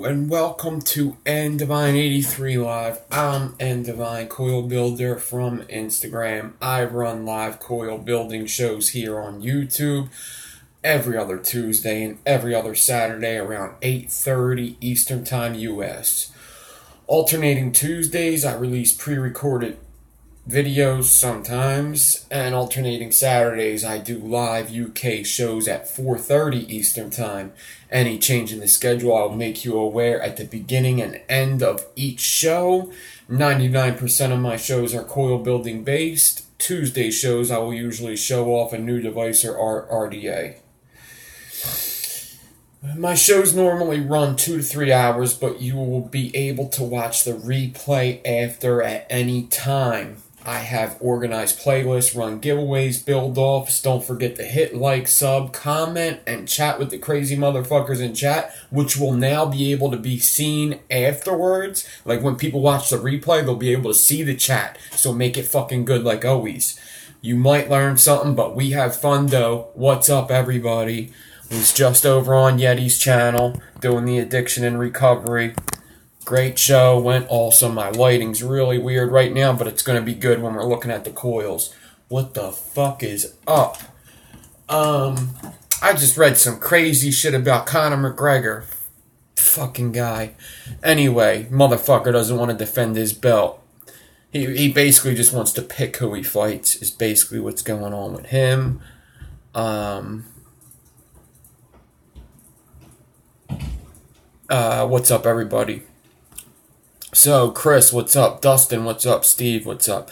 Hello and welcome to N.devine83 Live. I'm N.devine Coil Builder from Instagram. I run live coil building shows here on YouTube every other Tuesday and every other Saturday around 8:30 Eastern Time US. Alternating Tuesdays, I release pre-recorded videos sometimes, and alternating Saturdays I do live UK shows at 4:30 Eastern Time. Any change in the schedule I'll make you aware at the beginning and end of each show. 99% of my shows are coil building based. Tuesday shows I will usually show off a new device or RDA. My shows normally run 2 to 3 hours, but you will be able to watch the replay after at any time. I have organized playlists, run giveaways, build-offs. Don't forget to hit like, sub, comment, and chat with the crazy motherfuckers in chat, which will now be able to be seen afterwards. Like when people watch the replay, they'll be able to see the chat, so make it fucking good like always. You might learn something, but we have fun though. What's up, everybody? He's just over on Yeti's channel, doing the addiction and recovery. Great show, went awesome. My lighting's really weird right now, but it's going to be good when we're looking at the coils. What the fuck is up? I just read some crazy shit about Conor McGregor. Fucking guy. Anyway, motherfucker doesn't want to defend his belt. He basically just wants to pick who he fights, is basically what's going on with him. What's up, everybody? So, Chris, what's up? Dustin, what's up? Steve, what's up?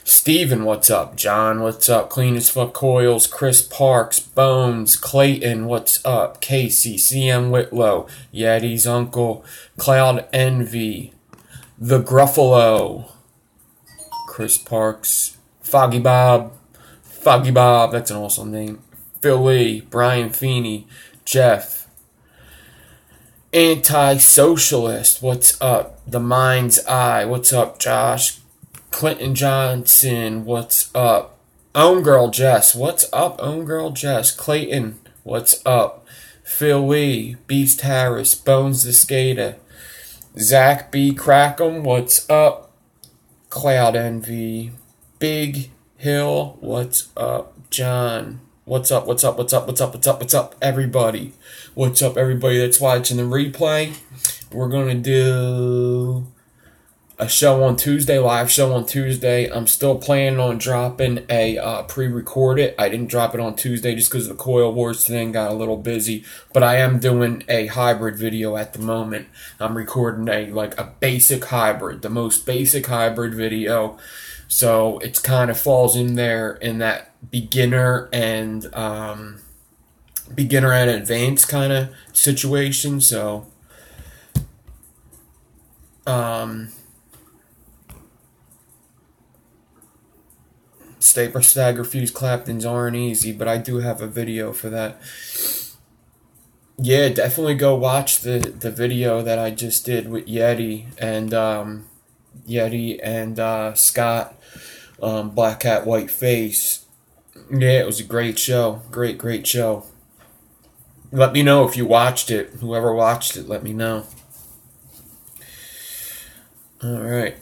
Steven, what's up? John, what's up? Clean as Fuck Coils, Chris Parks, Bones, Clayton, what's up? Casey, CM Whitlow, Yeti's Uncle, Cloud Envy, The Gruffalo, Chris Parks, Foggy Bob, that's an awesome name, Philly, Brian Feeney, Jeff, Anti-Socialist, what's up? The Mind's Eye, what's up? Josh, Clinton Johnson, what's up? Own Girl Jess, what's up? Own Girl Jess, Clayton, what's up? Phil Lee, Beast Harris, Bones the Skater, Zach B. Crackham, what's up? Cloud Envy, Big Hill, what's up? John, what's up, everybody? What's up, everybody that's watching the replay? We're going to do a show on Tuesday, live show on Tuesday. I'm still planning on dropping a pre-recorded. I didn't drop it on Tuesday just because the Coil Wars thing got a little busy. But I am doing a hybrid video at the moment. I'm recording a basic hybrid, the most basic hybrid video. So it kind of falls in there in that beginner and advanced kind of situation. So stagger fuse Claptons aren't easy, but I do have a video for that. Yeah, definitely go watch the video that I just did with Yeti and Scott, Black Hat White Face. Yeah, it was a great show. Great show. Let me know if you watched it. Whoever watched it, let me know. Alright.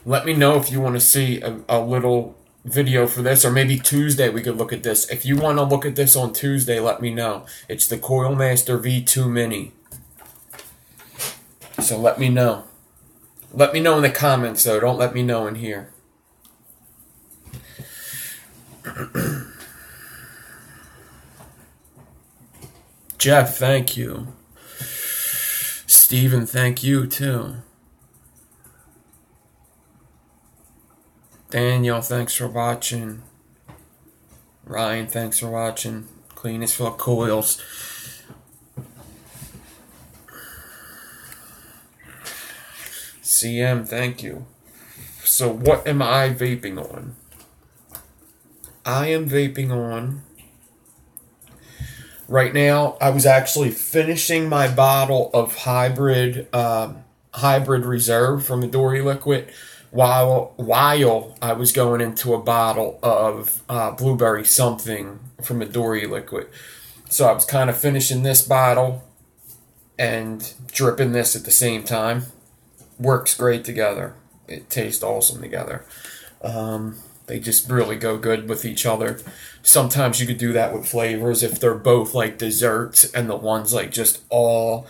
Let me know if you want to see a little video for this, or maybe Tuesday we could look at this. If you want to look at this on Tuesday, let me know. It's the Coilmaster V2 Mini. So let me know. Let me know in the comments, though. Don't let me know in here. Jeff, thank you. Steven, thank you, too. Daniel, thanks for watching. Ryan, thanks for watching. Clean as Fuck Coils. CM, thank you. So what am I vaping on? I am vaping on... Right now, I was actually finishing my bottle of hybrid reserve from Midori Liquid while I was going into a bottle of blueberry something from Midori Liquid. So I was kind of finishing this bottle and dripping this at the same time. Works great together. It tastes awesome together. They just really go good with each other. Sometimes you could do that with flavors. If they're both like desserts and the one's like just all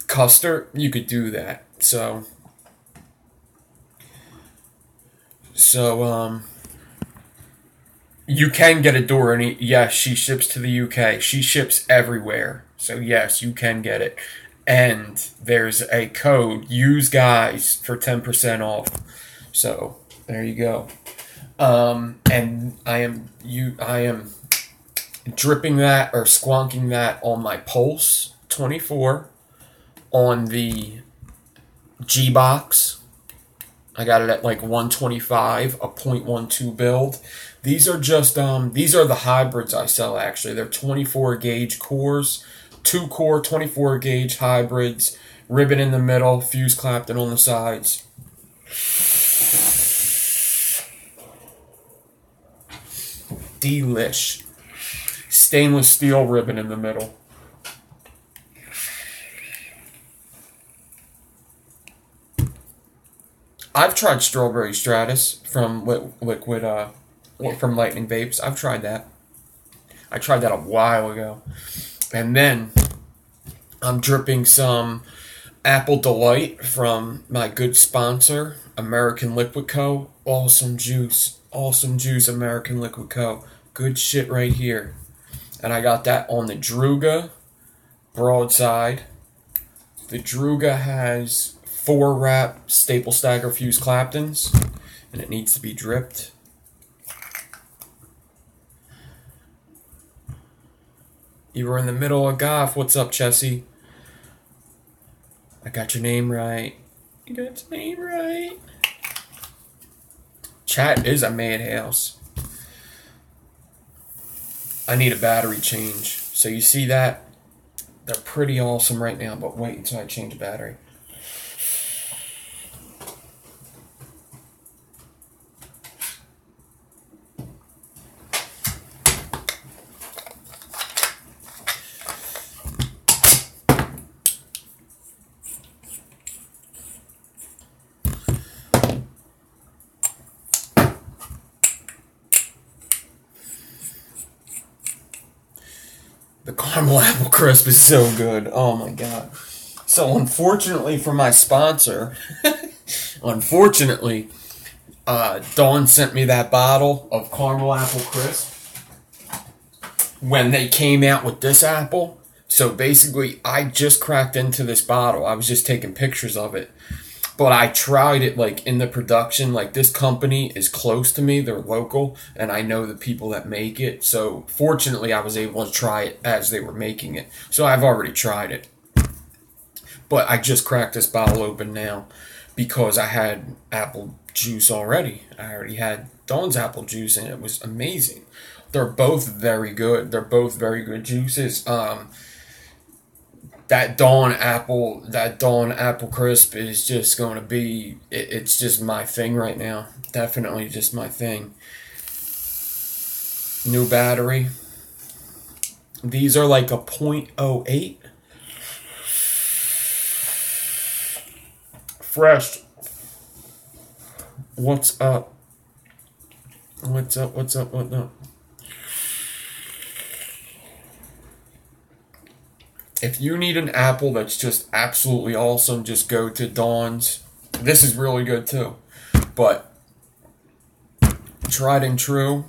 custard, you could do that. So you can get a door. Yes, she ships to the UK. She ships everywhere. So yes, you can get it. And there's a code, use guys, for 10% off. So there you go. And I am dripping that or squonking that on my Pulse 24 on the G box. I got it at like 125, a 0.12 build. These are just these are the hybrids I sell actually. They're 24 gauge cores, 2 core 24 gauge hybrids, ribbon in the middle, fuse Clapton on the sides. Delish. Stainless steel ribbon in the middle. I've tried Strawberry Stratus from from Lightning Vapes. I've tried that. I tried that a while ago. And then I'm dripping some Apple Delight from my good sponsor, American Liquid Co. Awesome juice, American Liquid Co. Good shit right here. And I got that on the Druga broadside. The Druga has 4 wrap staple stagger fuse Claptons, and it needs to be dripped. You were in the middle of golf. What's up, Chessie? I got your name right. You got your name right. Chat is a madhouse. I need a battery change. So you see that? They're pretty awesome right now, but wait until I change the battery. The caramel apple crisp is so good. Oh my god. So unfortunately for my sponsor, Dawn sent me that bottle of caramel apple crisp when they came out with this apple. So basically, I just cracked into this bottle. I was just taking pictures of it. But I tried it, like, in the production. Like, this company is close to me. They're local. And I know the people that make it. So, fortunately, I was able to try it as they were making it. So, I've already tried it. But I just cracked this bottle open now because I had apple juice already. I already had Dawn's apple juice, and it was amazing. They're both very good. They're both very good juices. That Dawn apple crisp is just going to be, it's just my thing right now. Definitely just my thing. New battery. These are like a 0.08. Fresh. What's up? What's up? What's up? What's up? If you need an apple that's just absolutely awesome, just go to Dawn's. This is really good too. But tried and true,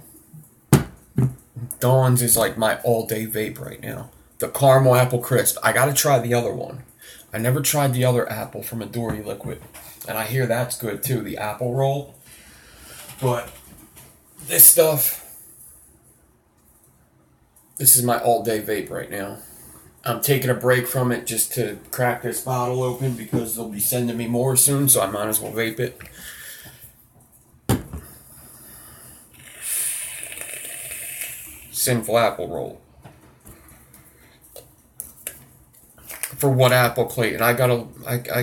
Dawn's is like my all-day vape right now. The caramel apple crisp. I gotta try the other one. I never tried the other apple from Adore Liquid. And I hear that's good too, the apple roll. But this stuff, this is my all-day vape right now. I'm taking a break from it just to crack this bottle open because they'll be sending me more soon, so I might as well vape it. Sinful apple roll. For what apple, Clayton? I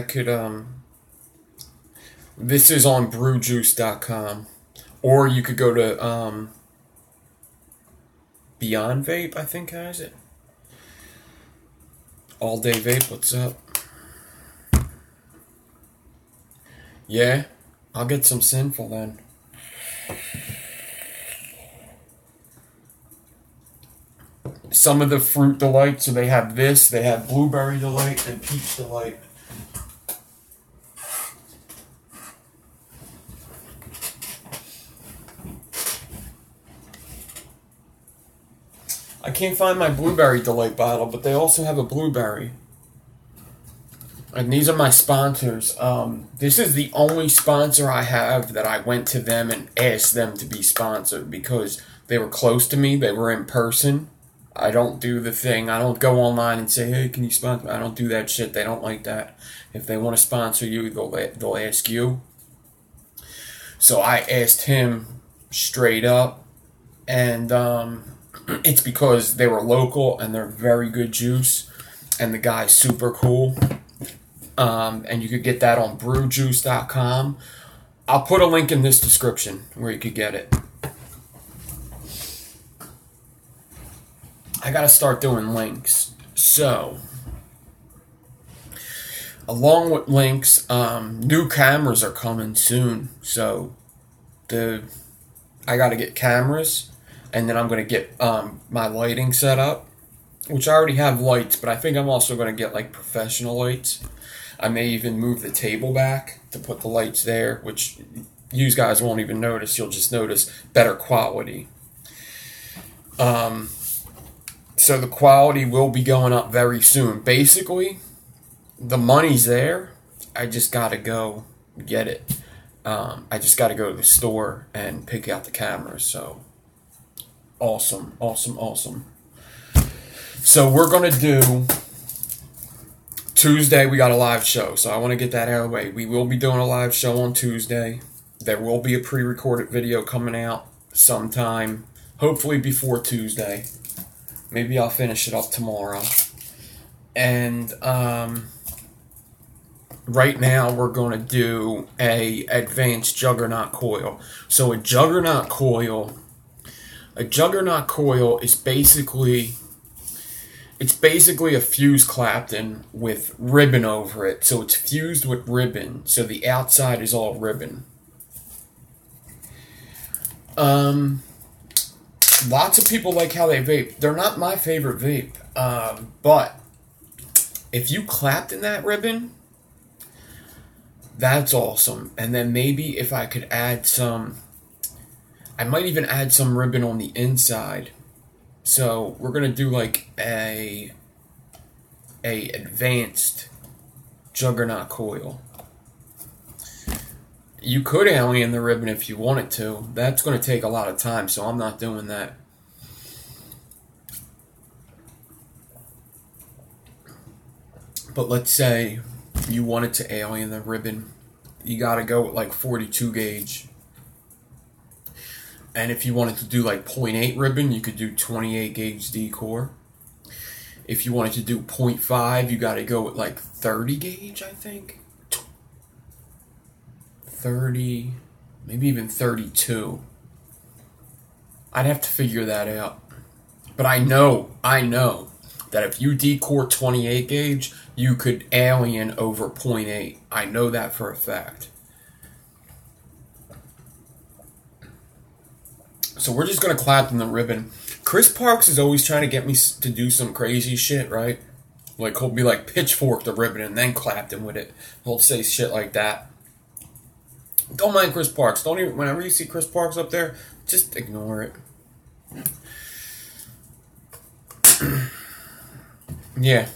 could, this is on brewjuice.com. Or you could go to, Beyond Vape, I think has it. All Day Vape, what's up? Yeah, I'll get some Sinful then. Some of the fruit delight, so they have this, they have blueberry delight and peach delight. I can't find my blueberry delight bottle, but they also have a blueberry. And these are my sponsors. This is the only sponsor I have that I went to them and asked them to be sponsored because they were close to me. They were in person. I don't do the thing. I don't go online and say, hey, can you sponsor me? I don't do that shit. They don't like that. If they want to sponsor you, they'll ask you. So I asked him straight up. And it's because they were local and they're very good juice. And the guy's super cool. And you could get that on brewjuice.com. I'll put a link in this description where you could get it. I gotta start doing links. So, along with links, new cameras are coming soon. So, I gotta get cameras, and then I'm gonna get my lighting set up, which I already have lights, but I think I'm also gonna get like professional lights. I may even move the table back to put the lights there, which you guys won't even notice. You'll just notice better quality. So the quality will be going up very soon. Basically, the money's there. I just got to go get it. I just got to go to the store and pick out the cameras. So, awesome, awesome, awesome. So we're going to do... Tuesday, we got a live show, so I want to get that out of the way. We will be doing a live show on Tuesday. There will be a pre-recorded video coming out sometime, hopefully before Tuesday. Maybe I'll finish it up tomorrow. And right now, we're going to do a advanced Juggernaut coil. So a Juggernaut coil is basically... It's basically a fused Clapton with ribbon over it. So it's fused with ribbon. So the outside is all ribbon. Lots of people like how they vape. They're not my favorite vape. But if you Clapton that ribbon, that's awesome. And then maybe if I could add some... I might even add some ribbon on the inside. So we're gonna do like a advanced Juggernaut coil. You could alien the ribbon if you wanted to. That's gonna take a lot of time, so I'm not doing that. But let's say you wanted to alien the ribbon, you gotta go with like 42 gauge. And if you wanted to do like 0.8 ribbon, you could do 28 gauge D-core. If you wanted to do 0.5, you got to go with like 30 gauge, I think. 30, maybe even 32. I'd have to figure that out. But I know that if you D-core 28 gauge, you could alien over 0.8. I know that for a fact. So we're just going to Clapton the ribbon. Chris Parks is always trying to get me to do some crazy shit, right? Like, he'll be like, pitchfork the ribbon and then Clapton with it. He'll say shit like that. Don't mind Chris Parks. Don't even, whenever you see Chris Parks up there, just ignore it. Yeah.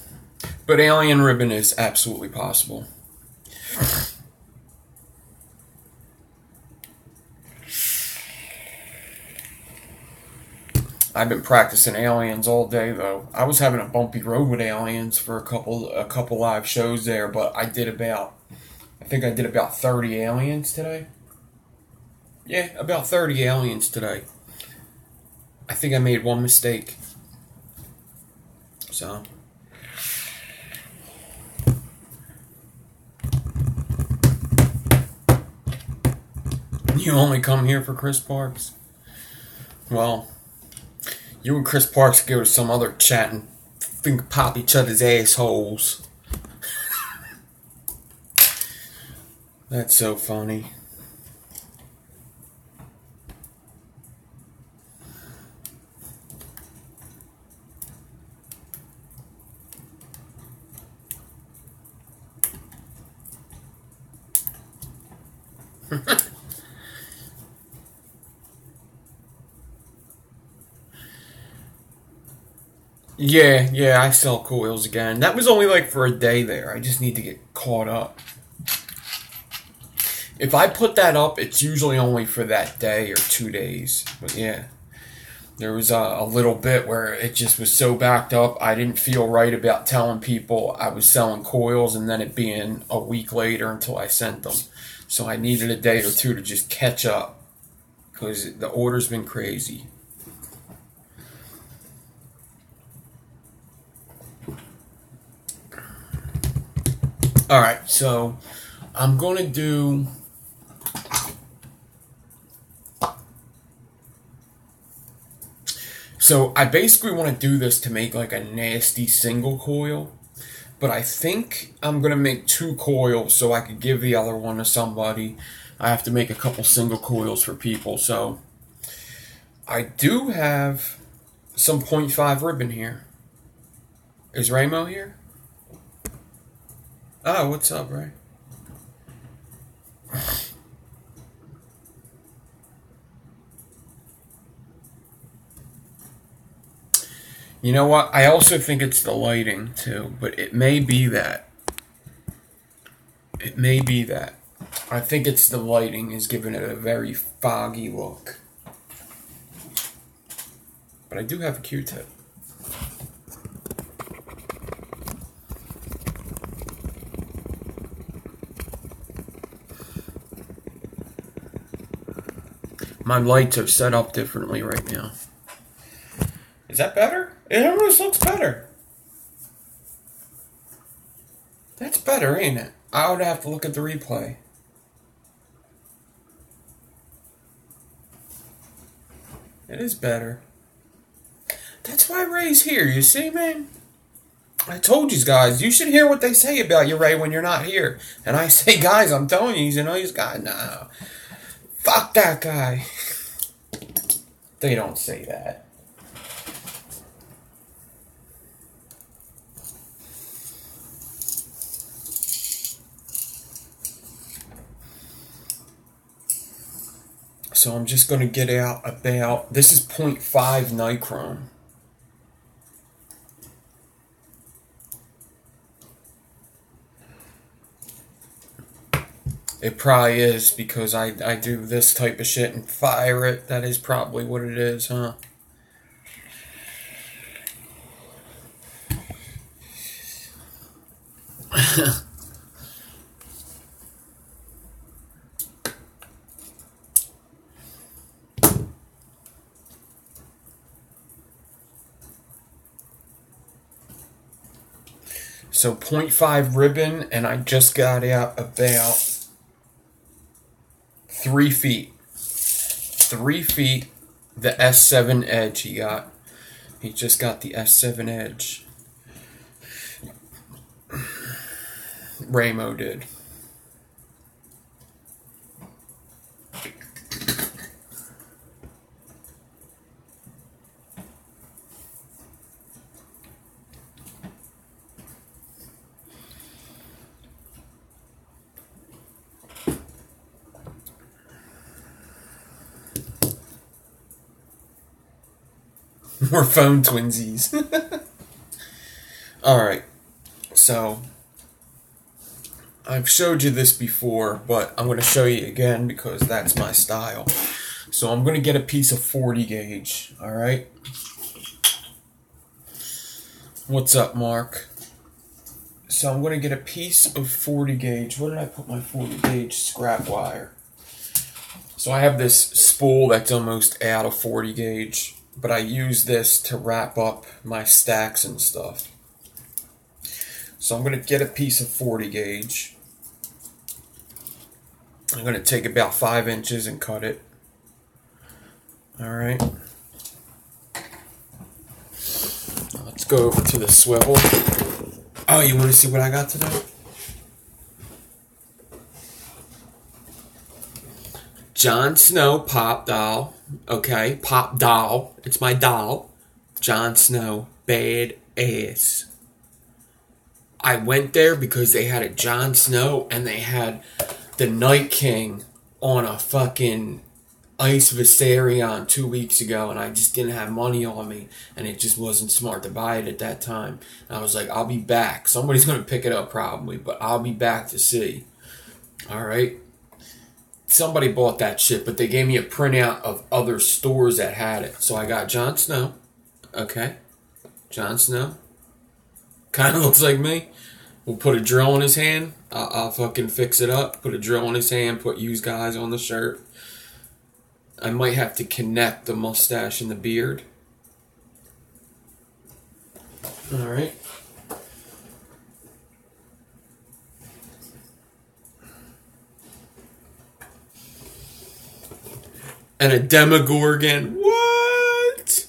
But alien ribbon is absolutely possible. I've been practicing aliens all day, though. I was having a bumpy road with aliens for a couple live shows there, but I think I did about 30 aliens today. Yeah, about 30 aliens today. I think I made one mistake. So. You only come here for Chris Parks? Well, you and Chris Parks go to some other chatting Finger pop each other's assholes. That's so funny. Yeah, I sell coils again. That was only like for a day there. I just need to get caught up. If I put that up, it's usually only for that day or 2 days. But yeah, there was a little bit where it just was so backed up, I didn't feel right about telling people I was selling coils and then it being a week later until I sent them. So I needed a day or two to just catch up because the order's been crazy. Alright, so I'm going to do... So I basically want to do this to make like a nasty single coil. But I think I'm going to make 2 coils so I could give the other one to somebody. I have to make a couple single coils for people. So I do have some 0.5 ribbon here. Is Ramo here? Oh, what's up, Ray? You know what? I also think it's the lighting, too. But it may be that. It may be that. I think it's the lighting is giving it a very foggy look. But I do have a Q-tip. My lights are set up differently right now. Is that better? It almost looks better. That's better, ain't it? I would have to look at the replay. It is better. That's why Ray's here, you see, man? I told you guys, you should hear what they say about you, Ray, when you're not here. And I say, guys, I'm telling you, he's a nice guy. No. Fuck that guy. They don't say that. So I'm just going to get out about, this is 0.5 nichrome. It probably is because I do this type of shit and fire it. That is probably what it is, huh? So 0.5 ribbon, and I just got out about 3 feet. 3 feet, the S7 edge he got. He just got the S7 edge. Ramo did. We're phone twinsies. Alright, so I've showed you this before, but I'm going to show you again because that's my style. So I'm going to get a piece of 40 gauge, alright? What's up, Mark? So I'm going to get a piece of 40 gauge. Where did I put my 40 gauge scrap wire? So I have this spool that's almost out of 40 gauge. But I use this to wrap up my stacks and stuff. So I'm going to get a piece of 40 gauge. I'm going to take about 5 inches and cut it. Alright. Let's go over to the swivel. Oh, you want to see what I got today? Jon Snow pop doll. Okay, pop doll. It's my doll. Jon Snow. Bad ass. I went there because they had a Jon Snow and they had the Night King on a fucking Ice Viserion 2 weeks ago, and I just didn't have money on me, and it just wasn't smart to buy it at that time. And I was like, I'll be back. Somebody's going to pick it up probably, but I'll be back to see. Alright? Somebody bought that shit, but they gave me a printout of other stores that had it. So I got Jon Snow. Okay? Jon Snow. Kind of looks like me. We'll put a drill in his hand. I'll fucking fix it up. Put a drill in his hand. Put "Use Guys" on the shirt. I might have to connect the mustache and the beard. Alright. And a Demogorgon. What?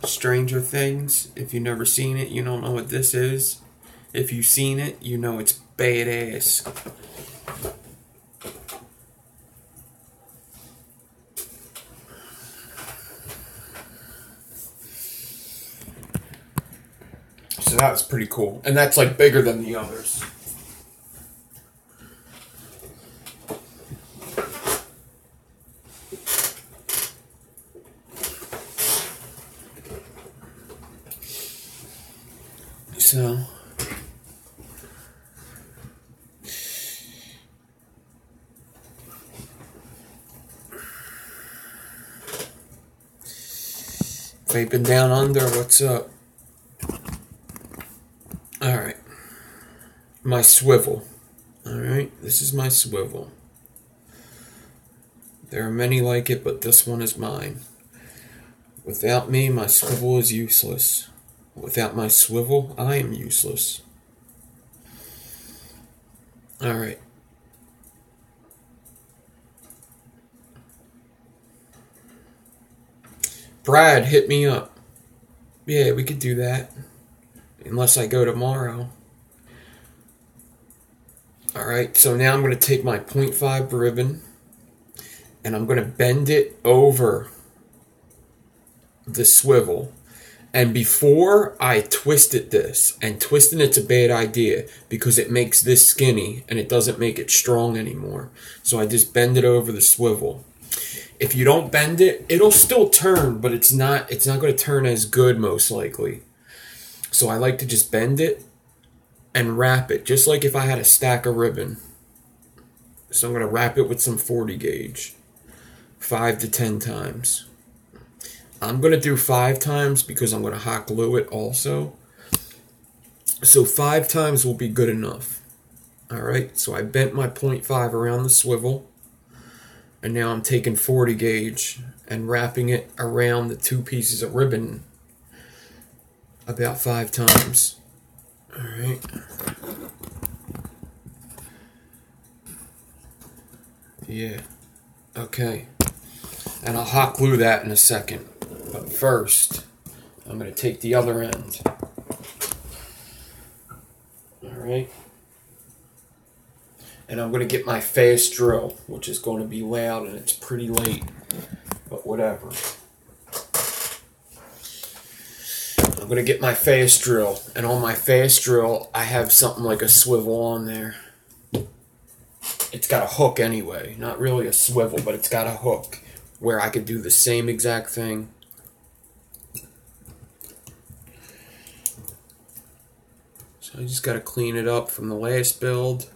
Stranger Things. If you've never seen it, you don't know what this is. If you've seen it, you know it's badass. So that was pretty cool. And that's like bigger than the others. So Vaping Down Under, what's up? Alright. My swivel. Alright, this is my swivel. There are many like it, but this one is mine. Without me, my swivel is useless. Without my swivel, I am useless. Alright. Brad, hit me up. Yeah, we could do that. Unless I go tomorrow. Alright, so now I'm going to take my 0.5 ribbon and I'm going to bend it over the swivel. And before I twisted this, and twisting it's a bad idea because it makes this skinny and it doesn't make it strong anymore. So I just bend it over the swivel. If you don't bend it, it'll still turn, but it's not going to turn as good most likely. So I like to just bend it and wrap it, just like if I had a stack of ribbon. So I'm going to wrap it with some 40 gauge, 5 to 10 times. I'm going to do 5 times because I'm going to hot glue it also. So 5 times will be good enough. Alright, so I bent my 0.5 around the swivel. And now I'm taking 40 gauge and wrapping it around the 2 pieces of ribbon about 5 times. Alright. Yeah. Okay. And I'll hot glue that in a second. But first, I'm going to take the other end. Alright. And I'm going to get my fast drill, which is going to be loud and it's pretty late. But whatever. I'm going to get my fast drill. And on my fast drill, I have something like a swivel on there. It's got a hook anyway. Not really a swivel, but it's got a hook. Where I could do the same exact thing. So I just got to clean it up from the last build.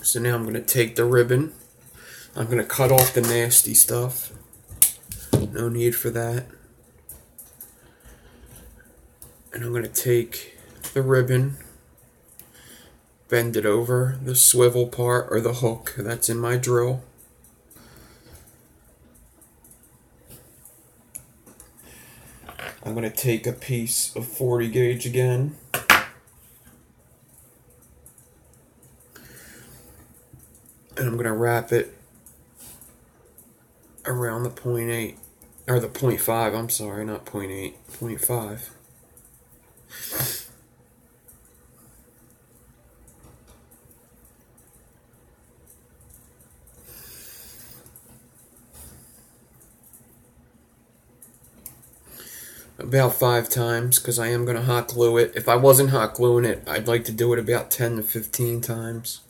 So now I'm going to take the ribbon. I'm going to cut off the nasty stuff. No need for that. And I'm going to take the ribbon, bend it over the swivel part or the hook that's in my drill. I'm going to take a piece of 40 gauge again. And I'm going to wrap it around the 0.8, or the 0.5, I'm sorry, not 0.8, 0.5. About 5 times, because I am going to hot glue it. If I wasn't hot gluing it, I'd like to do it about 10 to 15 times.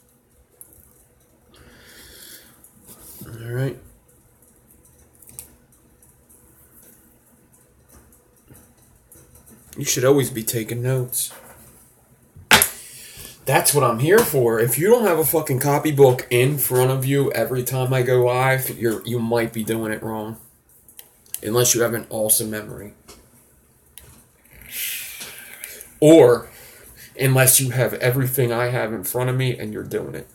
Alright. You should always be taking notes. That's what I'm here for. If you don't have a fucking copybook in front of you every time I go live, you might be doing it wrong. Unless you have an awesome memory. Or unless you have everything I have in front of me and you're doing it.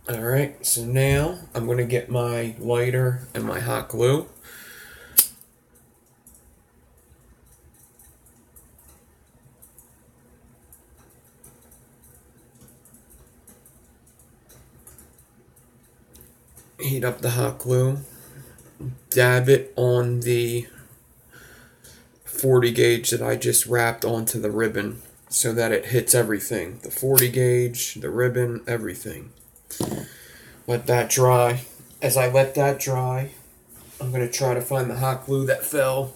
Alright, so now I'm going to get my lighter and my hot glue. Heat up the hot glue. Dab it on the 40 gauge that I just wrapped onto the ribbon so that it hits everything. The 40 gauge, the ribbon, everything. Let that dry. As I let that dry, I'm going to try to find the hot glue that fell.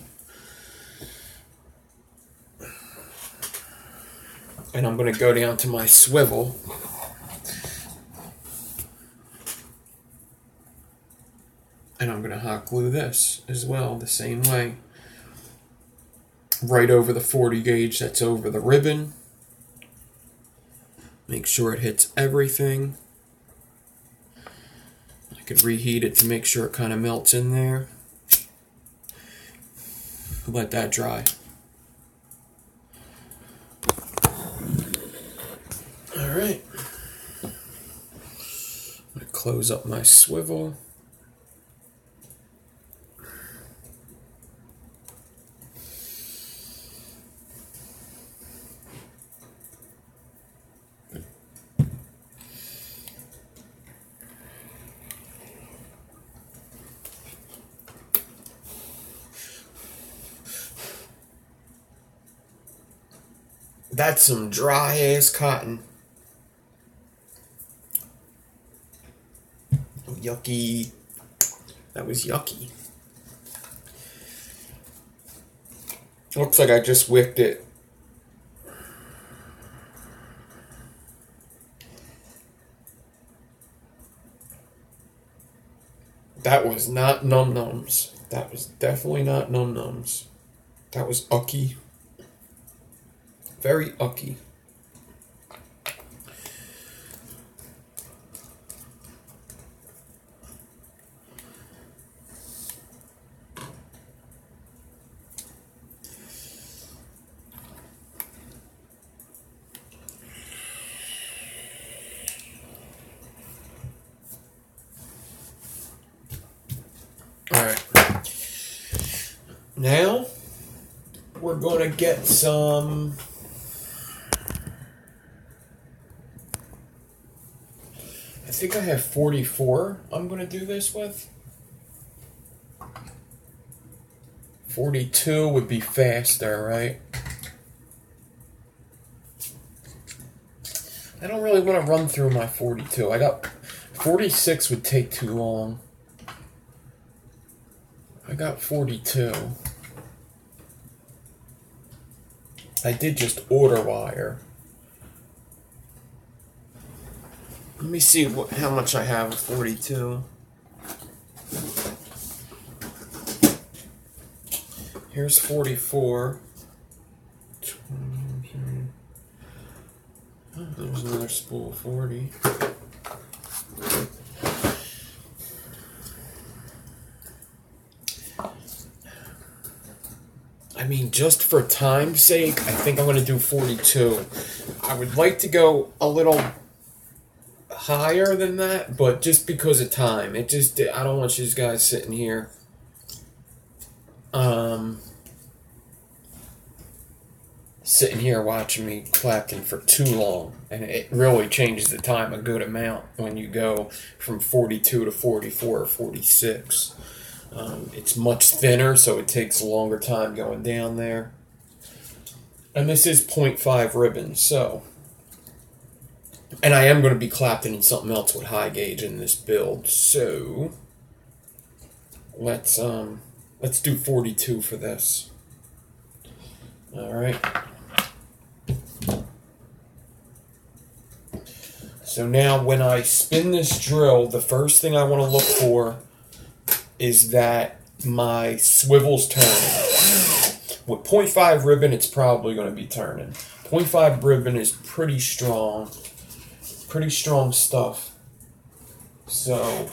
And I'm going to go down to my swivel. And I'm going to hot glue this as well, the same way. Right over the 40 gauge that's over the ribbon. Make sure it hits everything. I could reheat it to make sure it kind of melts in there. Let that dry. Alright. I'm going to close up my swivel. That's some dry ass cotton. Oh, yucky. That was yucky. Looks like I just wicked it. That was not num-nums. That was definitely not num-nums. That was ucky. Very ucky. Alright. Now, we're going to get some... I think I have 44 I'm going to do this with. 42 would be faster, right? I don't really want to run through my 42. 46 would take too long. I got 42. I did just order wire. Let me see how much I have of 42. Here's 44. Oh, there's another spool of 40. I mean, just for time's sake, I think I'm going to do 42. I would like to go a little higher than that, but just because of time. I don't want you guys sitting here. Sitting here watching me Clapton for too long. And it really changes the time a good amount when you go from 42 to 44 or 46. It's much thinner, so it takes a longer time going down there. And this is 0.5 ribbon, so. And I am going to be Clapton in something else with high gauge in this build, so let's do 42 for this. All right. So now when I spin this drill, the first thing I want to look for is that my swivel's turning. With 0.5 ribbon, it's probably going to be turning. 0.5 ribbon is pretty strong stuff. So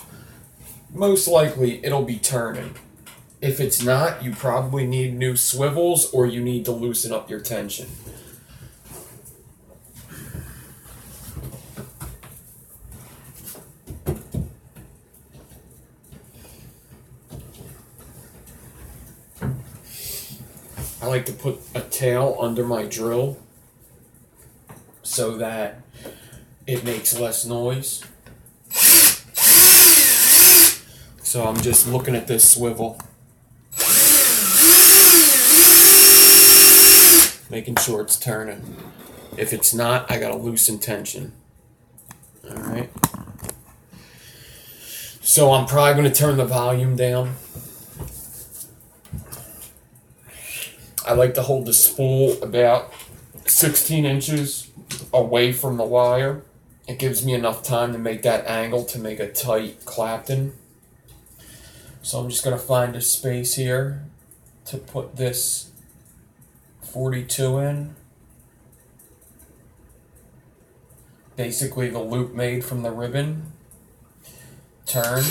most likely it'll be turning. If it's not, you probably need new swivels or you need to loosen up your tension. I like to put a tail under my drill so that it makes less noise. So I'm just looking at this swivel, making sure it's turning. If it's not, I gotta loosen tension. Alright. So I'm probably gonna turn the volume down. I like to hold the spool about 16 inches away from the wire. It gives me enough time to make that angle to make a tight Clapton. So I'm just going to find a space here to put this 42 in. Basically the loop made from the ribbon. Turn.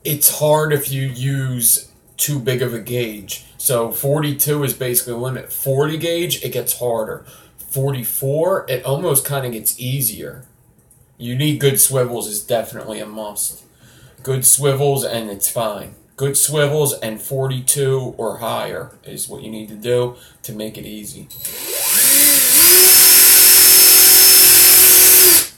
It's hard if you use too big of a gauge. So 42 is basically the limit. 40 gauge, it gets harder. 44, it almost kind of gets easier. You need good swivels is definitely a must. Good swivels and it's fine. Good swivels and 42 or higher is what you need to do to make it easy.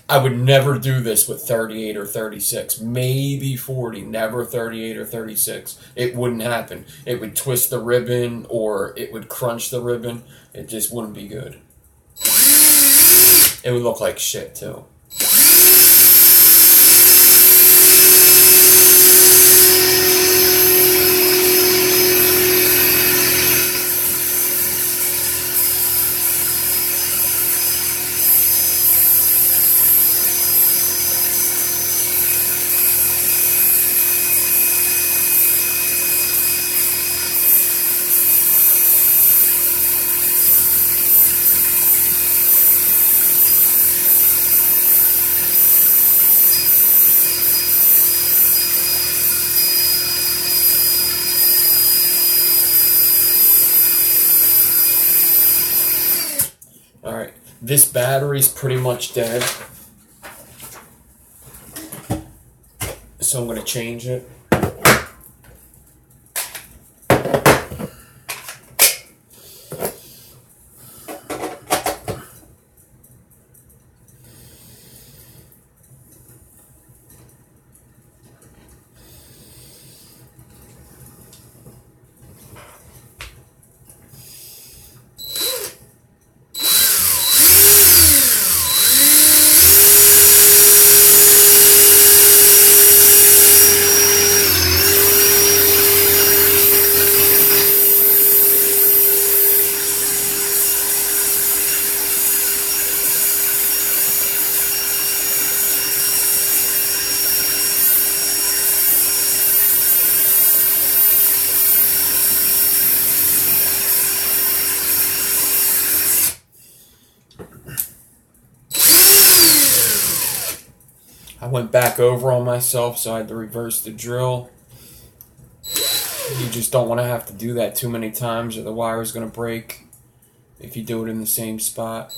I would never do this with 38 or 36, maybe 40, never 38 or 36. It wouldn't happen. It would twist the ribbon or it would crunch the ribbon. It just wouldn't be good. It would look like shit too. Alright, this battery's pretty much dead. so I'm going to change it. I went back over on myself, so I had to reverse the drill. You just don't want to have to do that too many times or the wire is going to break if you do it in the same spot.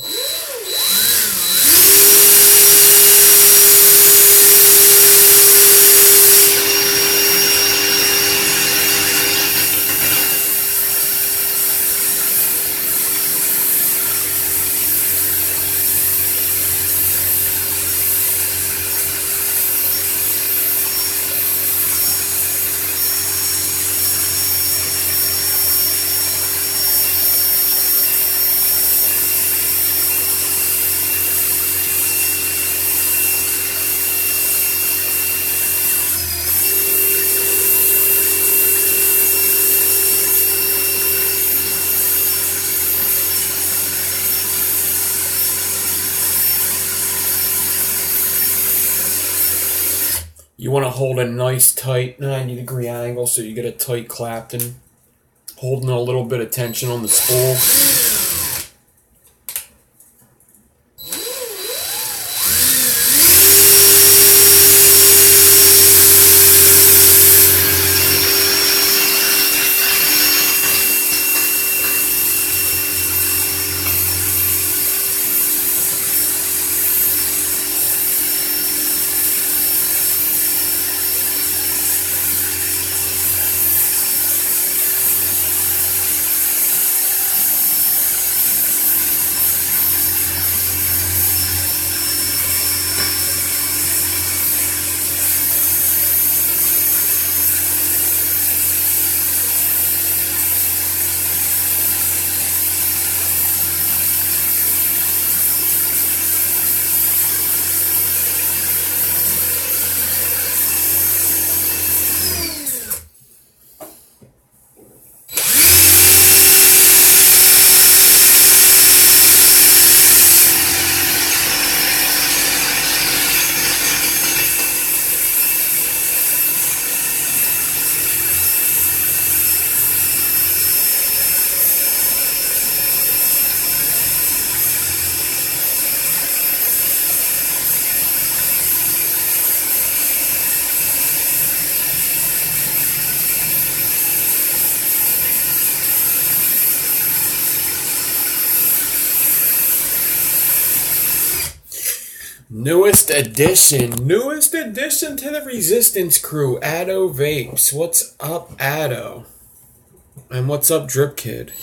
You want to hold a nice tight 90-degree angle so you get a tight Clapton, holding a little bit of tension on the spool. Newest addition to the Resistance crew, Addo Vapes. What's up, Addo? And what's up, Drip Kid?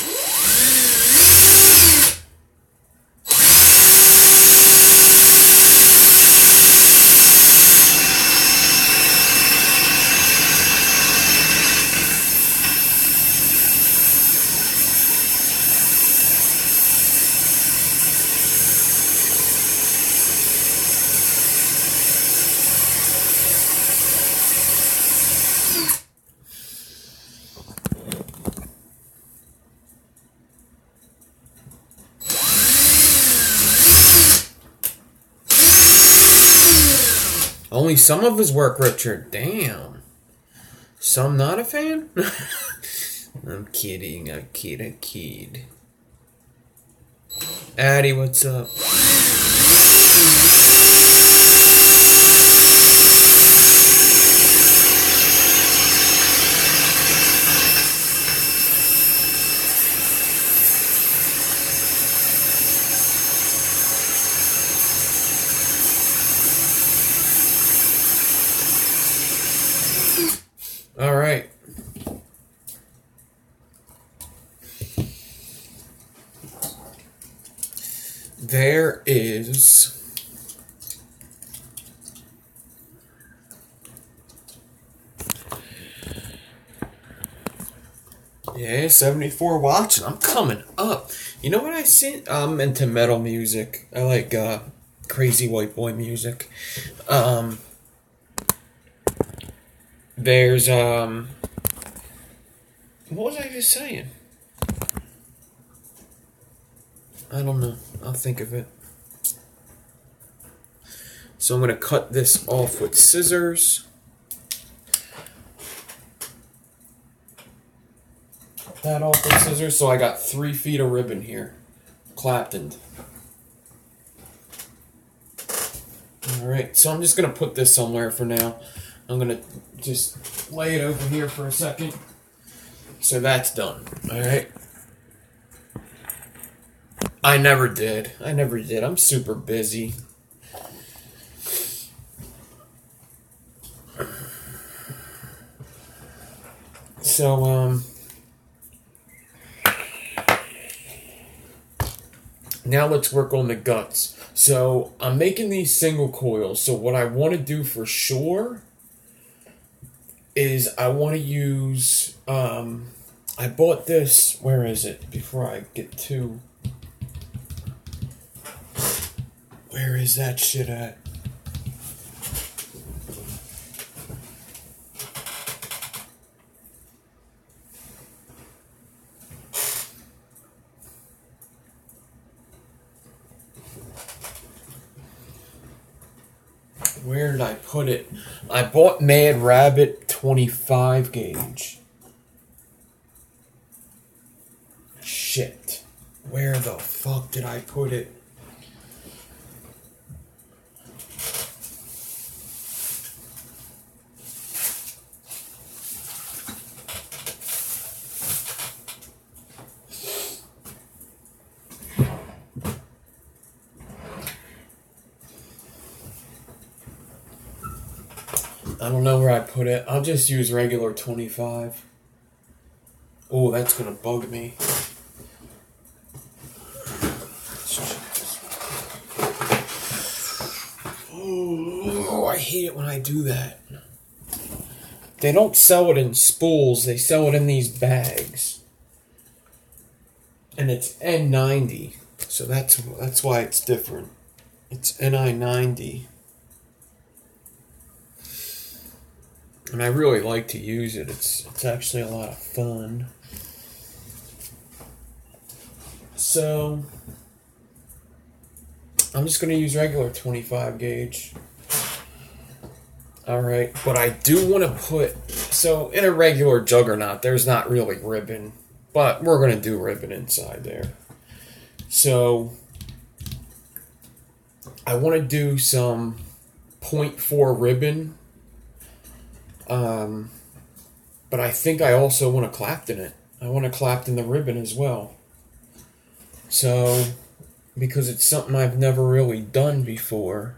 Only some of his work, Richard. Damn. Some not a fan? I'm kidding. I kid. Addy, what's up? All right. There is yeah, 74 watts. I'm coming up. You know what I see? I'm into metal music. I like crazy white boy music. There's what was I just saying? I don't know. I'll think of it. So I'm going to cut this off with scissors. That off with scissors. So I got 3 feet of ribbon here. Clapton. Alright, so I'm just going to put this somewhere for now. I'm going to just lay it over here for a second. So that's done. Alright. I never did. I'm super busy. So, now let's work on the guts. So, I'm making these single coils. So, what I want to do for sure is I want to use, I bought this, where is it? Before I get to, where is that shit at? Where did I put it? I bought Mad Rabbit 25 gauge. Shit. Where the fuck did I put it? I don't know where I put it. I'll just use regular 25. Oh, that's gonna bug me. Oh, I hate it when I do that. They don't sell it in spools. They sell it in these bags. And it's N90. So that's why it's different. It's NI90. And I really like to use it. It's actually a lot of fun. So I'm just going to use regular 25 gauge. Alright, but I do want to put, so in a regular Juggernaut, there's not really ribbon, but we're going to do ribbon inside there. So I want to do some 0.4 ribbon. But I think I also want to Clapton it. I want to Clapton the ribbon as well. So, because it's something I've never really done before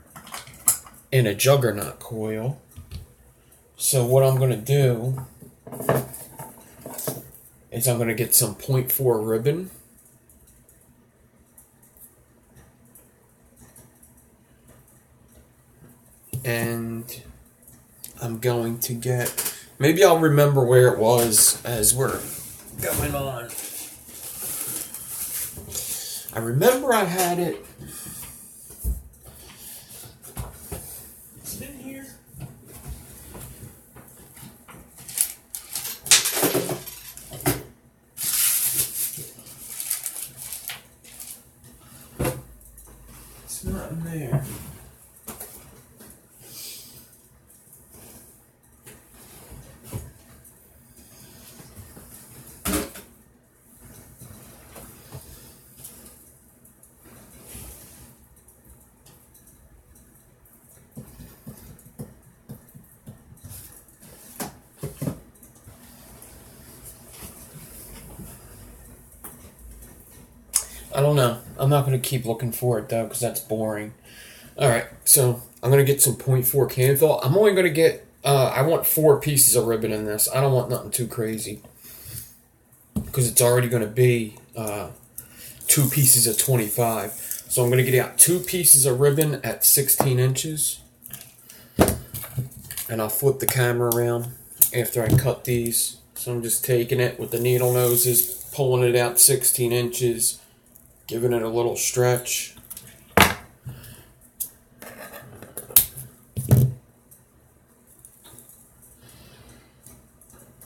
in a Juggernaut coil. So what I'm going to do is I'm going to get some 0.4 ribbon. And I'm going to get, maybe I'll remember where it was as we're going on. I remember I had it. Is it in here? It's not in there. I don't know. I'm not going to keep looking for it, though, because that's boring. Alright, so I'm going to get some 0.4 Canthal. I'm only going to get I want 4 pieces of ribbon in this. I don't want nothing too crazy, because it's already going to be 2 pieces of 25. So I'm going to get out 2 pieces of ribbon at 16 inches. And I'll flip the camera around after I cut these. So I'm just taking it with the needle noses, pulling it out 16 inches, giving it a little stretch.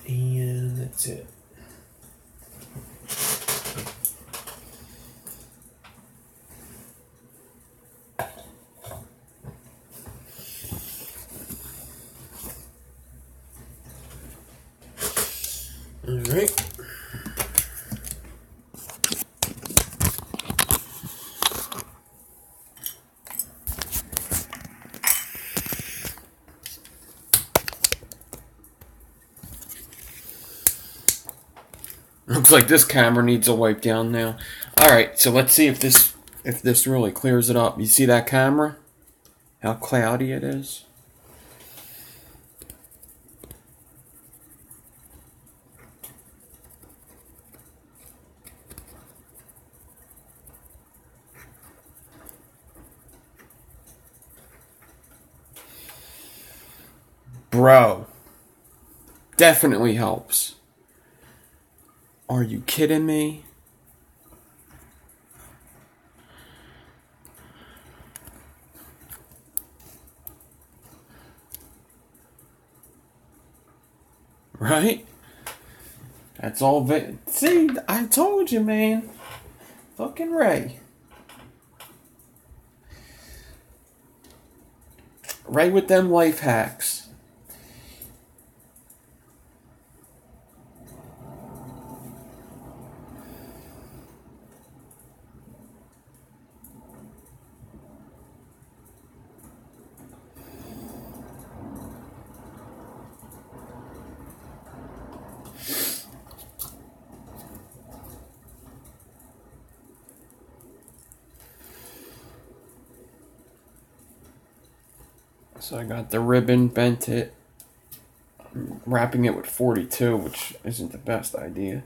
And that's it. All right. Looks like this camera needs a wipe down now. Alright, so let's see if this really clears it up. You see that camera? How cloudy it is? Bro. Definitely helps. Are you kidding me? Right? That's all. See, I told you, man. Fucking Ray. Ray with them life hacks. So I got the ribbon, bent it, I'm wrapping it with 42, which isn't the best idea,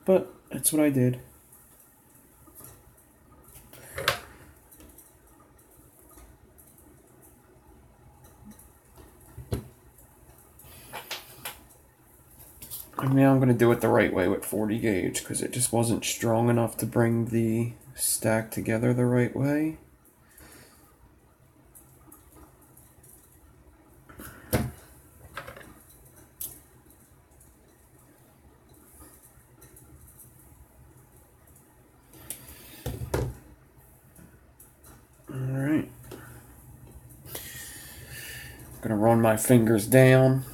but that's what I did. And now I'm going to do it the right way with 40 gauge, because it just wasn't strong enough to bring the stack together the right way. Alright. I'm going to run my fingers down.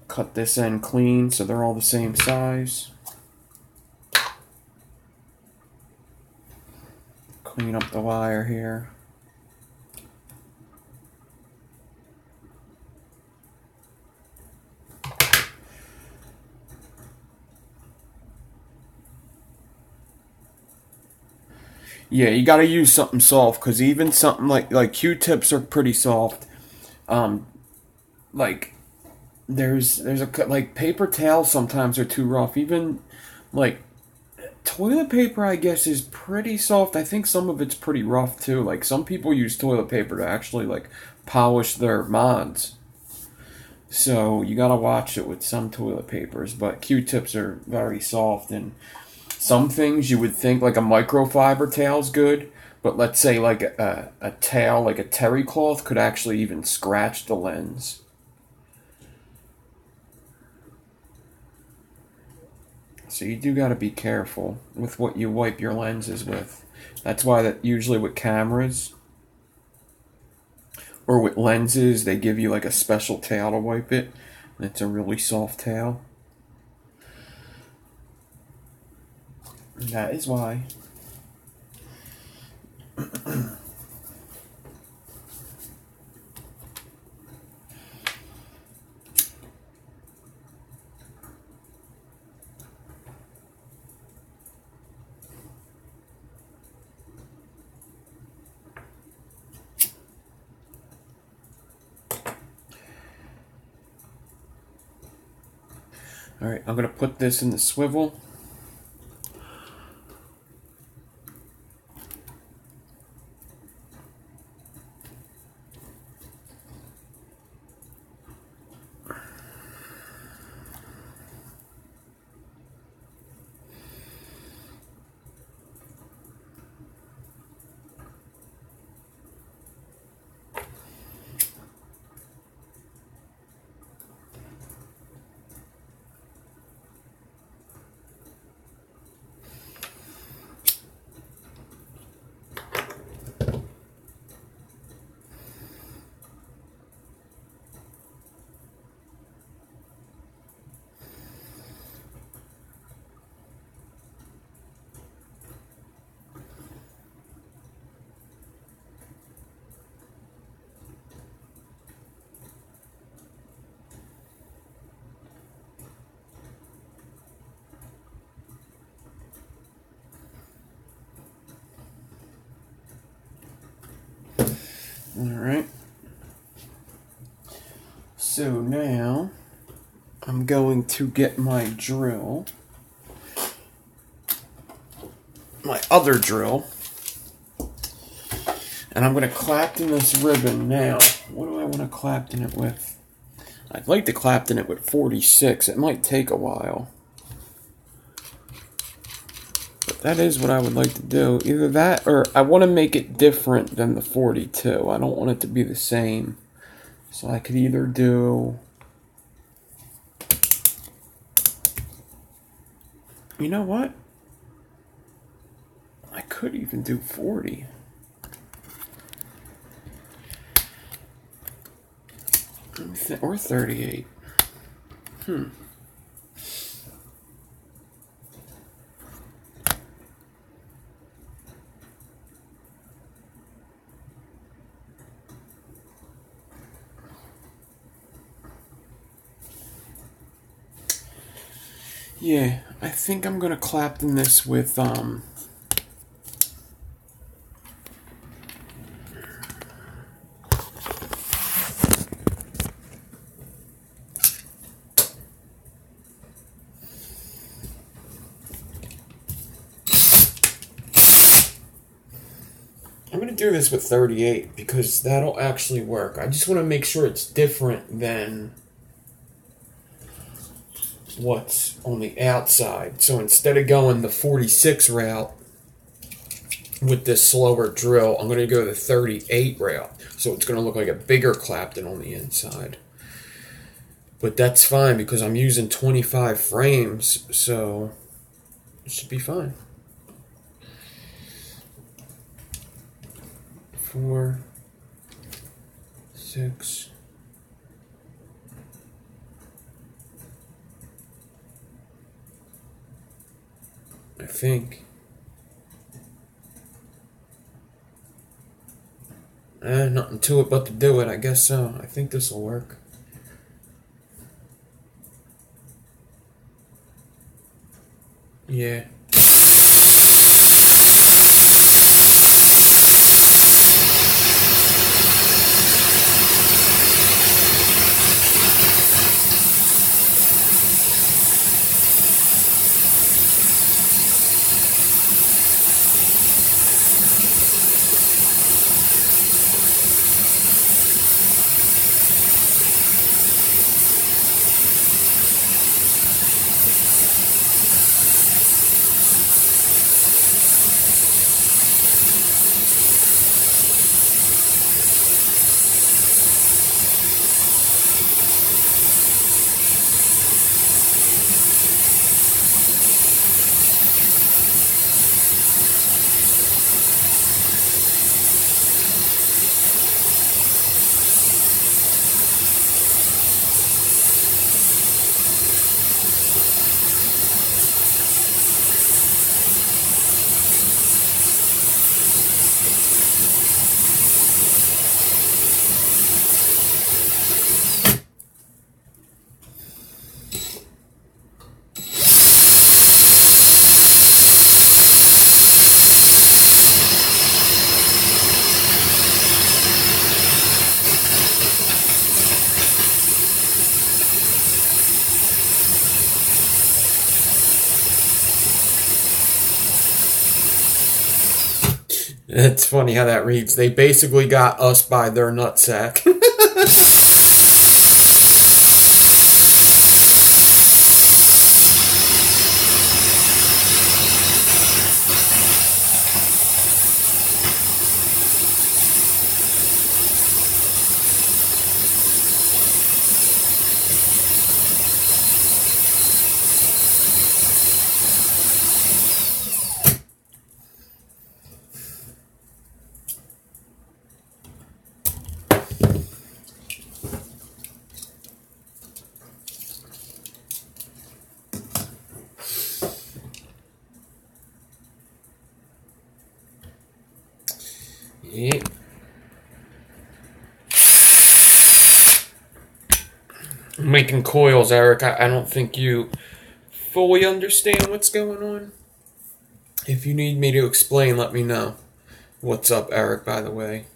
Cut this end clean so they're all the same size. Clean up the wire here. Yeah, you gotta use something soft, because even something like Q-tips are pretty soft. Like there's like paper towels sometimes are too rough. Even like toilet paper, I guess, is pretty soft. I think some of it's pretty rough too. Like some people use toilet paper to actually like polish their mods. So you gotta watch it with some toilet papers. But Q-tips are very soft, and some things you would think like a microfiber towel's good, but let's say like a towel, like a terry cloth, could actually even scratch the lens. So you do got to be careful with what you wipe your lenses with. That's why that usually with cameras or with lenses, they give you like a special towel to wipe it, and it's a really soft towel. And that is why. Alright, I'm going to put this in the swivel. Alright. So now I'm going to get my drill, my other drill, and I'm going to Clapton this ribbon now. What do I want to Clapton it with? I'd like to Clapton it with 46. It might take a while. But that is what I would like to do. Either that or I want to make it different than the 42. I don't want it to be the same. So I could either do... You know what? I could even do 40. Or 38. Yeah, I think I'm gonna Clapton this with I'm gonna do this with 38 because that'll actually work. I just want to make sure it's different than what's on the outside. So instead of going the 46 route with this slower drill, I'm going to go the 38 route. So it's going to look like a bigger Clapton on the inside. But that's fine because I'm using 25 frames, so it should be fine. 4, 6, I think. Nothing to it but to do it, I guess so. I think this will work. Yeah. It's funny how that reads. They basically got us by their nutsack. Yeah. Making coils, Eric. I don't think you fully understand what's going on. If you need me to explain, let me know. What's up, Eric, by the way?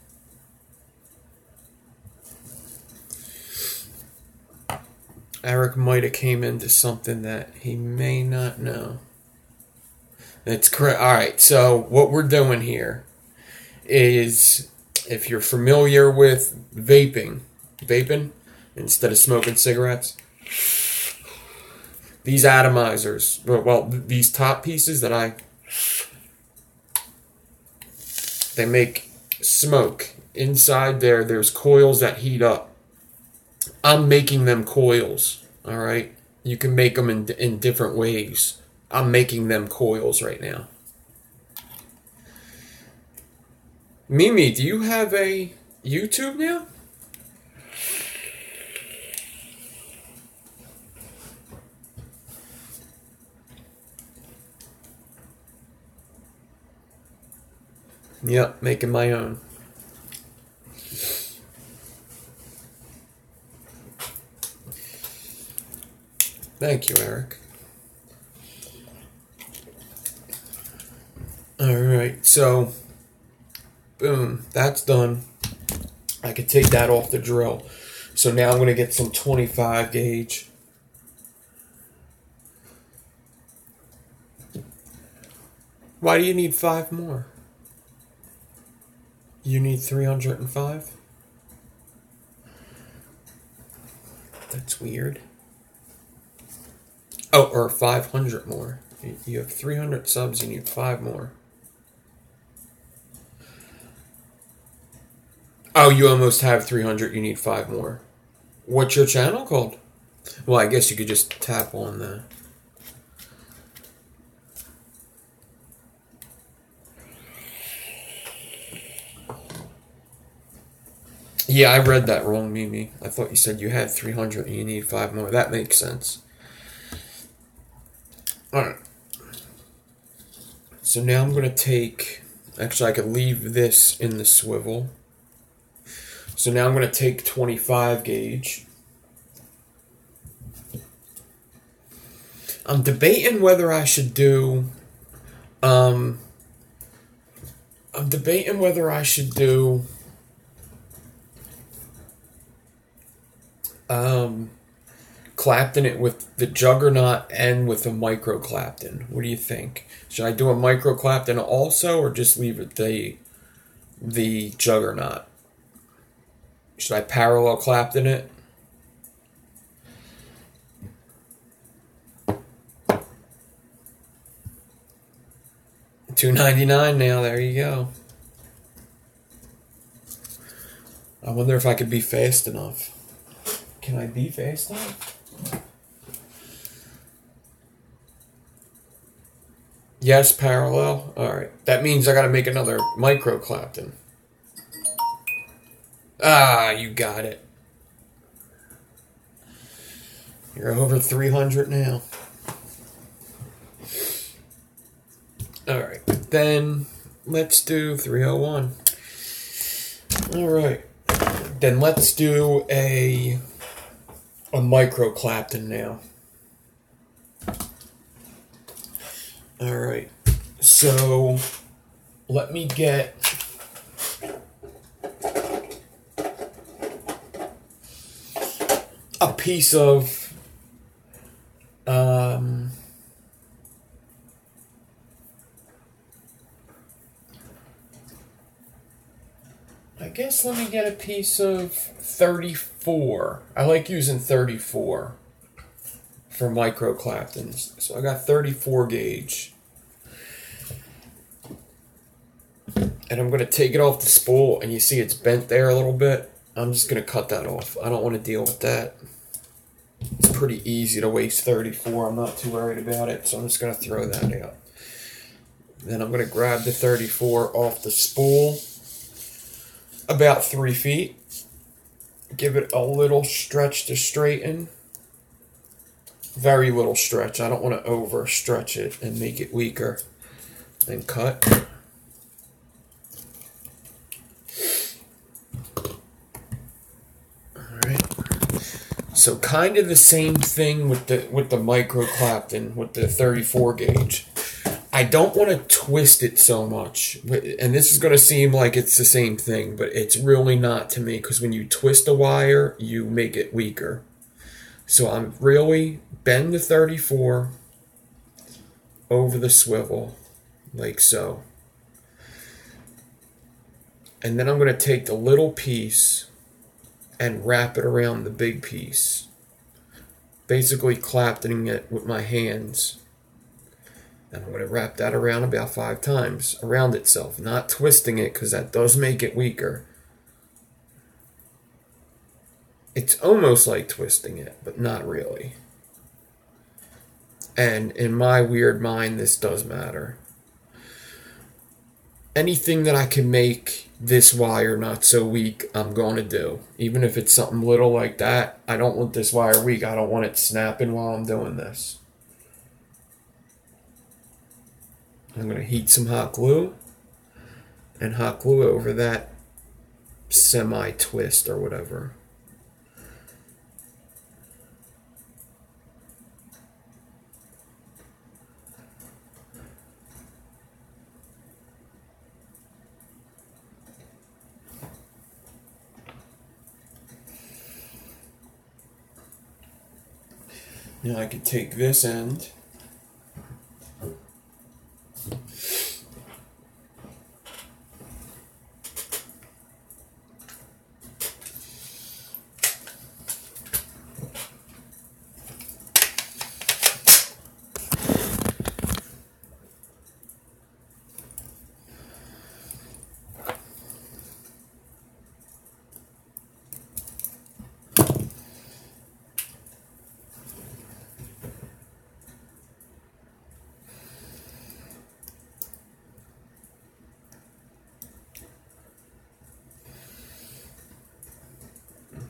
Eric might have came into something that he may not know. That's correct. Alright, so what we're doing here is, if you're familiar with vaping instead of smoking cigarettes, these atomizers, well, these top pieces that they make smoke. Inside there's coils that heat up. I'm making them coils, alright? You can make them in different ways. I'm making them coils right now. Mimi, do you have a YouTube now? Yep, making my own. Thank you, Eric. Alright, so, boom, that's done. I could take that off the drill. So now I'm going to get some 25 gauge. Why do you need 5 more? You need 305? That's weird. Oh, or 500 more. You have 300 subs, you need 5 more. Oh, you almost have 300, you need 5 more. What's your channel called? Well, I guess you could just tap on that. Yeah, I read that wrong, Mimi. I thought you said you had 300 and you need 5 more. That makes sense. Alright. So now I'm going to take... Actually, I could leave this in the swivel. So now I'm going to take 25 gauge. I'm debating whether I should do... Clapton it with the Juggernaut and with a micro Clapton. What do you think? Should I do a micro Clapton also, or just leave it the Juggernaut? Should I parallel Clapton it? $2.99 now. There you go. I wonder if I could be fast enough. Can I be fast enough? Yes, parallel. Alright. That means I gotta make another micro Clapton. Ah, you got it. You're over 300 now. Alright. Then let's do 301. Alright. Then let's do a micro Clapton now. Alright, so let me get a piece of guess let me get a piece of 34. I like using 34 for micro Claptons. So I got 34 gauge. And I'm going to take it off the spool, and you see it's bent there a little bit. I'm just going to cut that off. I don't want to deal with that. It's pretty easy to waste 34. I'm not too worried about it, so I'm just going to throw that out. Then I'm going to grab the 34 off the spool, about 3 feet. Give it a little stretch to straighten. Very little stretch. I don't want to overstretch it and make it weaker. Then cut. So kind of the same thing with the micro Clapton, with the 34 gauge. I don't want to twist it so much, and this is going to seem like it's the same thing, but it's really not to me, because when you twist a wire, you make it weaker. So I'm really bend the 34 over the swivel, like so. And then I'm going to take the little piece and wrap it around the big piece. Basically Claptoning it with my hands. And I'm going to wrap that around about 5 times around itself. Not twisting it, because that does make it weaker. It's almost like twisting it, but not really. And in my weird mind, this does matter. Anything that I can make this wire not so weak, I'm going to do. Even if it's something little like that, I don't want this wire weak. I don't want it snapping while I'm doing this. I'm going to heat some hot glue and hot glue over that semi-twist or whatever. Now I could take this end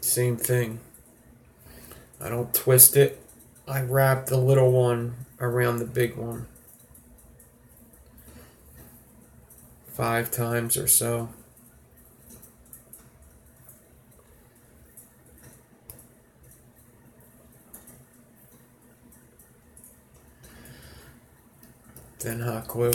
same thing. I don't twist it. I wrap the little one around the big one 5 times or so. Then hot glue.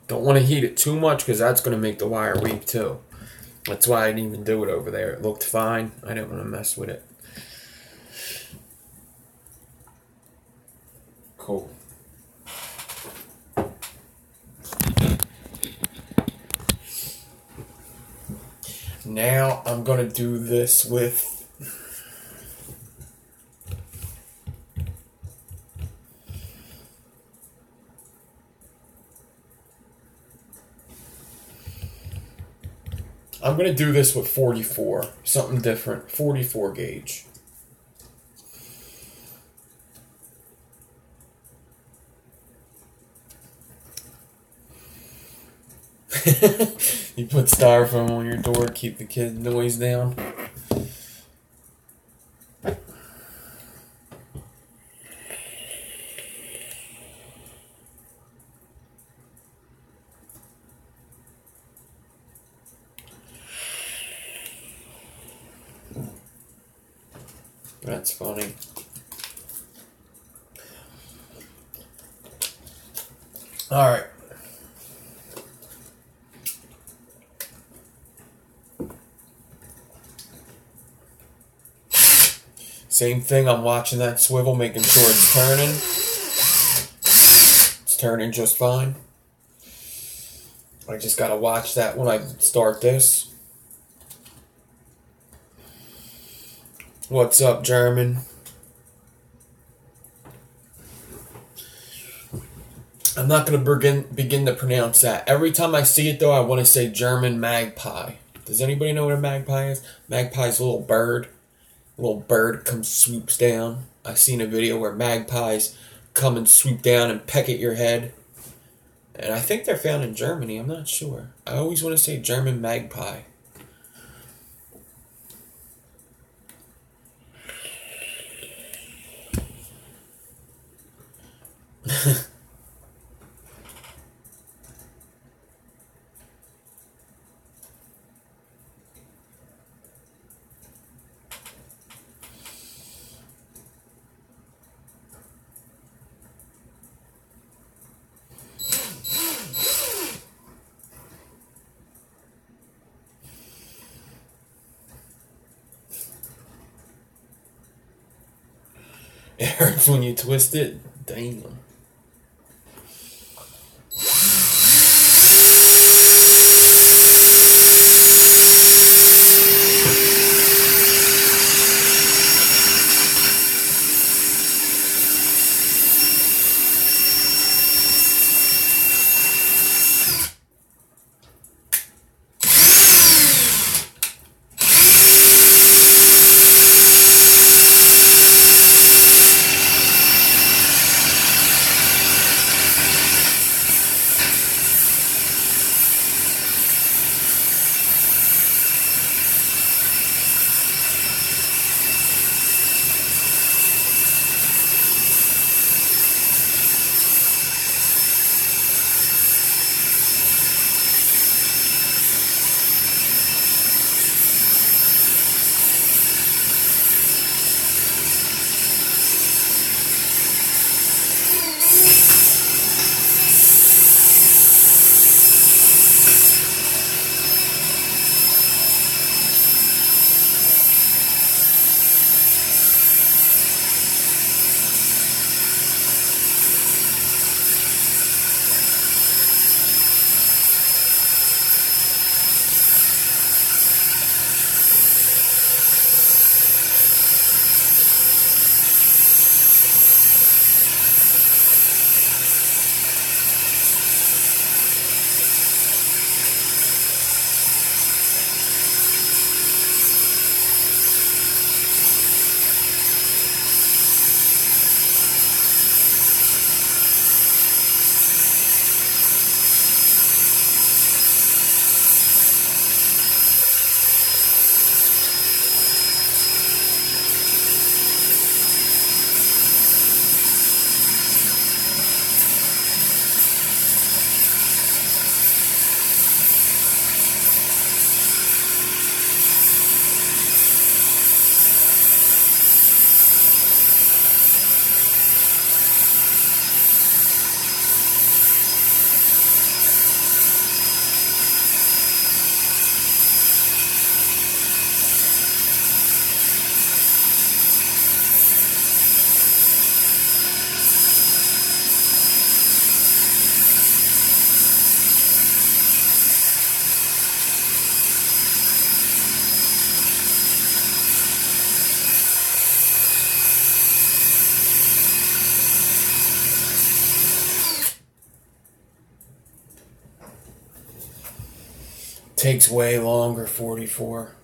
Don't want to heat it too much, because that's going to make the wire weak too. That's why I didn't even do it over there. It looked fine. I didn't want to mess with it. Cool. Now I'm going to do this with I'm going to do this with 44, something different, 44 gauge. You put styrofoam on your door to keep the kid noise down. That's funny. All right. Same thing, I'm watching that swivel, making sure it's turning. It's turning just fine. I just gotta watch that when I start this. What's up, German? I'm not going to begin to pronounce that. Every time I see it, though, I want to say German magpie. Does anybody know what a magpie is? Magpie's a little bird. A little bird comes, swoops down. I've seen a video where magpies come and swoop down and peck at your head. And I think they're found in Germany. I'm not sure. I always want to say German magpie. It hurts when you twist it. Damn. Takes way longer, 44.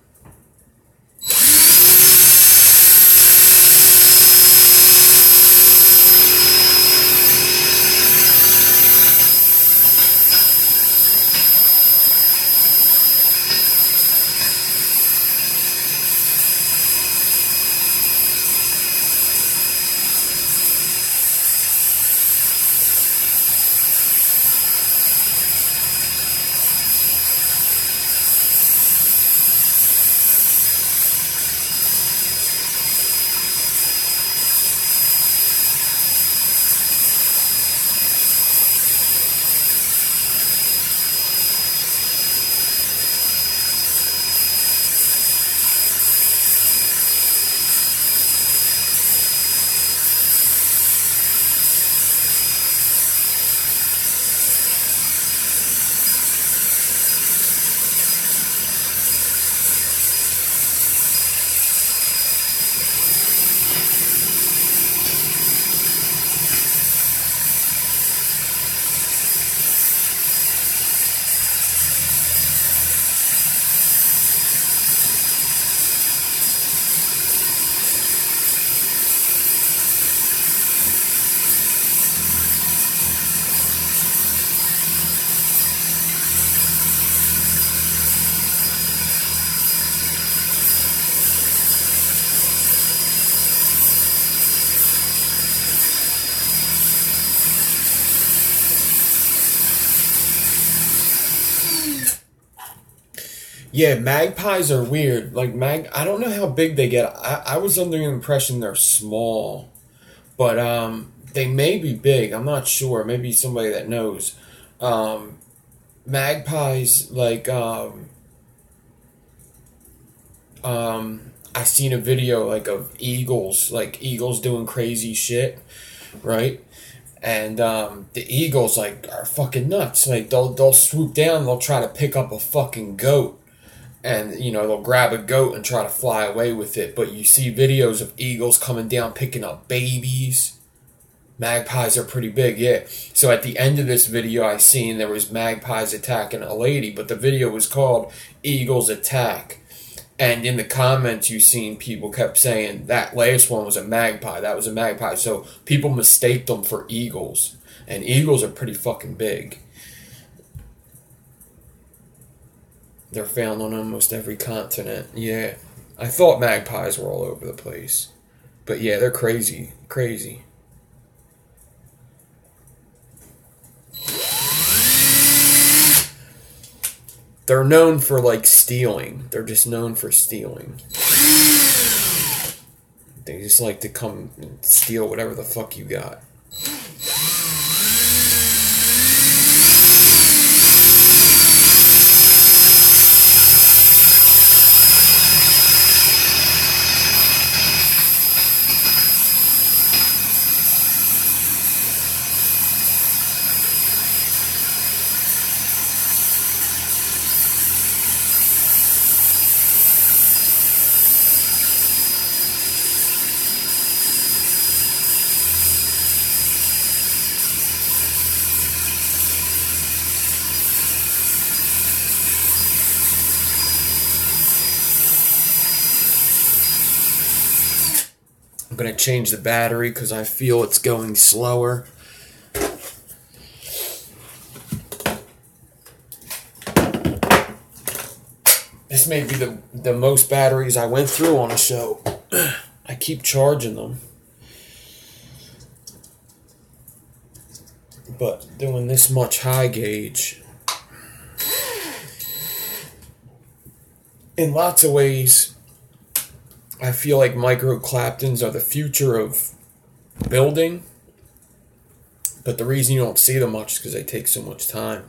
Yeah, magpies are weird. Like I don't know how big they get. I was under the impression they're small, but they may be big. I'm not sure. Maybe somebody that knows. Um, Magpies I seen a video like of eagles, like eagles doing crazy shit, right? And the eagles like are fucking nuts. Like they'll swoop down, they'll try to pick up a fucking goat, and you know they'll grab a goat and try to fly away with it. But you see videos of eagles coming down picking up babies. Magpies are pretty big, yeah. So at the end of this video I seen there was magpies attacking a lady, but the video was called Eagles Attack. And in the comments you seen people kept saying that last one was a magpie, that was a magpie. So people mistake them for eagles. And eagles are pretty fucking big. They're found on almost every continent, yeah. I thought magpies were all over the place. But yeah, they're crazy, crazy. They're known for, like, stealing. They're just known for stealing. They just like to come and steal whatever the fuck you got. I'm going to change the battery because I feel it's going slower. This may be the most batteries I went through on a show. I keep charging them. But doing this much high gauge, in lots of ways, I feel like micro Claptons are the future of building, but the reason you don't see them much is because they take so much time.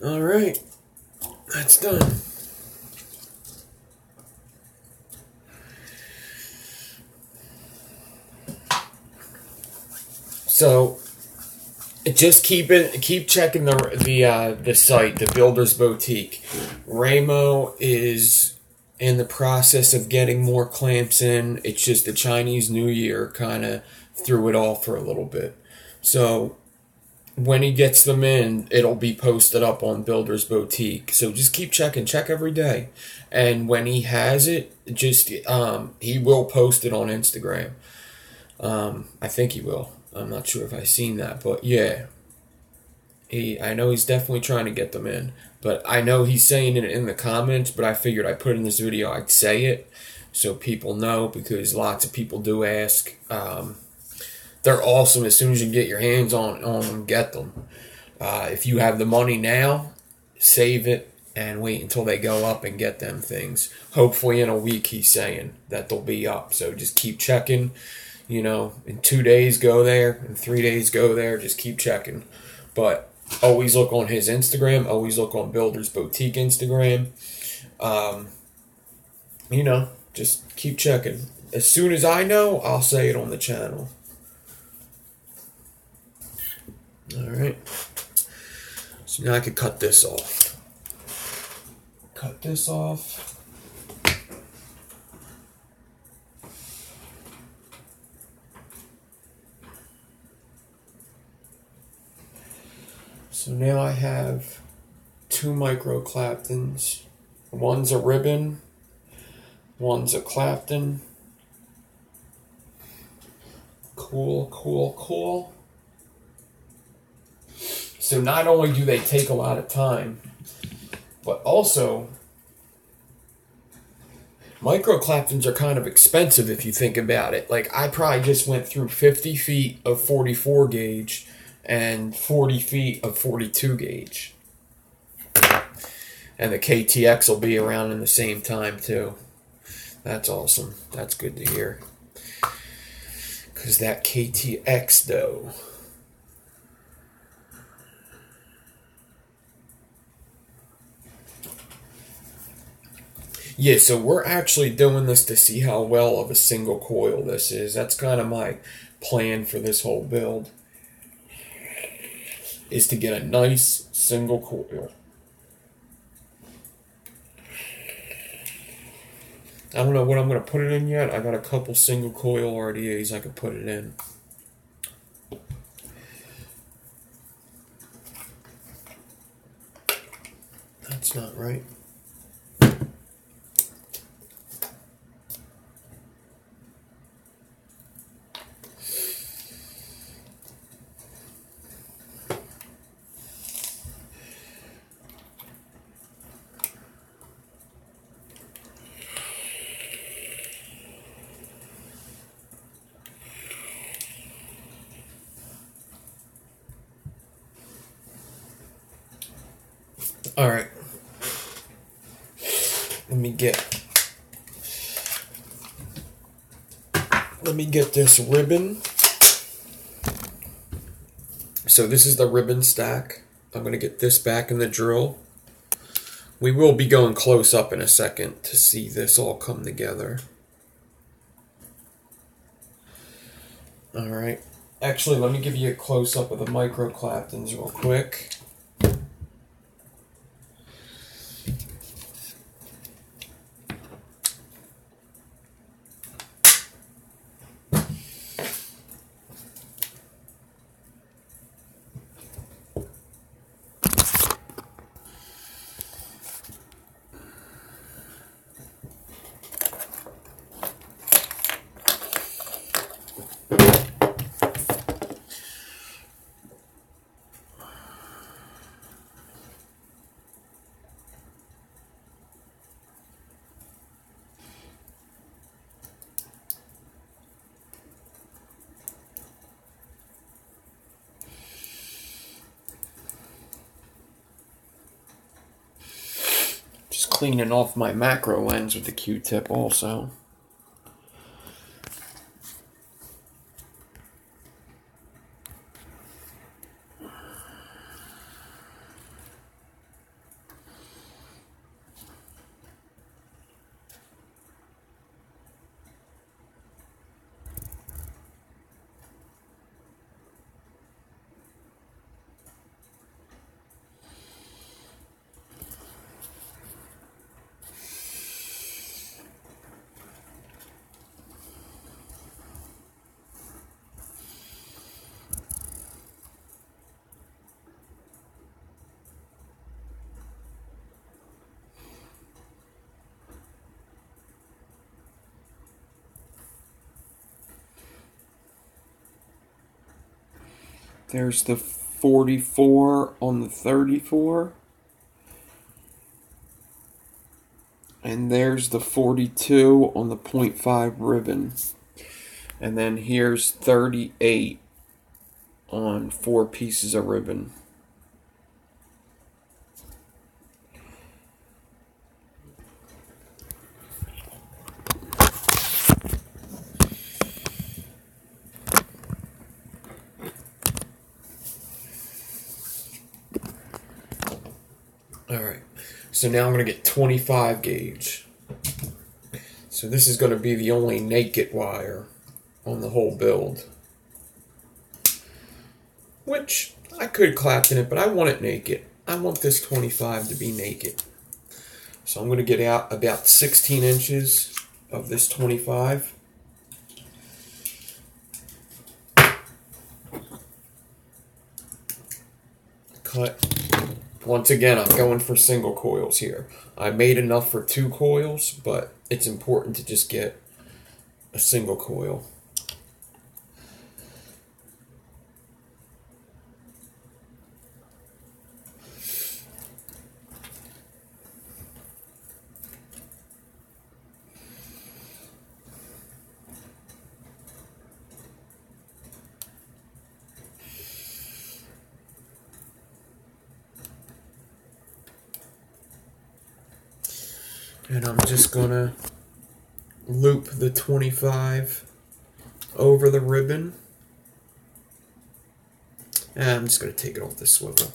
Alright, that's done. So just keep checking the site, the Builder's Boutique. Ramo is in the process of getting more clamps in. It's just the Chinese New Year kind of threw it off for a little bit. So when he gets them in, it'll be posted up on Builder's Boutique. So just keep checking. Check every day. And when he has it, just he will post it on Instagram. I think he will. I'm not sure if I've seen that. But yeah. I know he's definitely trying to get them in. But I know he's saying it in the comments, but I figured I'd put in this video, I'd say it so people know, because lots of people do ask. They're awesome. As soon as you get your hands on them, get them. If you have the money now, save it and wait until they go up and get them things. Hopefully in a week, he's saying that they'll be up. So just keep checking. You know, in 2 days, go there. In 3 days, go there. Just keep checking. But always look on his Instagram. Always look on Builder's Boutique Instagram. You know, just keep checking. As soon as I know, I'll say it on the channel. Alright. So now I can cut this off. Cut this off. So now I have 2 micro Claptons. One's a ribbon. One's a Clapton. Cool, cool, cool. So not only do they take a lot of time, but also micro Claptons are kind of expensive if you think about it. Like, I probably just went through 50 feet of 44 gauge and 40 feet of 42 gauge. And the KTX will be around in the same time too. That's awesome. That's good to hear. Because that KTX though. Yeah, so we're actually doing this to see how well of a single coil this is. That's kind of my plan for this whole build. Is to get a nice single coil. I don't know what I'm going to put it in yet. I got a couple single coil RDAs I could put it in. That's not right. All right. Let me get this ribbon. So this is the ribbon stack. I'm going to get this back in the drill. We will be going close up in a second to see this all come together. All right. Actually, let me give you a close up of the micro Claptons real quick. Cleaning off my macro lens with the Q-tip also. There's the 44 on the 34. And there's the 42 on the 0.5 ribbon. And then here's 38 on 4 pieces of ribbon. Alright, so now I'm going to get 25 gauge. So this is going to be the only naked wire on the whole build. Which, I could Clapton it, but I want it naked. I want this 25 to be naked. So I'm going to get out about 16 inches of this 25. Cut. Once again, I'm going for single coils here. I made enough for 2 coils, but it's important to just get a single coil. And I'm just gonna loop the 25 over the ribbon. And I'm just gonna take it off the swivel.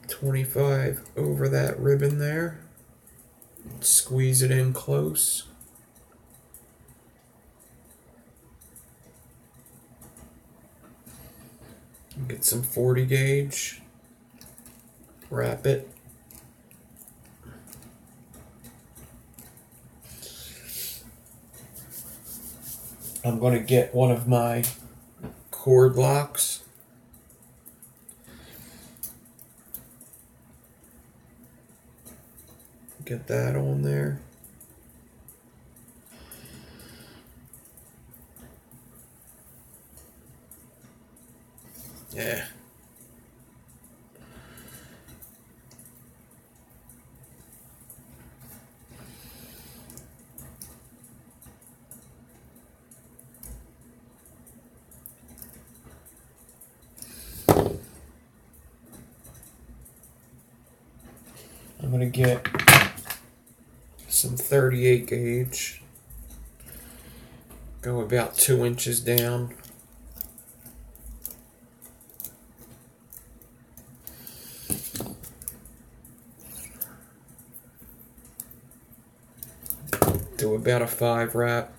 25 over that ribbon there. Squeeze it in close. Get some 40 gauge. Wrap it. I'm going to get one of my cord locks. Get that on there. Yeah. I'm going to get some 38 gauge, go about 2 inches down. Do about a 5 wrap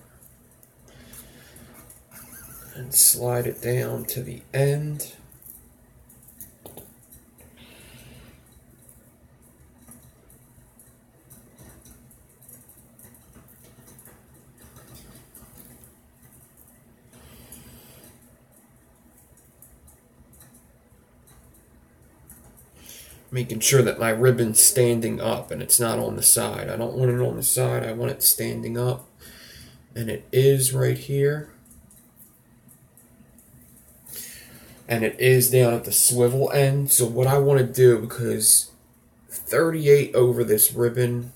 and slide it down to the end. Making sure that my ribbon's standing up and it's not on the side. I don't want it on the side, I want it standing up. And it is right here. And it is down at the swivel end. So what I want to do, because 38 over this ribbon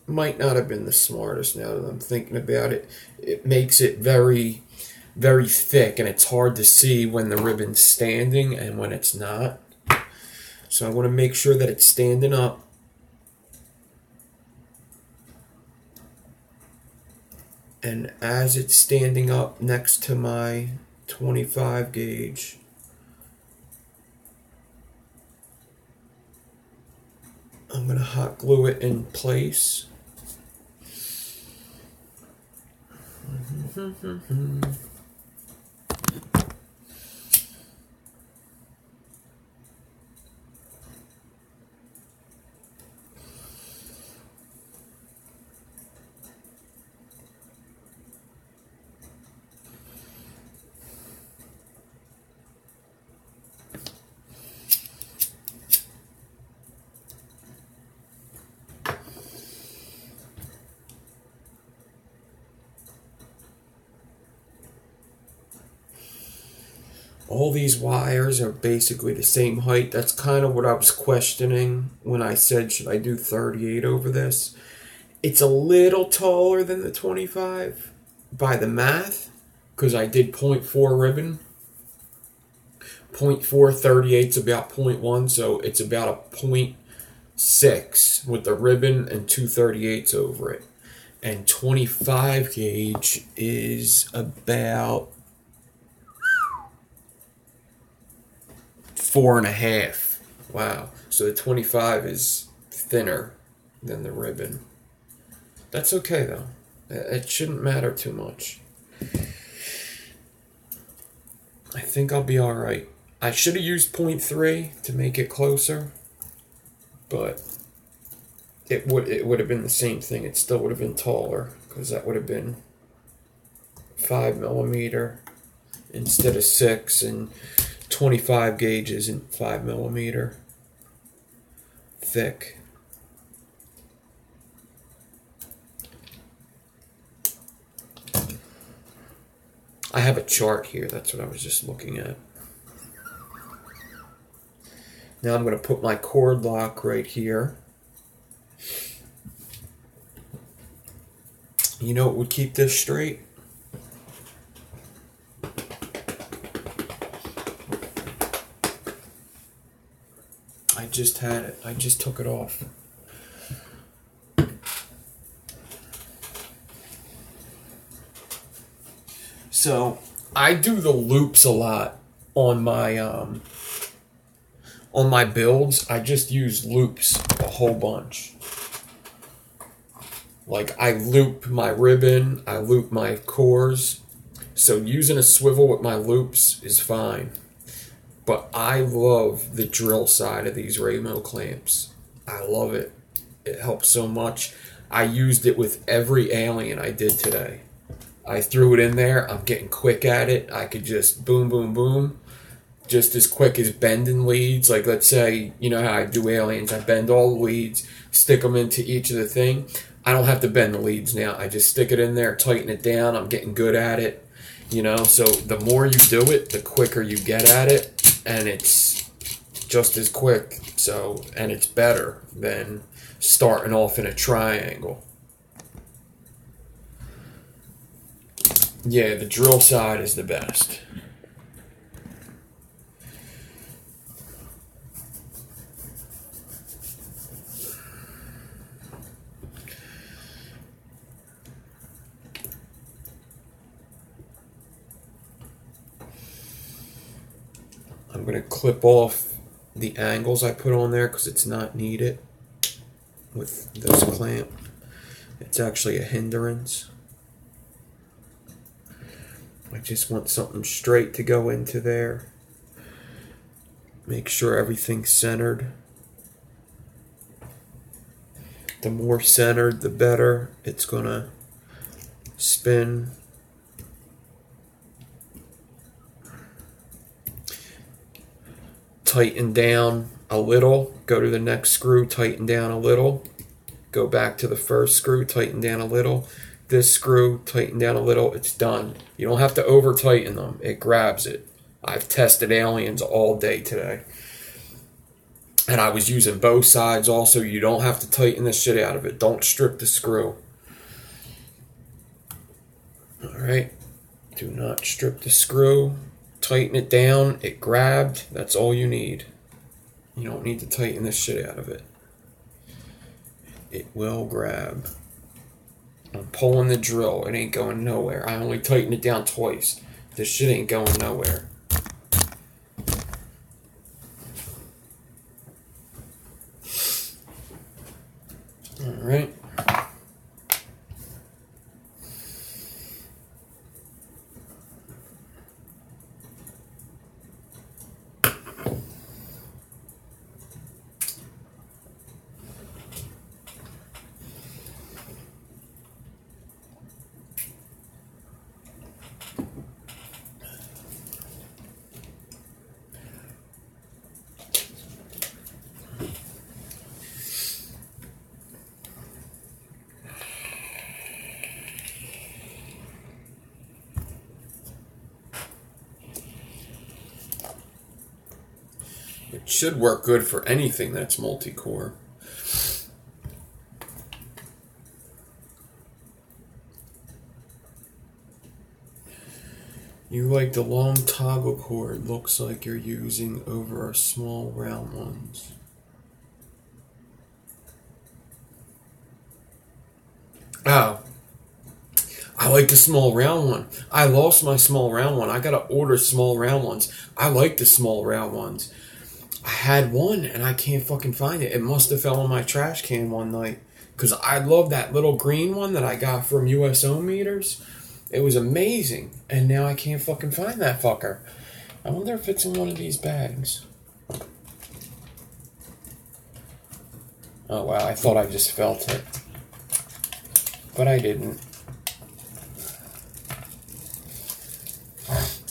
might not have been the smartest now that I'm thinking about it. It makes it very, very thick and it's hard to see when the ribbon's standing and when it's not. So I want to make sure that it's standing up. And as it's standing up next to my 25 gauge, I'm going to hot glue it in place. All these wires are basically the same height. That's kind of what I was questioning when I said, should I do 38 over this? It's a little taller than the 25 by the math, because I did 0.4 ribbon. 0.4 38 is about 0.1, so it's about a 0.6 with the ribbon and 2/38 over it. And 25 gauge is about 4.5. Wow. So the 25 is thinner than the ribbon. That's okay though. It shouldn't matter too much. I think I'll be alright. I should have used 0.3 to make it closer, but it would have been the same thing. It still would have been taller, because that would have been 5mm instead of 6, and 25 gauge isn't 5mm thick. I have a chart here, that's what I was just looking at. Now I'm going to put my cord lock right here. You know what would keep this straight? I just had it. I just took it off. So I do the loops a lot on my builds. I just use loops a whole bunch. Like I loop my ribbon, I loop my cores. So using a swivel with my loops is fine. But I love the drill side of these Raymo clamps. I love it. It helps so much. I used it with every alien I did today. I threw it in there. I'm getting quick at it. I could just boom, boom, boom. Just as quick as bending leads. Like let's say, you know how I do aliens. I bend all the leads, stick them into each of the thing. I don't have to bend the leads now. I just stick it in there, tighten it down. I'm getting good at it. You know, so the more you do it, the quicker you get at it. And it's just as quick. So, and it's better than starting off in a triangle. Yeah, the drill side is the best. I'm going to clip off the angles I put on there because it's not needed with this clamp. It's actually a hindrance. I just want something straight to go into there. Make sure everything's centered. The more centered, the better. It's gonna spin. Tighten down a little. Go to the next screw, tighten down a little. Go back to the first screw, tighten down a little. This screw, tighten down a little, it's done. You don't have to over tighten them, it grabs it. I've tested aliens all day today. And I was using both sides also. You don't have to tighten the shit out of it. Don't strip the screw. Alright, do not strip the screw. Tighten it down, it grabbed, that's all you need. You don't need to tighten the shit out of it. It will grab. I'm pulling the drill. It ain't going nowhere. I only tightened it down twice. This shit ain't going nowhere. Alright. It should work good for anything that's multi-core. You like the long toggle cord, looks like you're using over our small round ones. Oh, I like the small round one. I lost my small round one. I gotta order small round ones. I like the small round ones. I had one and I can't fucking find it. It must have fell in my trash can one night. Because I love that little green one that I got from USO Meters. It was amazing. And now I can't fucking find that fucker. I wonder if it's in one of these bags. Oh wow, I thought I just felt it. But I didn't.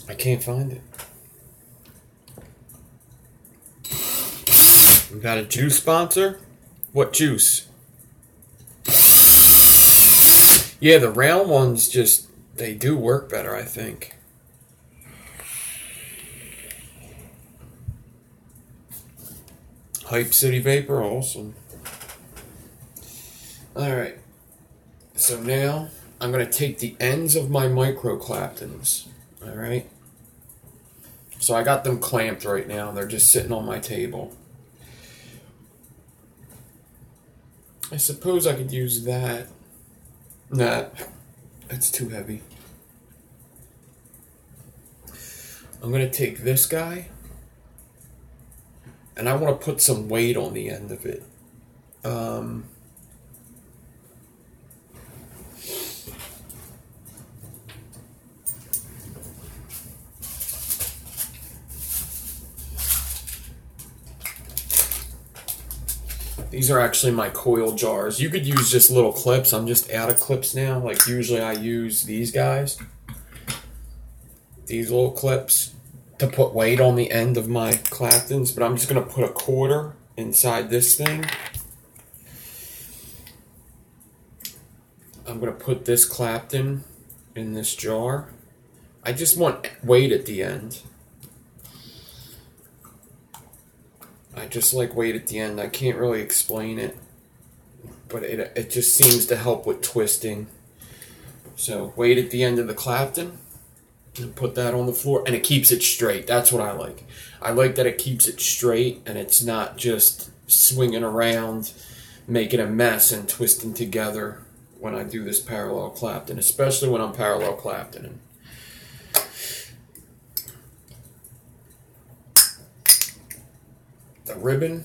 I can't find it. We got a juice sponsor? What juice? Yeah, the round ones just, they do work better, I think. Hype City Vapor, awesome. Alright. So now, I'm going to take the ends of my micro Claptons. Alright. So I got them clamped right now. They're just sitting on my table. I suppose I could use that. Nah, that's too heavy. I'm going to take this guy, and I want to put some weight on the end of it. These are actually my coil jars. You could use just little clips. I'm just out of clips now. Like usually I use these guys. These little clips to put weight on the end of my Claptons. But I'm just going to put a quarter inside this thing. I'm going to put this Clapton in this jar. I just want weight at the end. I just like weight at the end. I can't really explain it, but it just seems to help with twisting. So weight at the end of the Clapton, and put that on the floor, and it keeps it straight. That's what I like. I like that it keeps it straight, and it's not just swinging around, making a mess and twisting together when I do this parallel Clapton, especially when I'm parallel Claptoning. The ribbon.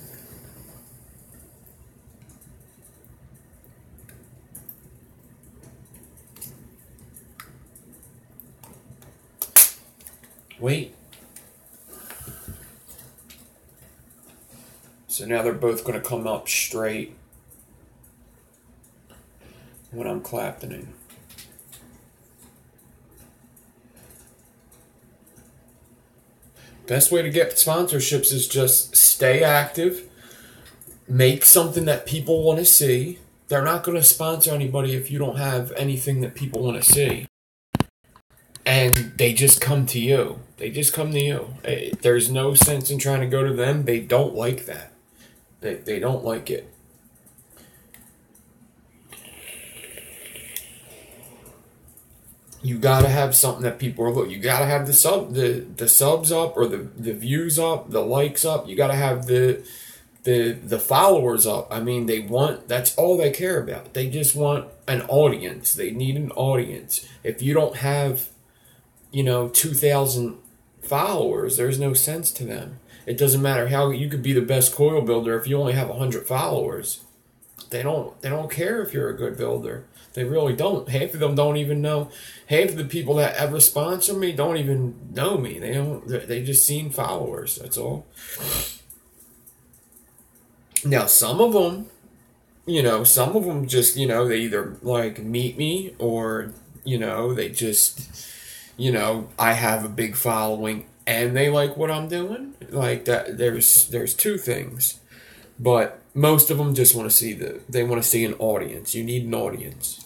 Wait. So now they're both going to come up straight when I'm Claptoning. Best way to get sponsorships is just stay active, make something that people want to see. They're not going to sponsor anybody if you don't have anything that people want to see. And they just come to you. They just come to you. There's no sense in trying to go to them. They don't like that. They don't like it. You gotta have something that people are looking. You gotta have the subs up, or the views up, the likes up. You gotta have the followers up. I mean, that's all they care about. They just want an audience. They need an audience. If you don't have, 2,000 followers, there's no sense to them. It doesn't matter how you could be the best coil builder if you only have 100 followers. They don't care if you're a good builder. They really don't. Half of them don't even know. Half of the people that ever sponsor me don't even know me. They just seen followers. That's all. Now some of them just, they either like meet me, or, they just, I have a big following and they like what I'm doing. Like that, there's two things. But most of them just want to see they want to see an audience. You need an audience.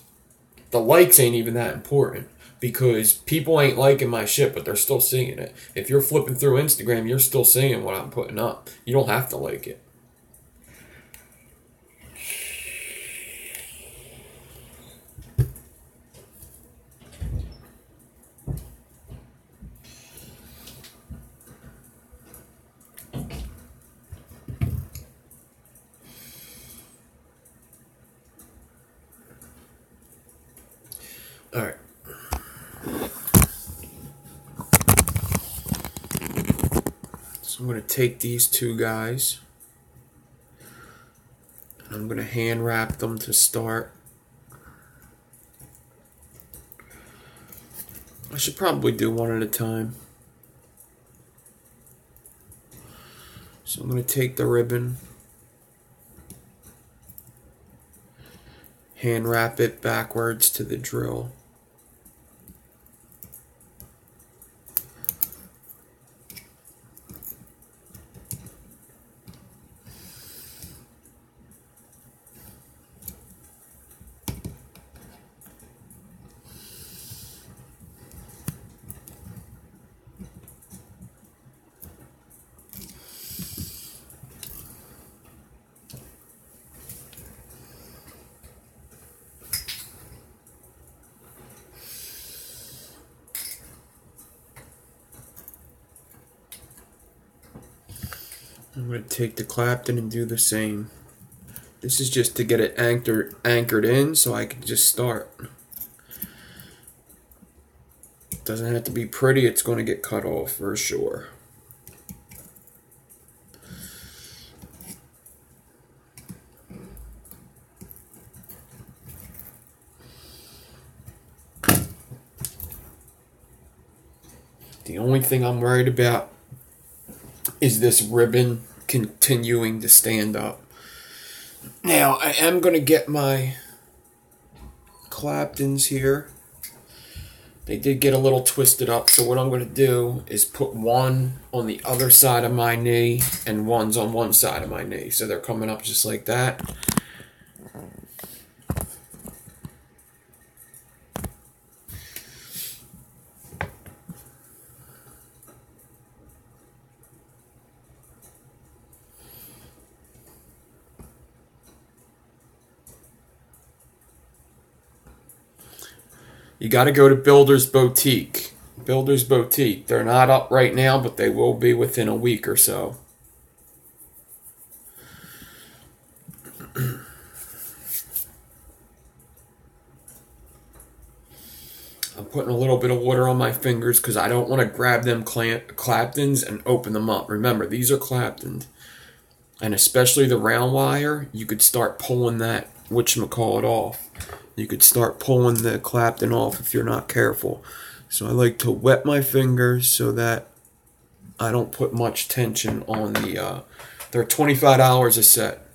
The likes ain't even that important. because people ain't liking my shit, but they're still seeing it. If you're flipping through Instagram, you're still seeing what I'm putting up. You don't have to like it. All right. So I'm going to take these two guys, and I'm going to hand wrap them to start. I should probably do one at a time. So I'm going to take the ribbon, hand wrap it backwards to the drill. I'm going to take the Clapton and do the same. This is just to get it anchored in so I can just start. It doesn't have to be pretty, it's going to get cut off for sure. The only thing I'm worried about is this ribbon continuing to stand up. Now, I am going to get my Claptons here. They did get a little twisted up, so what I'm going to do is put one on the other side of my knee and one's on one side of my knee. So they're coming up just like that. You got to go to Builder's Boutique. Builder's Boutique. They're not up right now, but they will be within a week or so. I'm putting a little bit of water on my fingers because I don't want to grab them Claptons and open them up. Remember, these are Claptons. And especially the round wire, you could start pulling that whatchamacallit off. You could start pulling the Clapton off if you're not careful. So I like to wet my fingers so that I don't put much tension on the... they're $25 a set.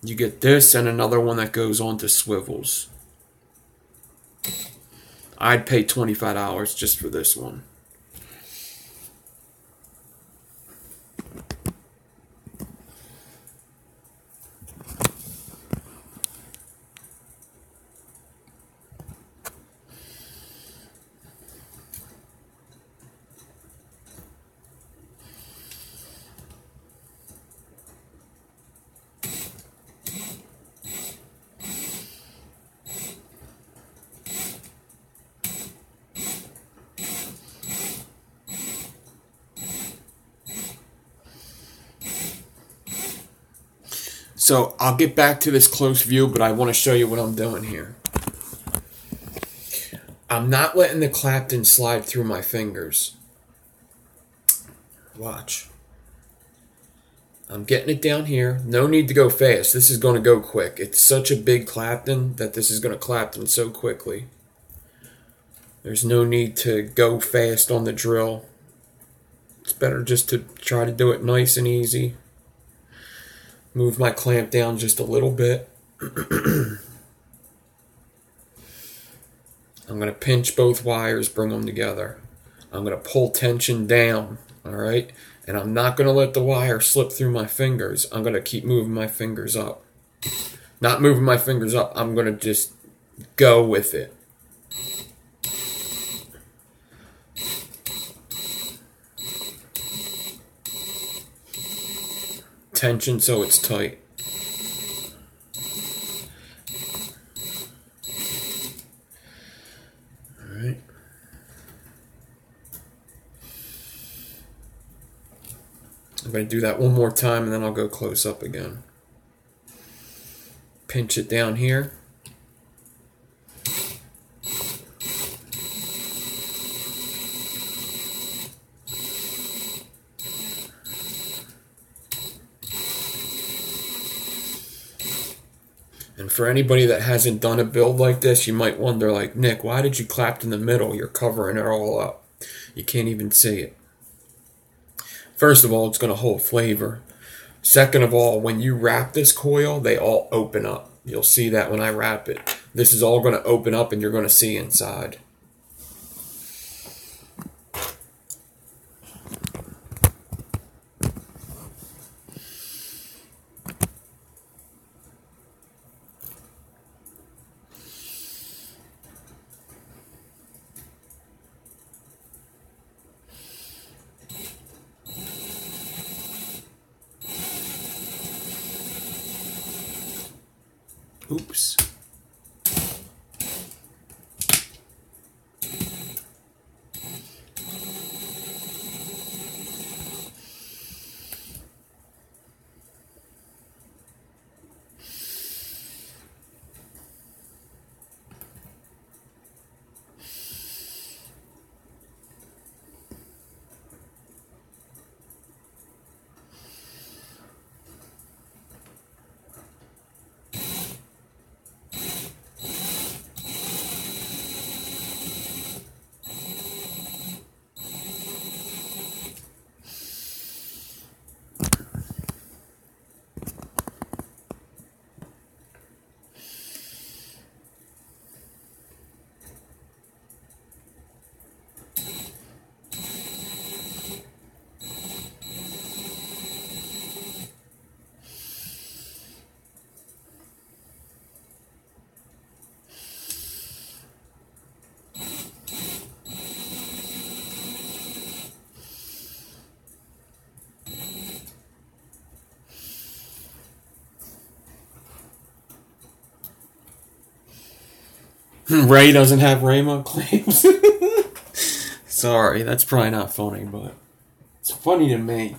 You get this and another one that goes on to swivels. I'd pay $25 just for this one. So I'll get back to this close view, but I want to show you what I'm doing here. I'm not letting the Clapton slide through my fingers. Watch. I'm getting it down here. No need to go fast. This is going to go quick. It's such a big Clapton that this is going to Clapton so quickly. There's no need to go fast on the drill. It's better just to try to do it nice and easy. Move my clamp down just a little bit. I'm going to pinch both wires, bring them together. I'm going to pull tension down, all right? And I'm not going to let the wire slip through my fingers. I'm going to keep moving my fingers up. Not moving my fingers up. I'm going to just go with it. Tension so it's tight. Alright. I'm going to do that one more time and then I'll go close up again. Pinch it down here. And for anybody that hasn't done a build like this, you might wonder, like, Nick, why did you clap in the middle? You're covering it all up. You can't even see it. First of all, it's going to hold flavor. Second of all, when you wrap this coil, they all open up. You'll see that when I wrap it. This is all going to open up and you're going to see inside. Oops. Ray doesn't have Raymond claims. Sorry, that's probably not funny, but it's funny to me.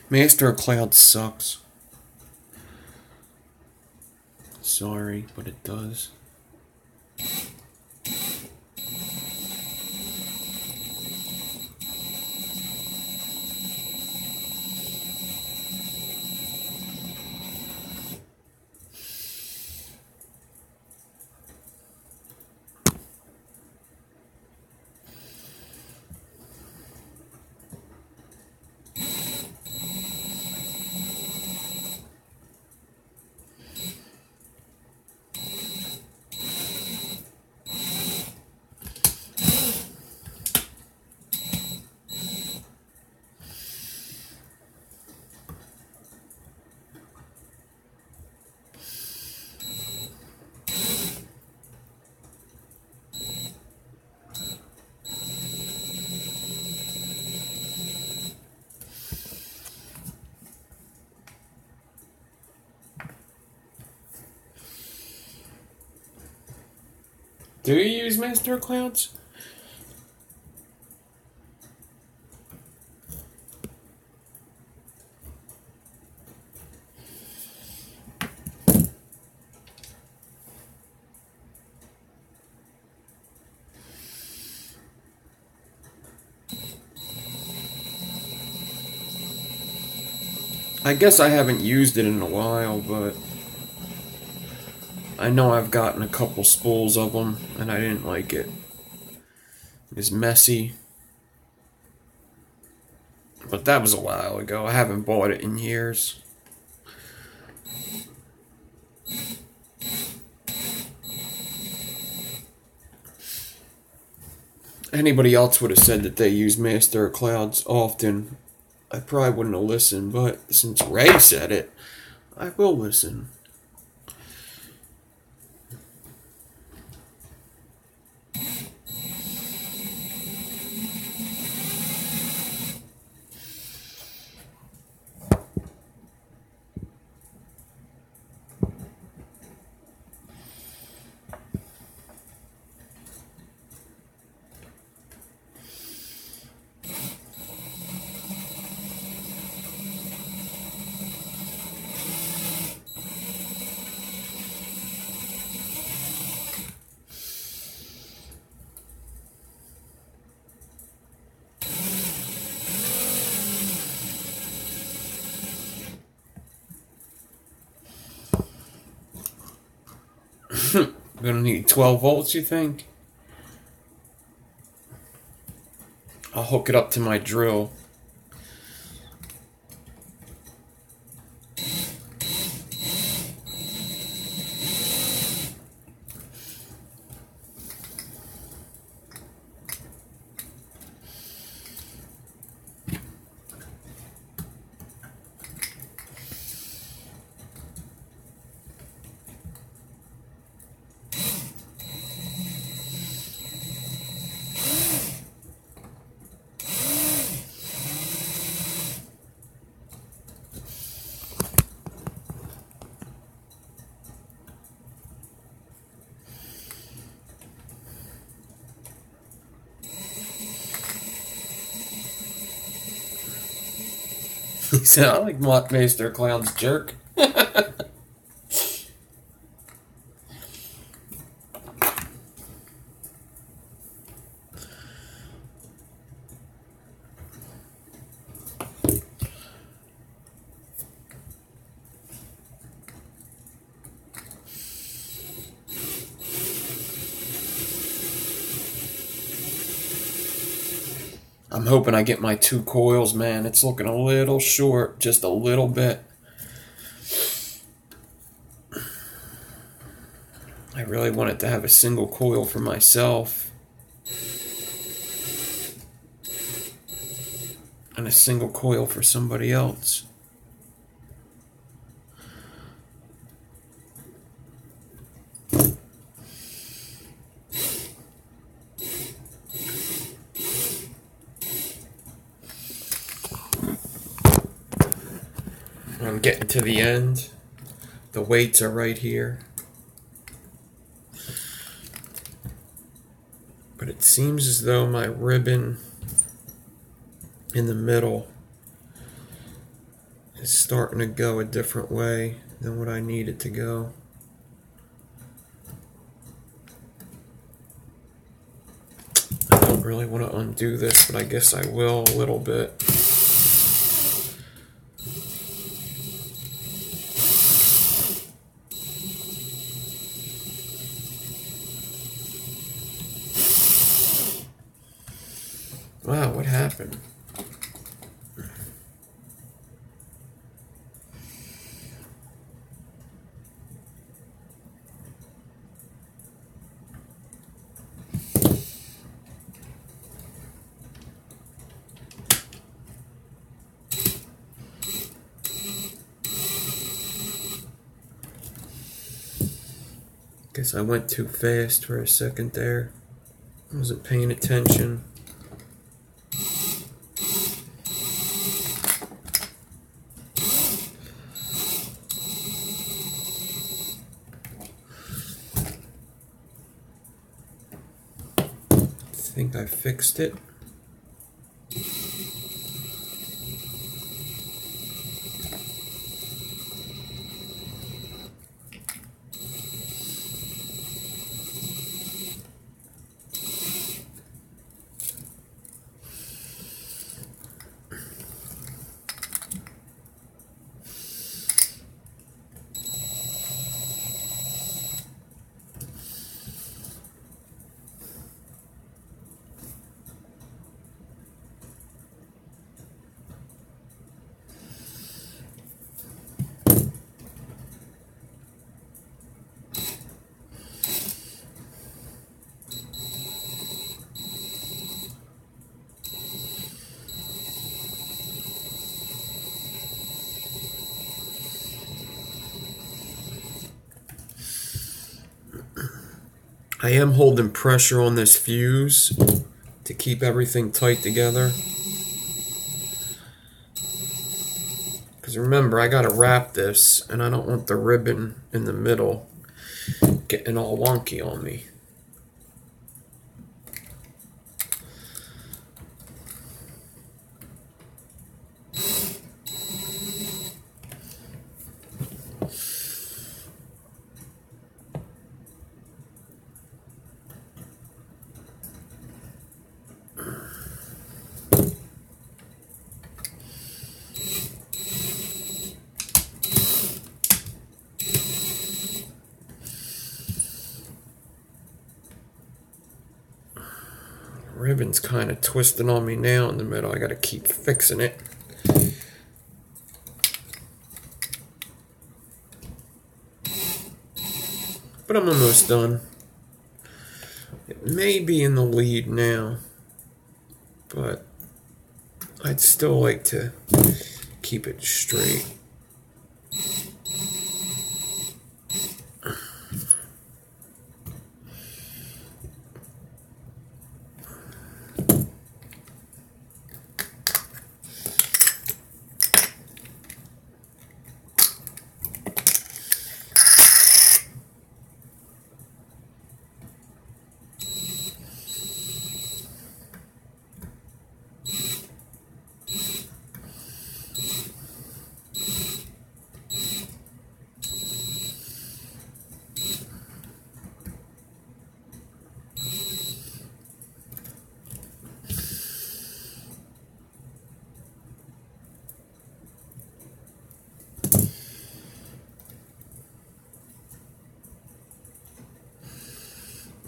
Master of Cloud sucks. Sorry, but it does. Do you use master clouds? I guess I haven't used it in a while, but I know I've gotten a couple spools of them, and I didn't like it. It's messy. But that was a while ago. I haven't bought it in years. Anybody else would have said that they use master clouds often, I probably wouldn't have listened, but since Ray said it, I will listen. Gonna need 12 volts, you think? I'll hook it up to my drill. He said, I like Master Clown's jerk. I'm hoping I get my 2 coils, man. It's looking a little short, just a little bit. I really wanted to have a single coil for myself and a single coil for somebody else. I'm getting to the end. The weights are right here. But it seems as though my ribbon in the middle is starting to go a different way than what I need it to go. I don't really want to undo this, but I guess I will a little bit. Wow, what happened? Guess I went too fast for a second there. I wasn't paying attention. think I fixed it. I am holding pressure on this fuse to keep everything tight together. Because remember, I gotta wrap this, and I don't want the ribbon in the middle getting all wonky on me. Ribbon's kind of twisting on me now in the middle. I gotta keep fixing it. But I'm almost done. It may be in the lead now, but I'd still like to keep it straight.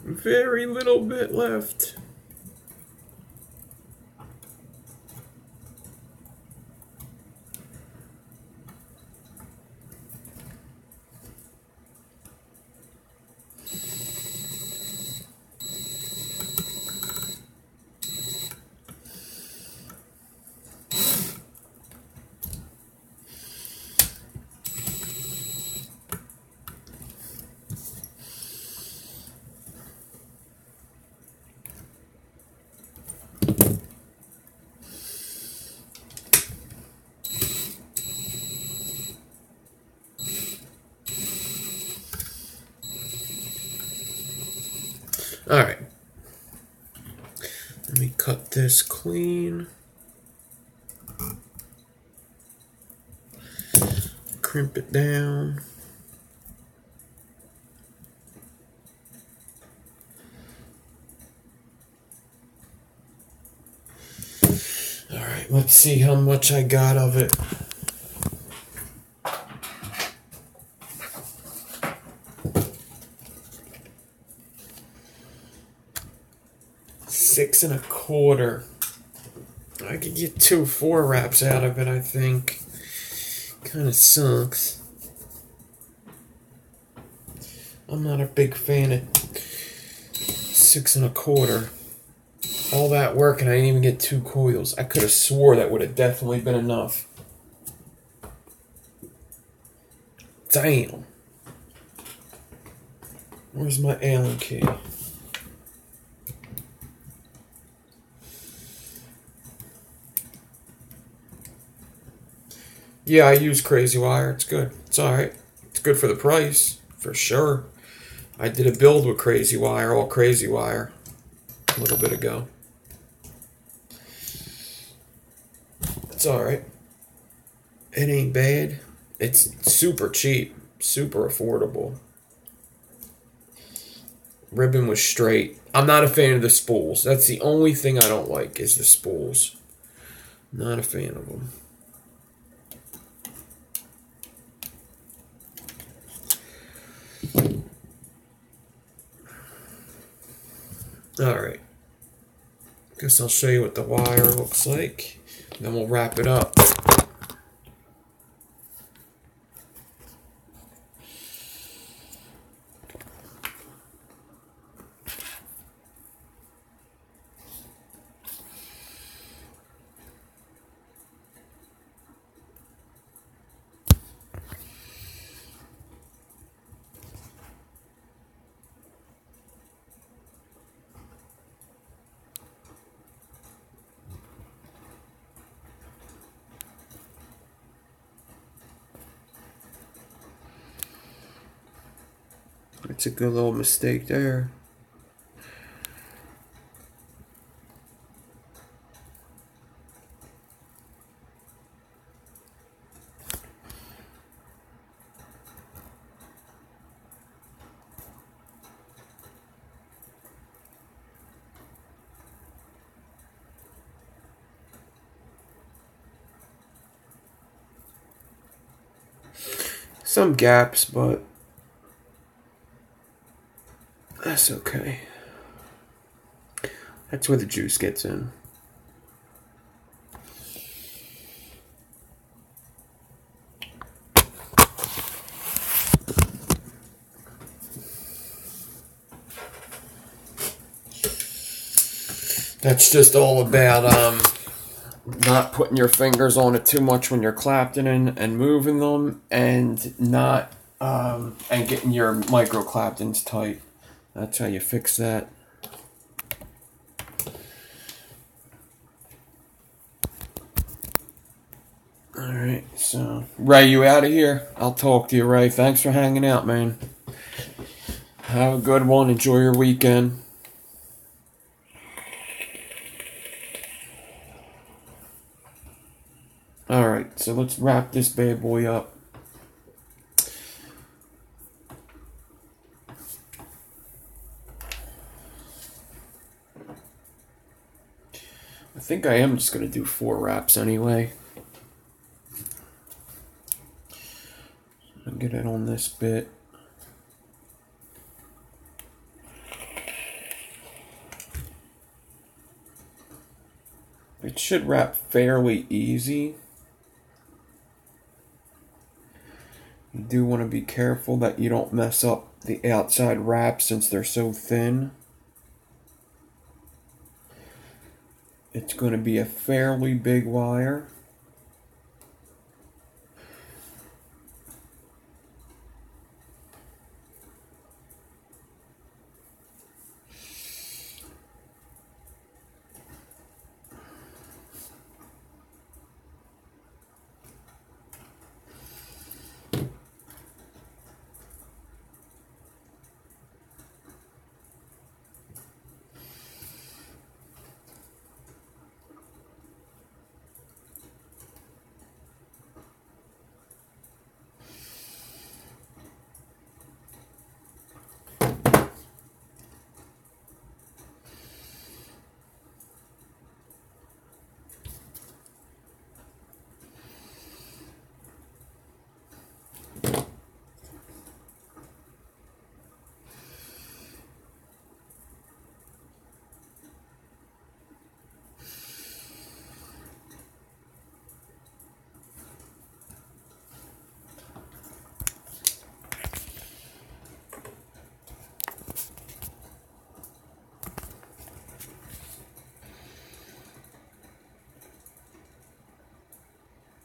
Very little bit left. Alright, let me cut this clean, crimp it down. Alright, let's see how much I got of it. Six and a quarter. I could get 2 4 wraps out of it, I think. Kind of sucks. I'm not a big fan of 6 and a quarter. All that work and I didn't even get 2 coils. I could have swore that would have definitely been enough. Damn. Where's my Allen key? Yeah, I use Crazy Wire. It's good. It's alright. It's good for the price, for sure. I did a build with Crazy Wire, all Crazy Wire. a little bit ago. It's alright. It ain't bad. It's super cheap, super affordable. Ribbon was straight. I'm not a fan of the spools. That's the only thing I don't like is the spools. Not a fan of them. Alright. Guess I'll show you what the wire looks like. Then we'll wrap it up. It's a good little mistake there. Some gaps, but that's okay. That's where the juice gets in. That's just all about not putting your fingers on it too much when you're Claptoning and moving them, and not and getting your micro Claptons tight. That's how you fix that. Alright, so Ray, you out of here? I'll talk to you, Ray. Thanks for hanging out, man. Have a good one. Enjoy your weekend. Alright, so let's wrap this bad boy up. I think I am just going to do 4 wraps anyway. I'll get it on this bit. It should wrap fairly easy. You do want to be careful that you don't mess up the outside wrap since they're so thin. It's going to be a fairly big wire.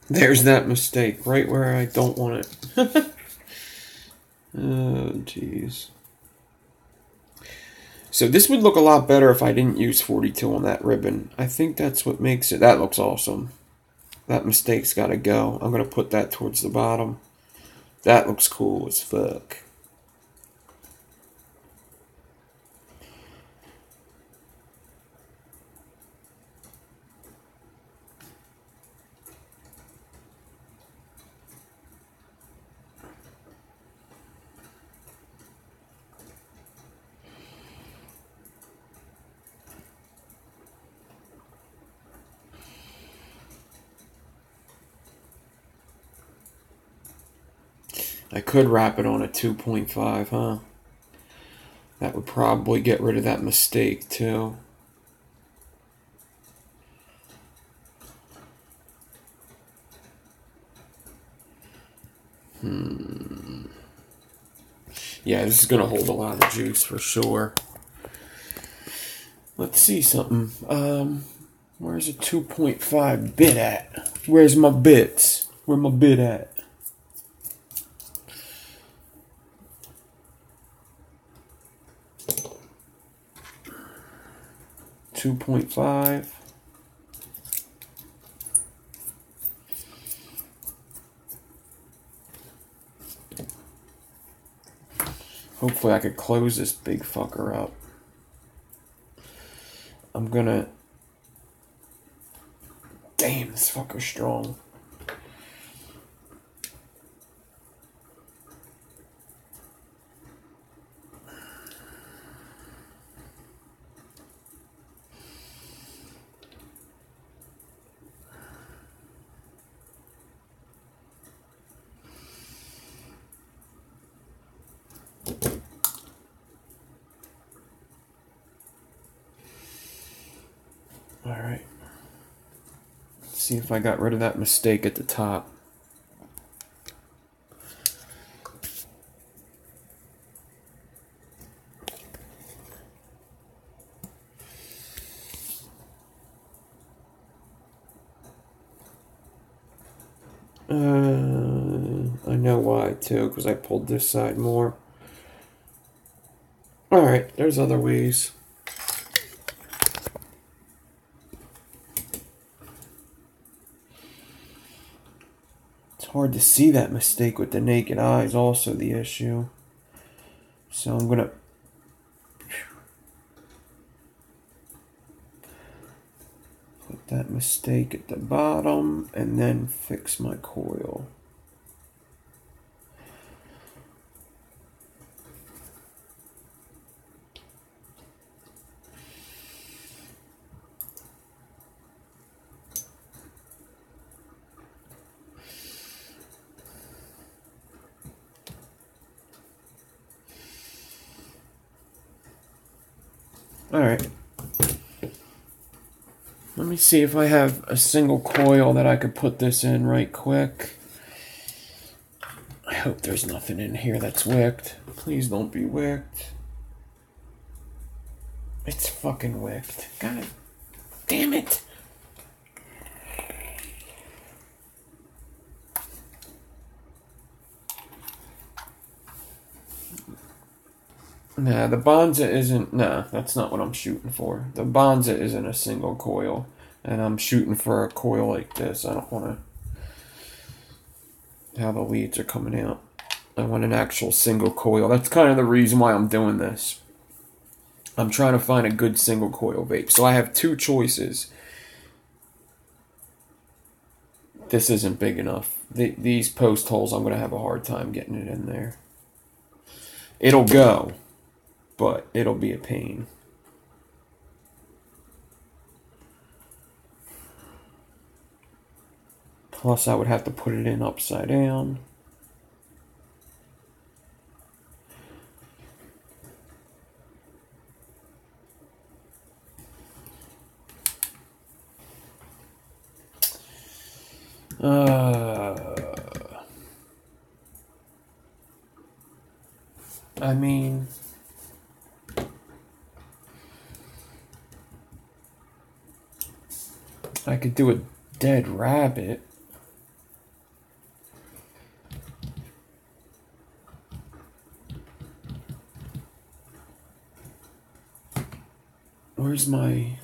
There's that mistake, right where I don't want it. Oh, jeez. So this would look a lot better if I didn't use 42 on that ribbon. I think that's what makes it. That looks awesome. That mistake's got to go. I'm going to put that towards the bottom. That looks cool as fuck. I could wrap it on a 2.5, huh? That would probably get rid of that mistake, too. Yeah, this is going to hold a lot of juice for sure. Let's see something. Where's a 2.5 bit at? Where's my bits? Where my bit at? .5. Hopefully I could close this big fucker up. I'm gonna... Damn, this fucker's strong. Alright. Let's see if I got rid of that mistake at the top. I know why too, because I pulled this side more. Alright, there's other ways. It's hard to see that mistake with the naked eye is also the issue. So I'm gonna put that mistake at the bottom and then fix my coil. Alright. Let me see if I have a single coil that I could put this in right quick. I hope there's nothing in here that's wicked. Please don't be wicked. It's fucking wicked. God damn it. Nah, the Bonza isn't... Nah, that's not what I'm shooting for. The Bonza isn't a single coil. And I'm shooting for a coil like this. I don't want to... how the leads are coming out. I want an actual single coil. That's kind of the reason why I'm doing this. I'm trying to find a good single coil vape. So I have two choices. This isn't big enough. These post holes, I'm going to have a hard time getting it in there. It'll go. But it'll be a pain. Plus, I would have to put it in upside down. I mean... I could do a dead rabbit. Where's my...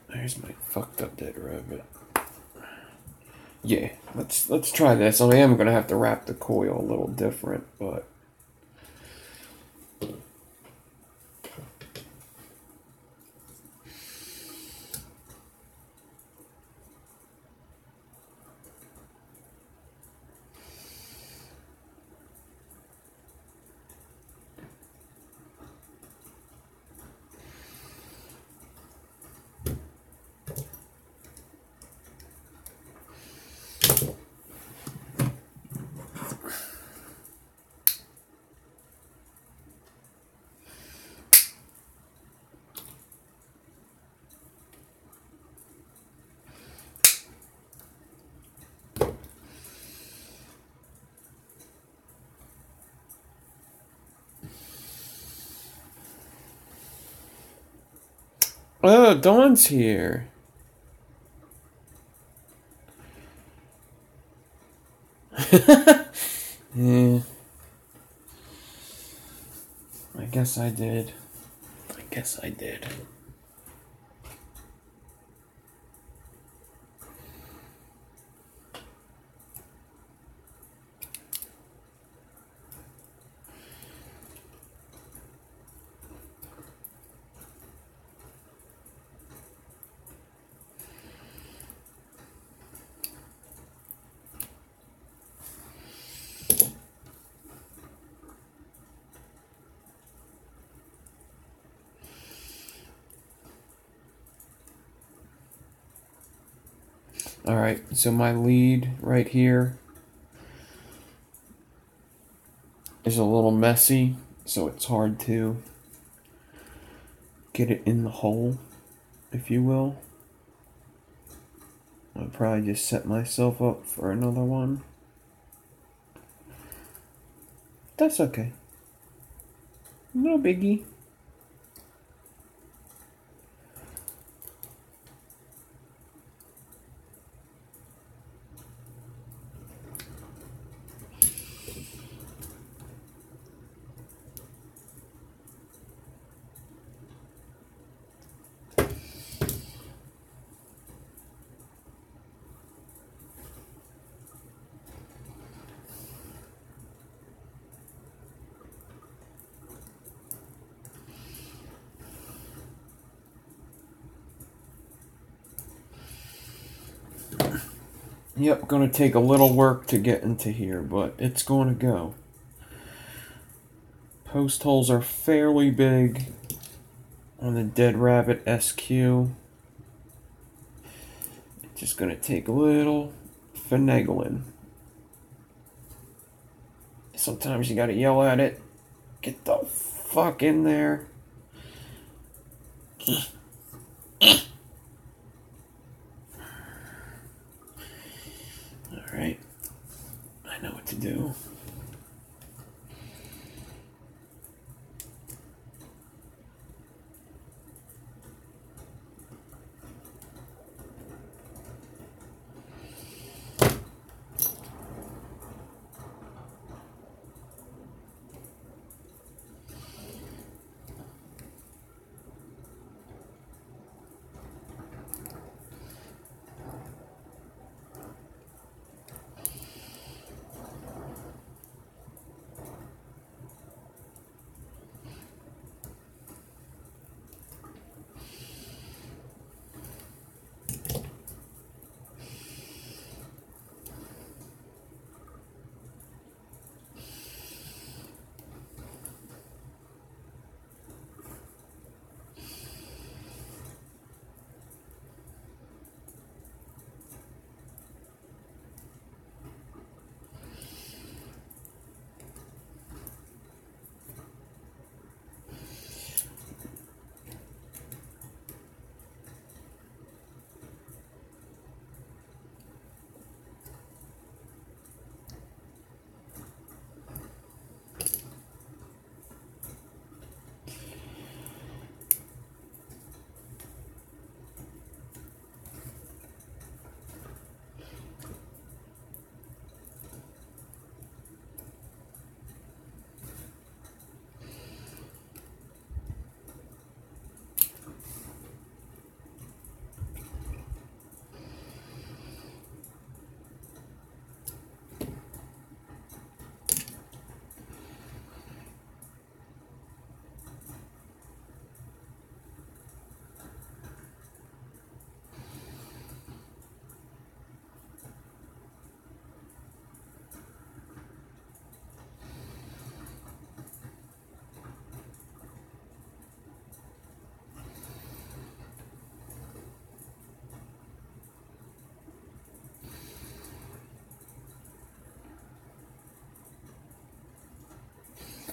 There's my fucked up dead rabbit. Yeah, let's try this. I am gonna have to wrap the coil a little different, but... Oh, Dawn's here. Yeah. I guess I did. Alright, so my lead right here is a little messy, so it's hard to get it in the hole, if you will. I'll probably just set myself up for another one. That's okay. No biggie. Yep, gonna take a little work to get into here, but it's going to go. Post holes are fairly big on the Dead Rabbit SQ. It's just gonna take a little finagling. Sometimes you gotta yell at it. Get the fuck in there. Alright. I know what to do.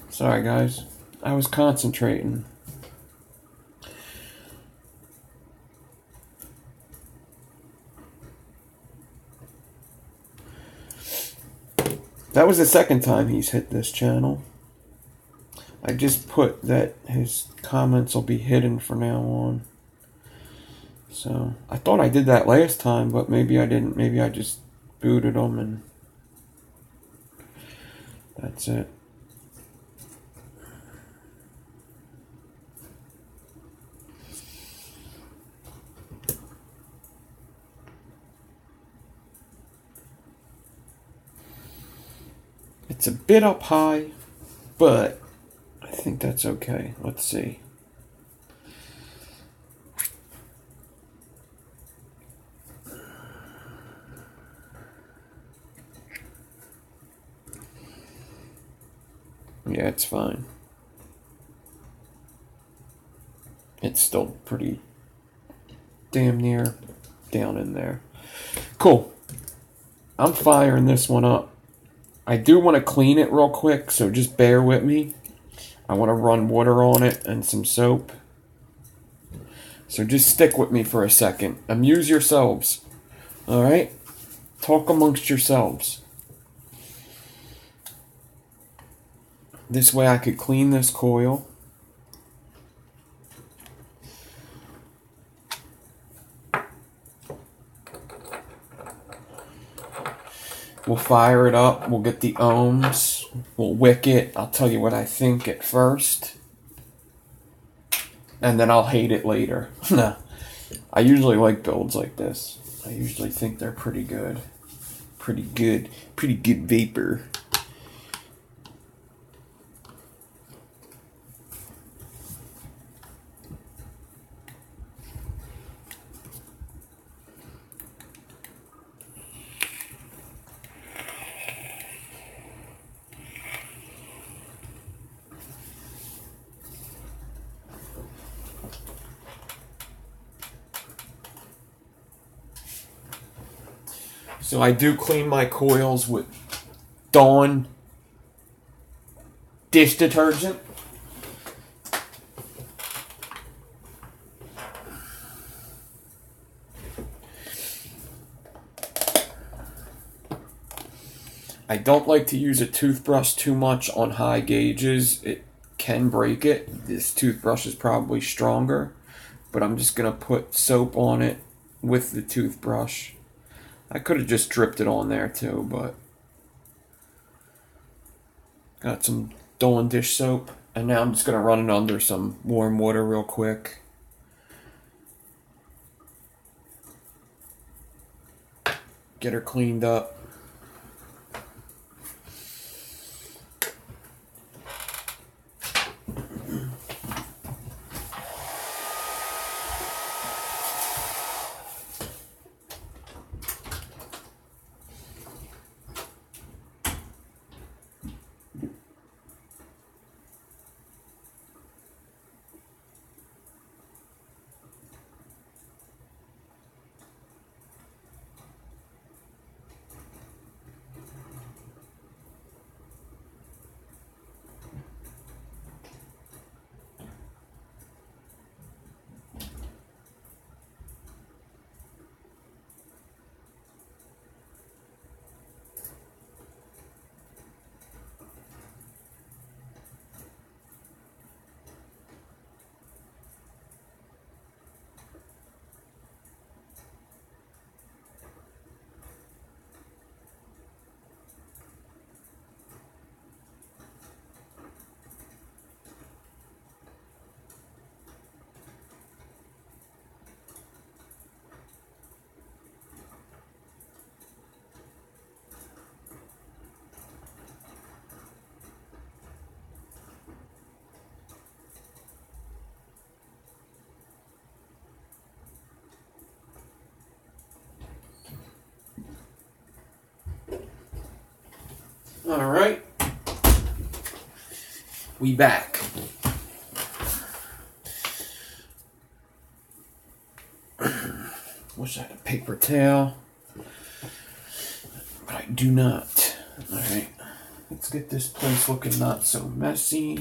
Sorry guys, I was concentrating. That was the second time he's hit this channel. I just put that his comments will be hidden from now on. So, I thought I did that last time, but maybe I didn't. Maybe I just booted them and that's it. It's a bit up high, but I think that's okay. Let's see. Yeah, it's fine. It's still pretty damn near down in there. Cool. I'm firing this one up. I do want to clean it real quick, so just bear with me. I want to run water on it and some soap. So just stick with me for a second. Amuse yourselves. Alright? Talk amongst yourselves. This way I could clean this coil. We'll fire it up. We'll get the ohms. We'll wick it. I'll tell you what I think at first. And then I'll hate it later. No. I usually like builds like this. I usually think they're pretty good. Pretty good vapor. So I do clean my coils with Dawn dish detergent. I don't like to use a toothbrush too much on high gauges. It can break it. This toothbrush is probably stronger, but I'm just going to put soap on it with the toothbrush. I could have just dripped it on there too, but got some Dawn dish soap, and now I'm just going to run it under some warm water real quick. Get her cleaned up. Alright, we back. Wish I had a paper towel, but I do not. Alright, let's get this place looking not so messy.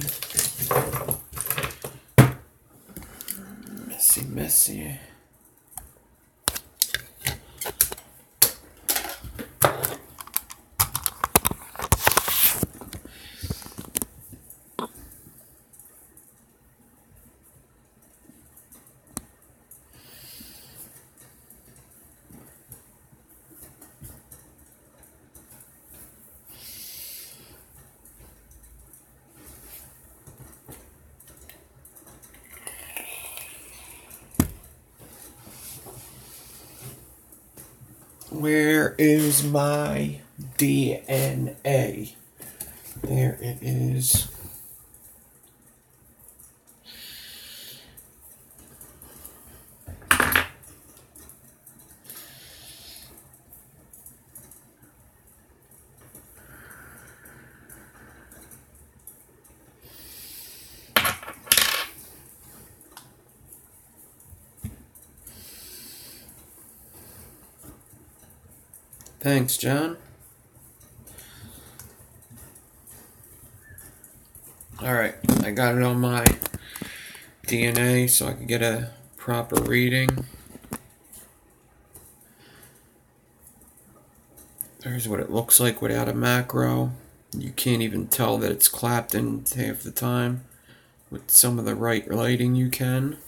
Messy. Where is my DNA? There it is. Thanks, John. Alright, I got it on my DNA so I can get a proper reading. There's what it looks like without a macro. You can't even tell that it's Clapton half the time. With some of the right lighting you can.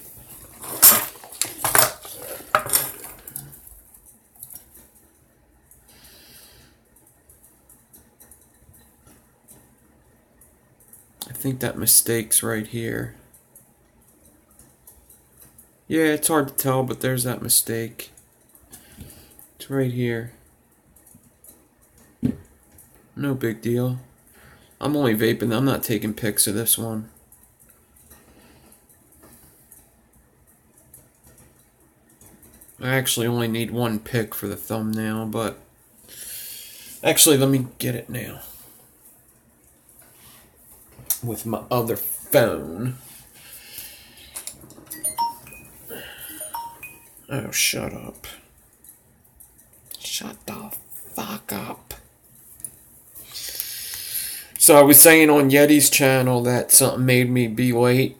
I think that mistake's right here. Yeah, it's hard to tell, but there's that mistake. It's right here. No big deal. I'm only vaping. I'm not taking pics of this one. I actually only need one pic for the thumbnail, but... Actually, let me get it now. With my other phone. Oh, shut up. Shut the fuck up. So I was saying on Yeti's channel that something made me be late,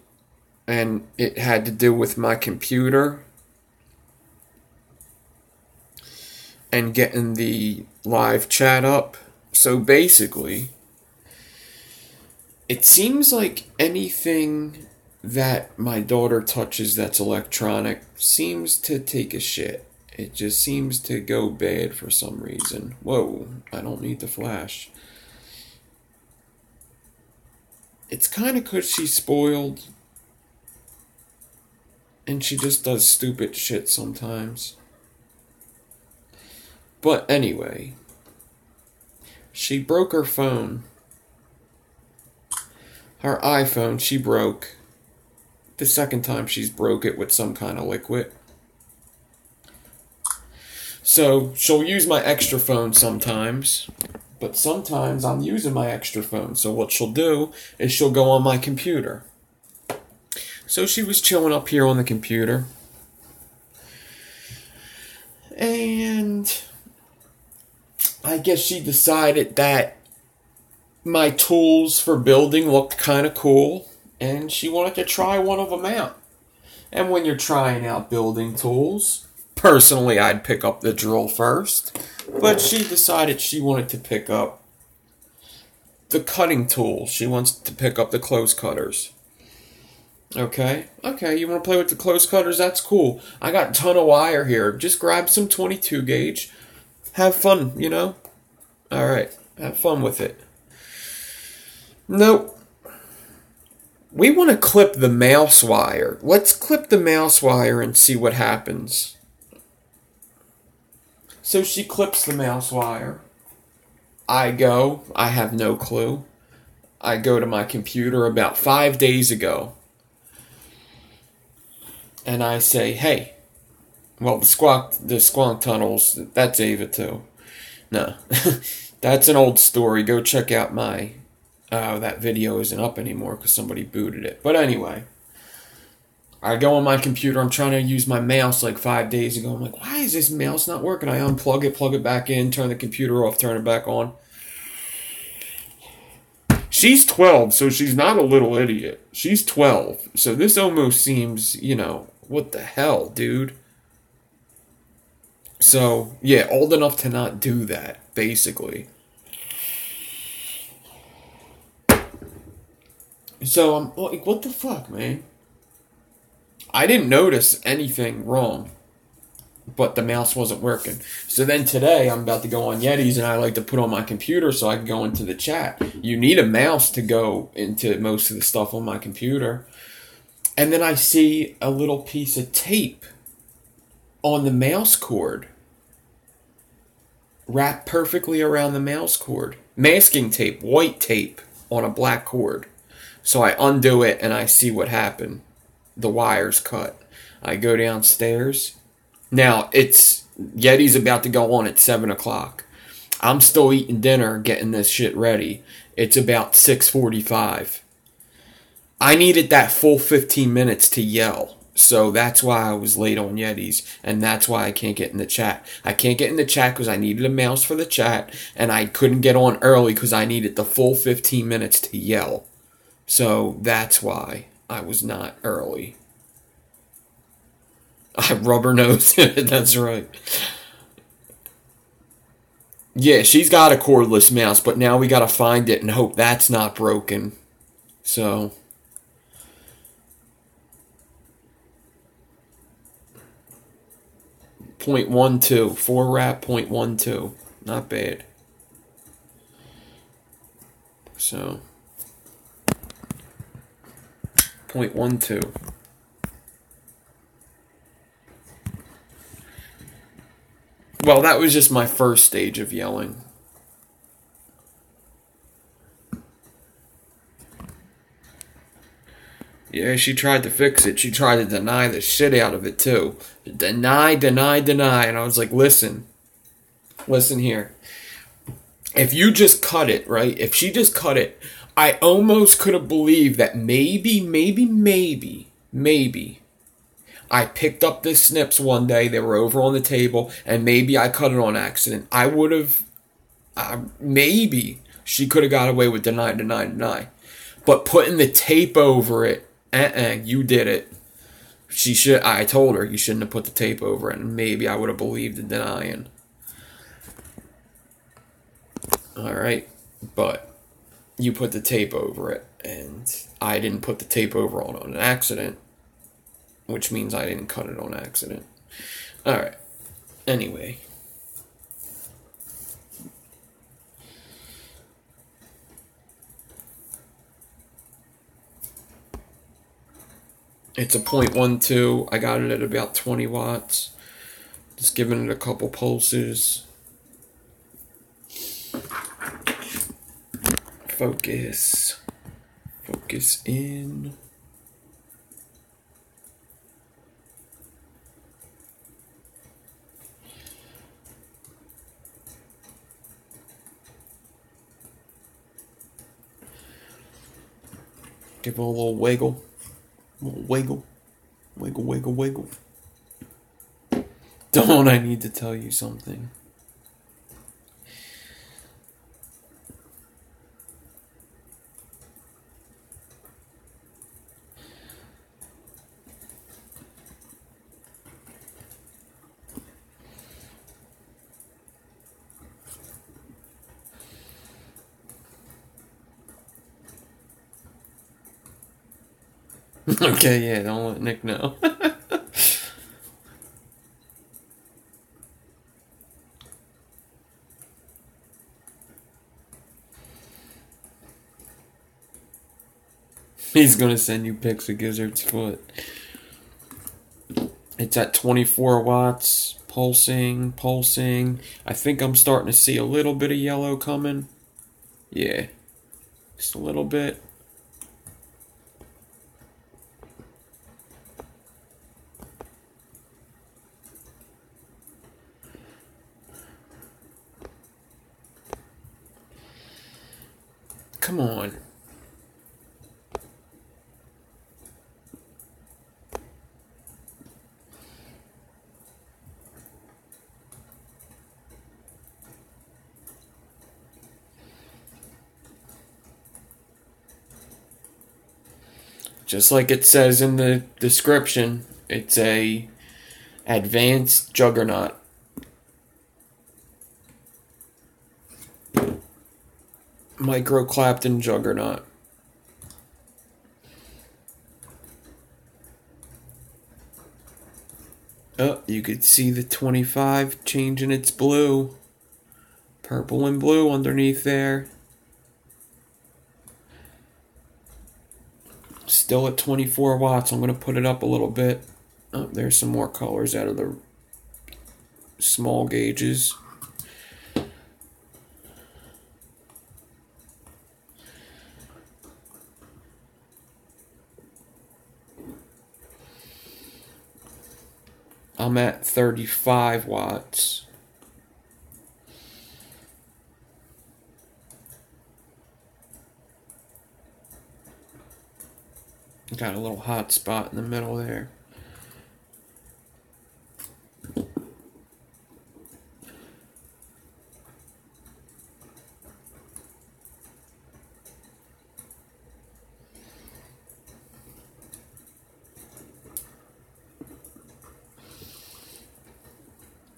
and it had to do with my computer and getting the live chat up. So basically, it seems like anything that my daughter touches that's electronic seems to take a shit. It just seems to go bad for some reason. Whoa, I don't need the flash. It's kind of because she's spoiled. And she just does stupid shit sometimes. But anyway, she broke her phone. Her iPhone, she broke. The second time she's broke it with some kind of liquid. So, she'll use my extra phone sometimes. But sometimes I'm using my extra phone. So what she'll do is she'll go on my computer. So she was chilling up here on the computer. And I guess she decided that my tools for building looked kind of cool. And she wanted to try one of them out. And when you're trying out building tools, personally I'd pick up the drill first. But she decided she wanted to pick up the cutting tool. She wants to pick up the close cutters. Okay, you want to play with the close cutters? That's cool. I got a ton of wire here. Just grab some 22 gauge. Have fun, you know? Alright, have fun with it. Nope. We want to clip the mouse wire. Let's clip the mouse wire and see what happens. So she clips the mouse wire. I have no clue. I go to my computer about 5 days ago. And I say, hey. Well, the squonk tunnels, that's Ava too. No. That's an old story. Go check out my... that video isn't up anymore because somebody booted it. But anyway. I go on my computer, I'm trying to use my mouse like 5 days ago. I'm like, why is this mouse not working? I unplug it, plug it back in, turn the computer off, turn it back on. She's 12, so she's not a little idiot. She's 12, so this almost seems, you know, what the hell, dude? So, yeah, old enough to not do that, basically. So I'm like, what the fuck, man? I didn't notice anything wrong, but the mouse wasn't working. So then today, I'm about to go on Yetis, and I like to put on my computer so I can go into the chat. You need a mouse to go into most of the stuff on my computer. And then I see a little piece of tape on the mouse cord. wrapped perfectly around the mouse cord. Masking tape, white tape on a black cord. So I undo it and I see what happened. The wire's cut. I go downstairs. Now, Yeti's about to go on at 7 o'clock. I'm still eating dinner, getting this shit ready. It's about 6:45. I needed that full 15 minutes to yell. So that's why I was late on Yetis. And that's why I can't get in the chat. I can't get in the chat because I needed a mouse for the chat. And I couldn't get on early because I needed the full 15 minutes to yell. So that's why I was not early. I rubber nosed it. That's right. Yeah, she's got a cordless mouse, but now we gotta find it and hope that's not broken. So. .12. 4 wrap, .12. Not bad. So. .12. Well, that was just my first stage of yelling. Yeah, she tried to fix it. She tried to deny the shit out of it, too. Deny, deny, deny. And I was like, listen here. If you just cut it, right? If she just cut it, I almost could have believed that maybe, I picked up the snips one day, they were over on the table, and maybe I cut it on accident. I would have, maybe she could have got away with deny, deny, deny. But putting the tape over it, you did it. I told her you shouldn't have put the tape over it, and maybe I would have believed the denying. Alright, but you put the tape over it, and I didn't put the tape over on an accident. Which means I didn't cut it on accident. Alright. Anyway. It's a .12. I got it at about 20 watts. Just giving it a couple pulses. Focus. Focus in. Give it a little wiggle. A little wiggle. Wiggle, wiggle, wiggle. Don't I need to tell you something? Okay, yeah, don't let Nick know. He's gonna send you pics of Gizzard's foot. It's at 24 watts, pulsing. I think I'm starting to see a little bit of yellow coming. Yeah, just a little bit. Come on. Just like it says in the description, it's a advanced Juggernaut. Micro Clapton Juggernaut. Oh, you could see the 25 changing its blue. Purple and blue underneath there. Still at 24 watts. I'm going to put it up a little bit. Oh, there's some more colors out of the small gauges. I'm at 35 watts. Got a little hot spot in the middle there.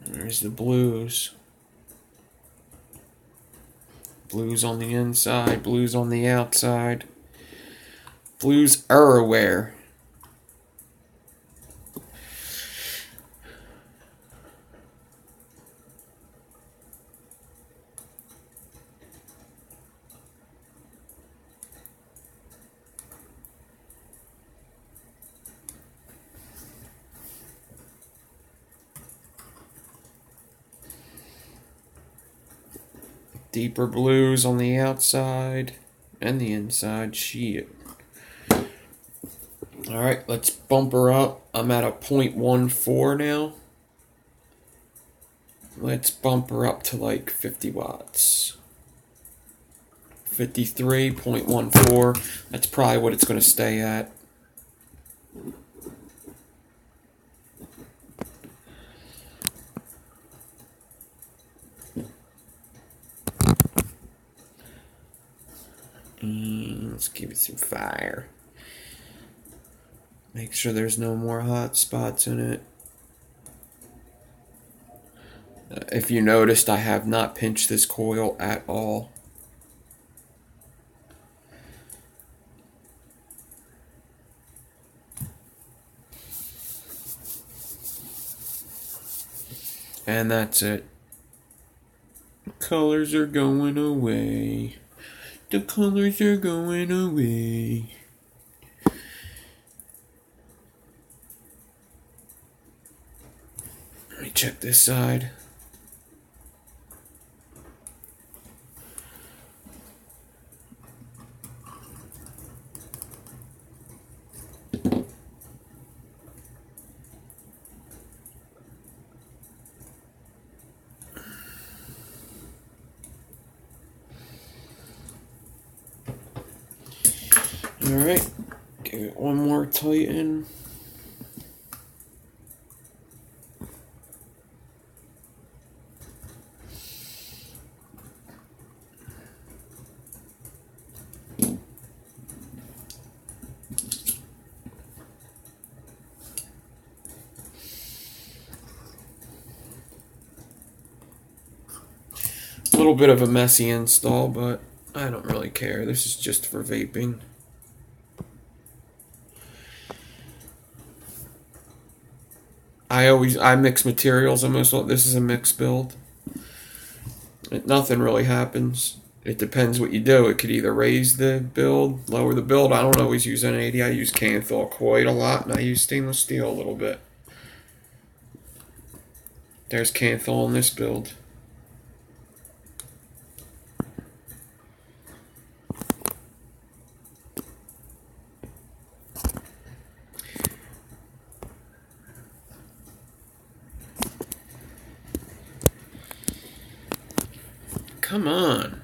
There's the blues. Blues on the inside, blues on the outside. Blues everywhere. Deeper blues on the outside and the inside. Shit. Alright, let's bump her up. I'm at a 0.14 now. Let's bump her up to like 50 watts. 53.14. That's probably what it's going to stay at. Let's give it some fire. Make sure there's no more hot spots in it. If you noticed, I have not pinched this coil at all. And that's it. The colors are going away. The colors are going away. Let me check this side. Alright, give it one more tighten. A little bit of a messy install, but I don't really care. This is just for vaping. I mix materials almost. This is a mixed build. Nothing really happens. It depends what you do. It could either raise the build, lower the build. I don't always use N80. I use Canthil quite a lot, and I use stainless steel a little bit. There's Canthil on this build. Come on.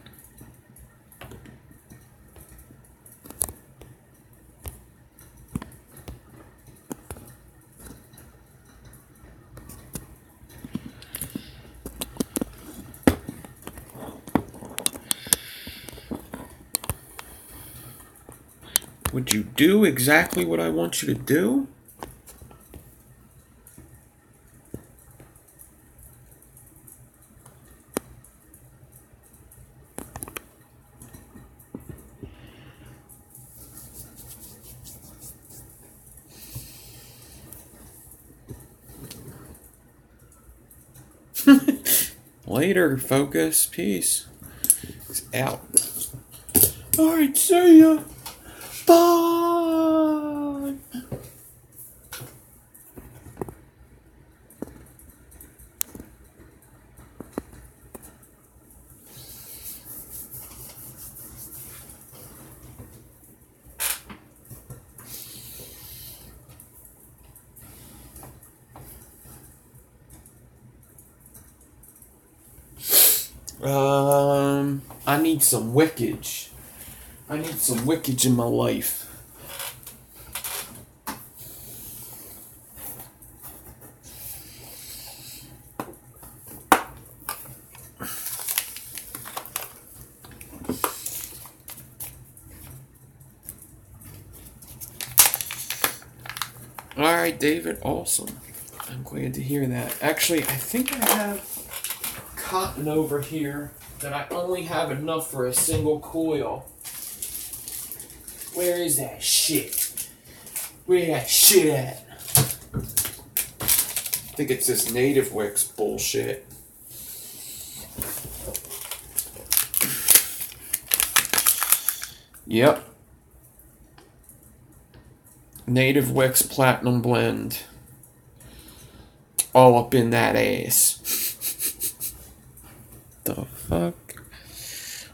Would you do exactly what I want you to do? Later, focus, peace. It's out. Alright, see ya. Bye. I need some wickage. I need some wickage in my life. Alright, David, awesome. I'm glad to hear that. Actually, I think I have cotton over here that I only have enough for a single coil. Where is that shit? Where that shit at? I think it's this native wicks bullshit. Yep. Native Wicks Platinum Blend. All up in that ass. The fuck?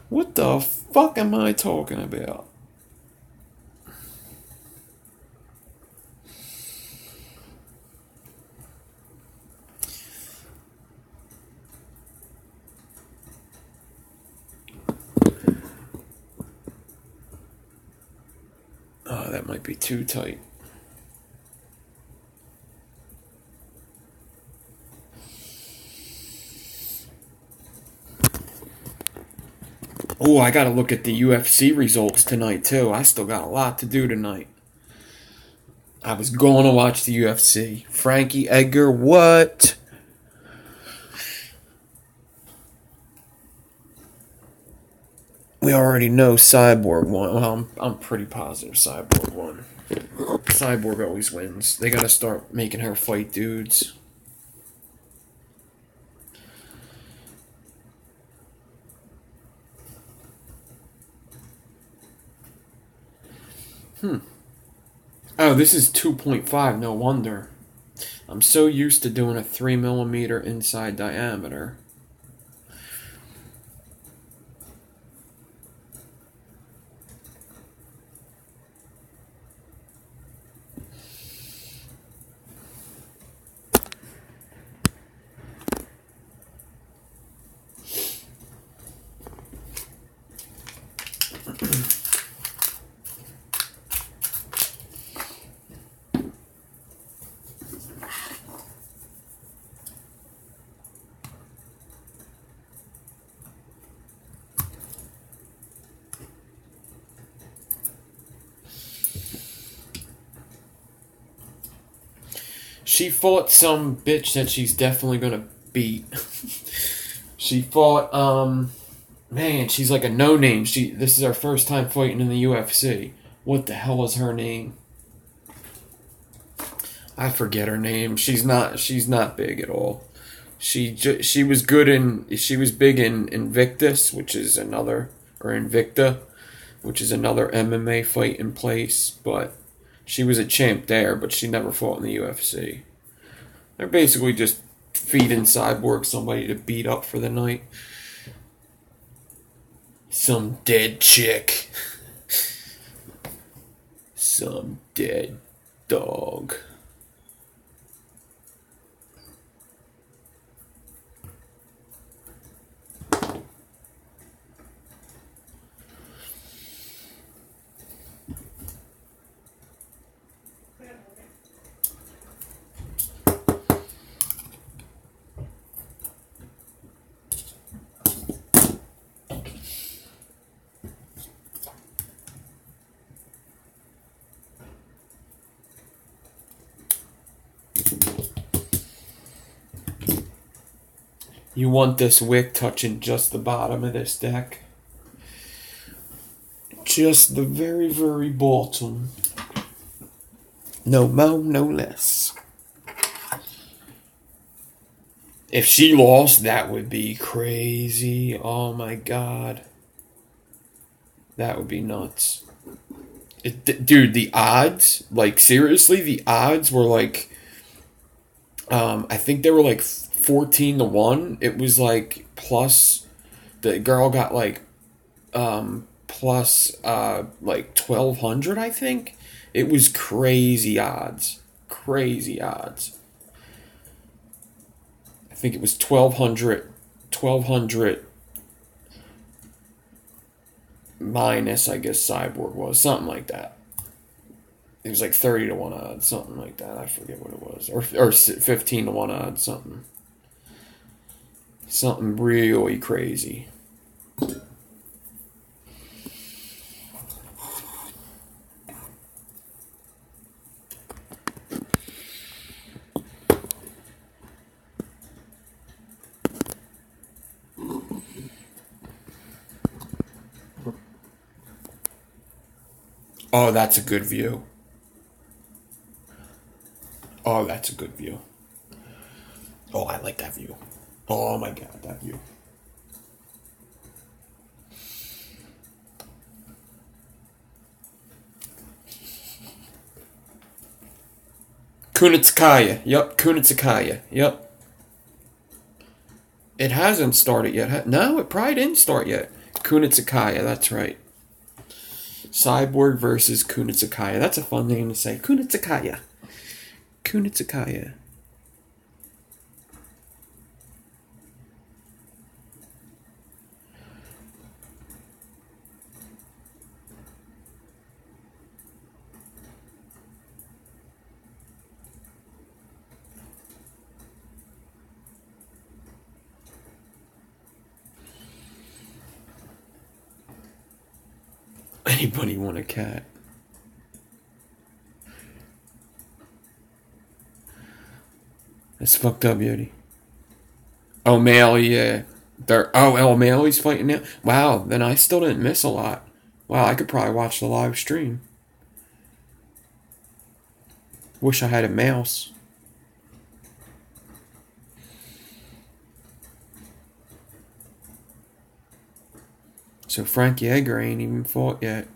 What the fuck am I talking about? Oh, that might be too tight. Oh, I gotta look at the UFC results tonight, too. I still got a lot to do tonight. I was going to watch the UFC. Frankie Edgar, what? We already know Cyborg won. Well, I'm pretty positive Cyborg won. Cyborg always wins. They gotta start making her fight dudes. Oh, this is 2.5, no wonder. I'm so used to doing a 3mm inside diameter. She fought some bitch that she's definitely gonna beat. She fought, man, she's like a no-name. This is her first time fighting in the UFC. What the hell is her name? I forget her name. She's not big at all. She was big in Invictus, which is another, or Invicta, which is another MMA fight in place, but she was a champ there, but she never fought in the UFC. They're basically just feeding Cyborg somebody to beat up for the night. Some dead chick. Some dead dog. You want this wick touching just the bottom of this deck. Just the very, very bottom. No more, no less. If she lost, that would be crazy. Oh my god. That would be nuts. Dude, the odds, like seriously, the odds were like, I think they were like 14-1. It was like plus, the girl got like plus like 1,200, I think. It was crazy odds. Crazy odds. I think it was 1,200 minus, I guess Cyborg was. Something like that. It was like 30 to 1 odds, something like that. I forget what it was. Or 15 to 1 odds, something. Something really crazy. Oh, that's a good view. Oh, that's a good view. Oh, I like that view. Oh my god, that view. Kunitskaya. Yep, Kunitskaya. Yep. It hasn't started yet. No, it probably didn't start yet. Kunitskaya, that's right. Cyborg versus Kunitskaya. That's a fun name to say. Kunitskaya. Kunitskaya. Anybody want a cat? That's fucked up, Yeti. O'Malley, yeah. O'Malley's fighting now? Wow, then I still didn't miss a lot. Wow, I could probably watch the live stream. Wish I had a mouse. So Frankie Edgar ain't even fought yet.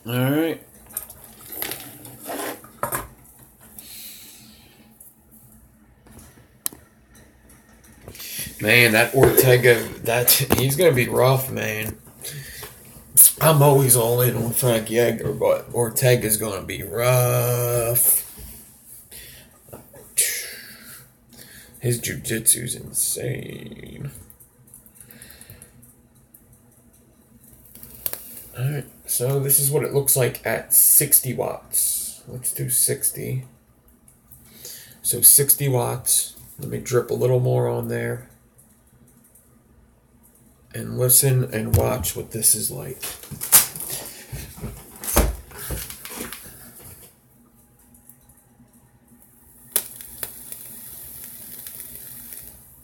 Alright. Man, that Ortega, he's going to be rough, man. I'm always all in on Frankie Edgar, but Ortega's going to be rough. His jiu-jitsu's insane. Alright, so this is what it looks like at 60 watts. Let's do 60. So 60 watts. Let me drip a little more on there. and listen and watch what this is like.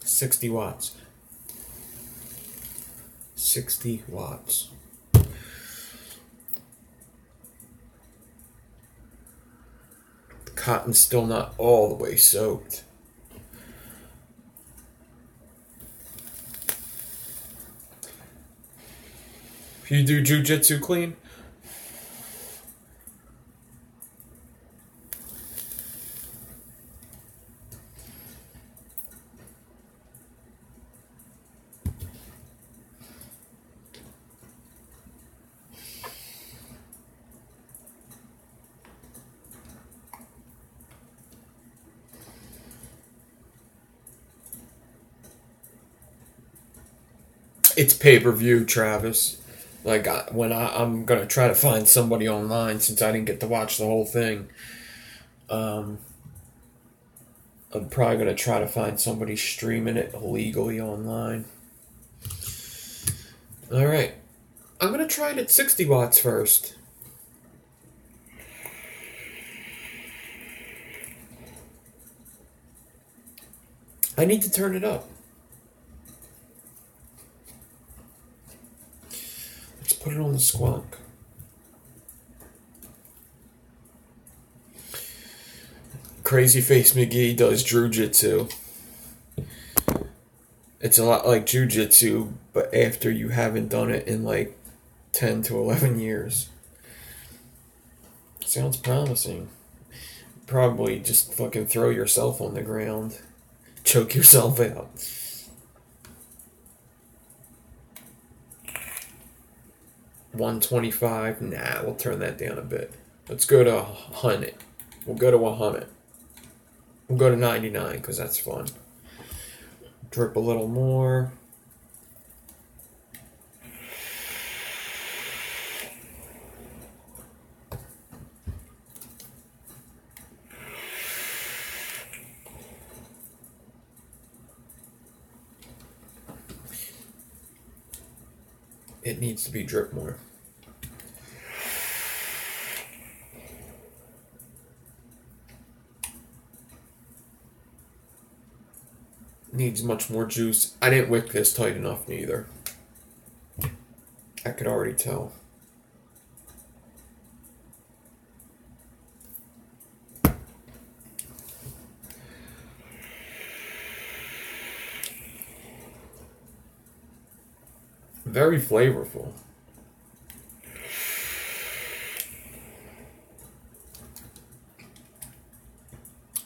$60 watts. 60 watts. The cotton's still not all the way soaked. You do jujitsu clean? It's pay-per-view, Travis. Like, I'm going to try to find somebody online since I didn't get to watch the whole thing. I'm probably going to try to find somebody streaming it illegally online. Alright. I'm going to try it at 60 watts first. I need to turn it up. Put it on the squonk. Crazy Face McGee does jujitsu. It's a lot like jujitsu, but after you haven't done it in like 10 to 11 years. Sounds promising. Probably just fucking throw yourself on the ground. Choke yourself out. $125. Nah, we'll turn that down a bit. Let's go to 100. We'll go to 100. We'll go to 99 because that's fun. Drip a little more. It needs to be drip more. Needs much more juice. I didn't wick this tight enough neither. I could already tell. Very flavorful.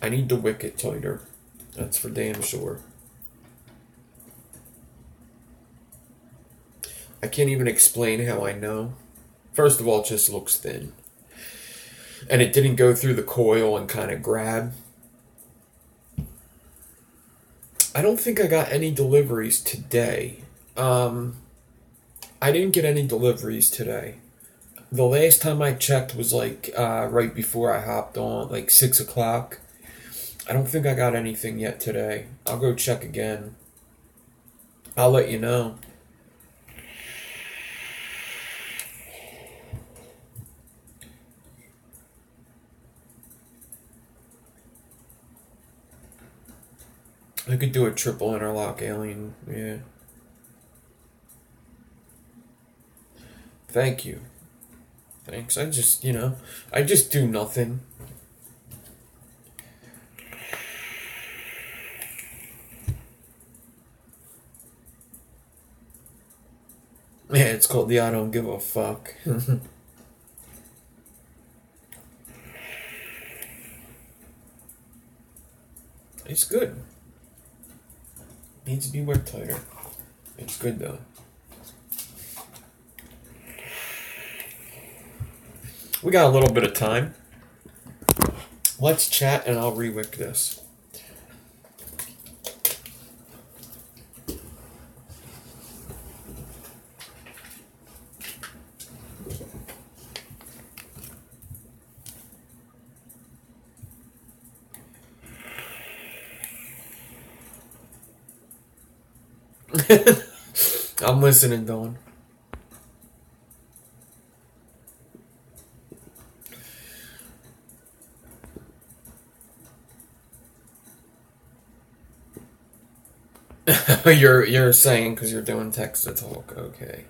I need to wick it tighter. That's for damn sure. I can't even explain how I know. First of all, it just looks thin. And it didn't go through the coil and kind of grab. I don't think I got any deliveries today. I didn't get any deliveries today. The last time I checked was like right before I hopped on, like 6 o'clock. I don't think I got anything yet today. I'll go check again. I'll let you know. I could do a triple interlock alien, yeah. Thank you. Thanks. I just, I just do nothing. Yeah, it's called the I Don't Give a Fuck. It's good. Needs to be worked tighter. It's good though. We got a little bit of time. Let's chat and I'll re-wick this. I'm listening, Dawn. You're saying because you're doing text to talk, okay.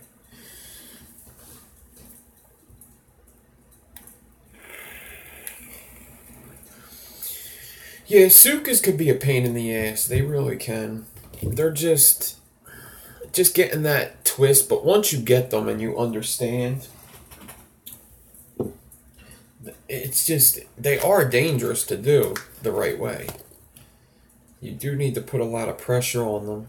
Yeah, Sukas could be a pain in the ass. They really can. They're just getting that twist, but once you get them and you understand, it's just, they are dangerous to do the right way. You do need to put a lot of pressure on them.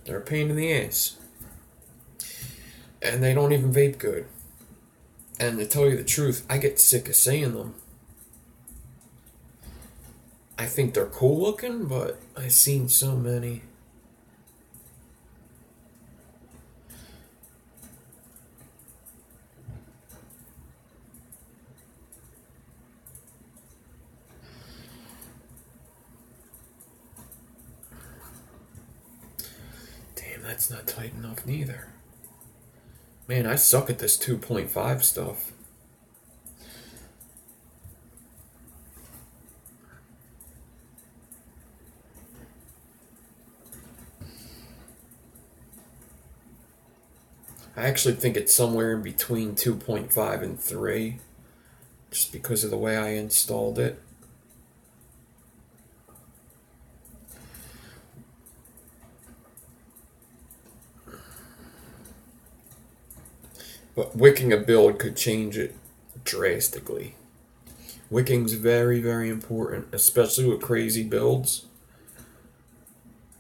They're a pain in the ass. And they don't even vape good. And to tell you the truth, I get sick of saying them. I think they're cool looking, but I've seen so many. Damn, that's not tight enough neither. Man, I suck at this 2.5 stuff. I actually think it's somewhere in between 2.5 and 3, just because of the way I installed it. But wicking a build could change it drastically. Wicking's very, very important, especially with crazy builds.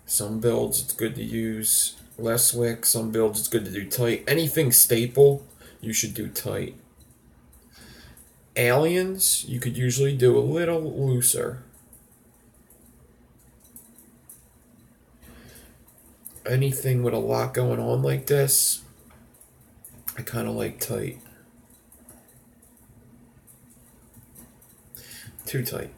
Some builds it's good to use less wick, some builds it's good to do tight. Anything staple, you should do tight. Aliens, you could usually do a little looser. Anything with a lot going on like this, I kind of like tight. Too tight.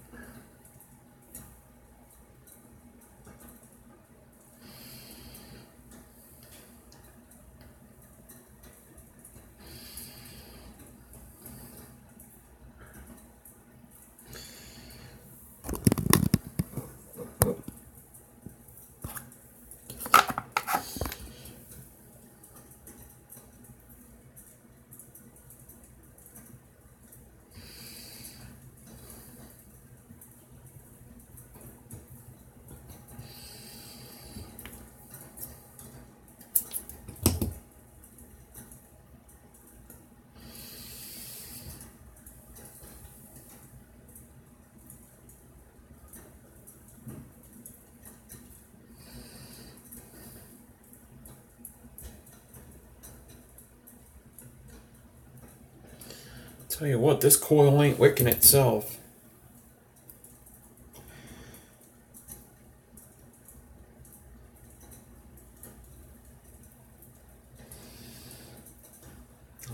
Tell you what, this coil ain't wicking itself.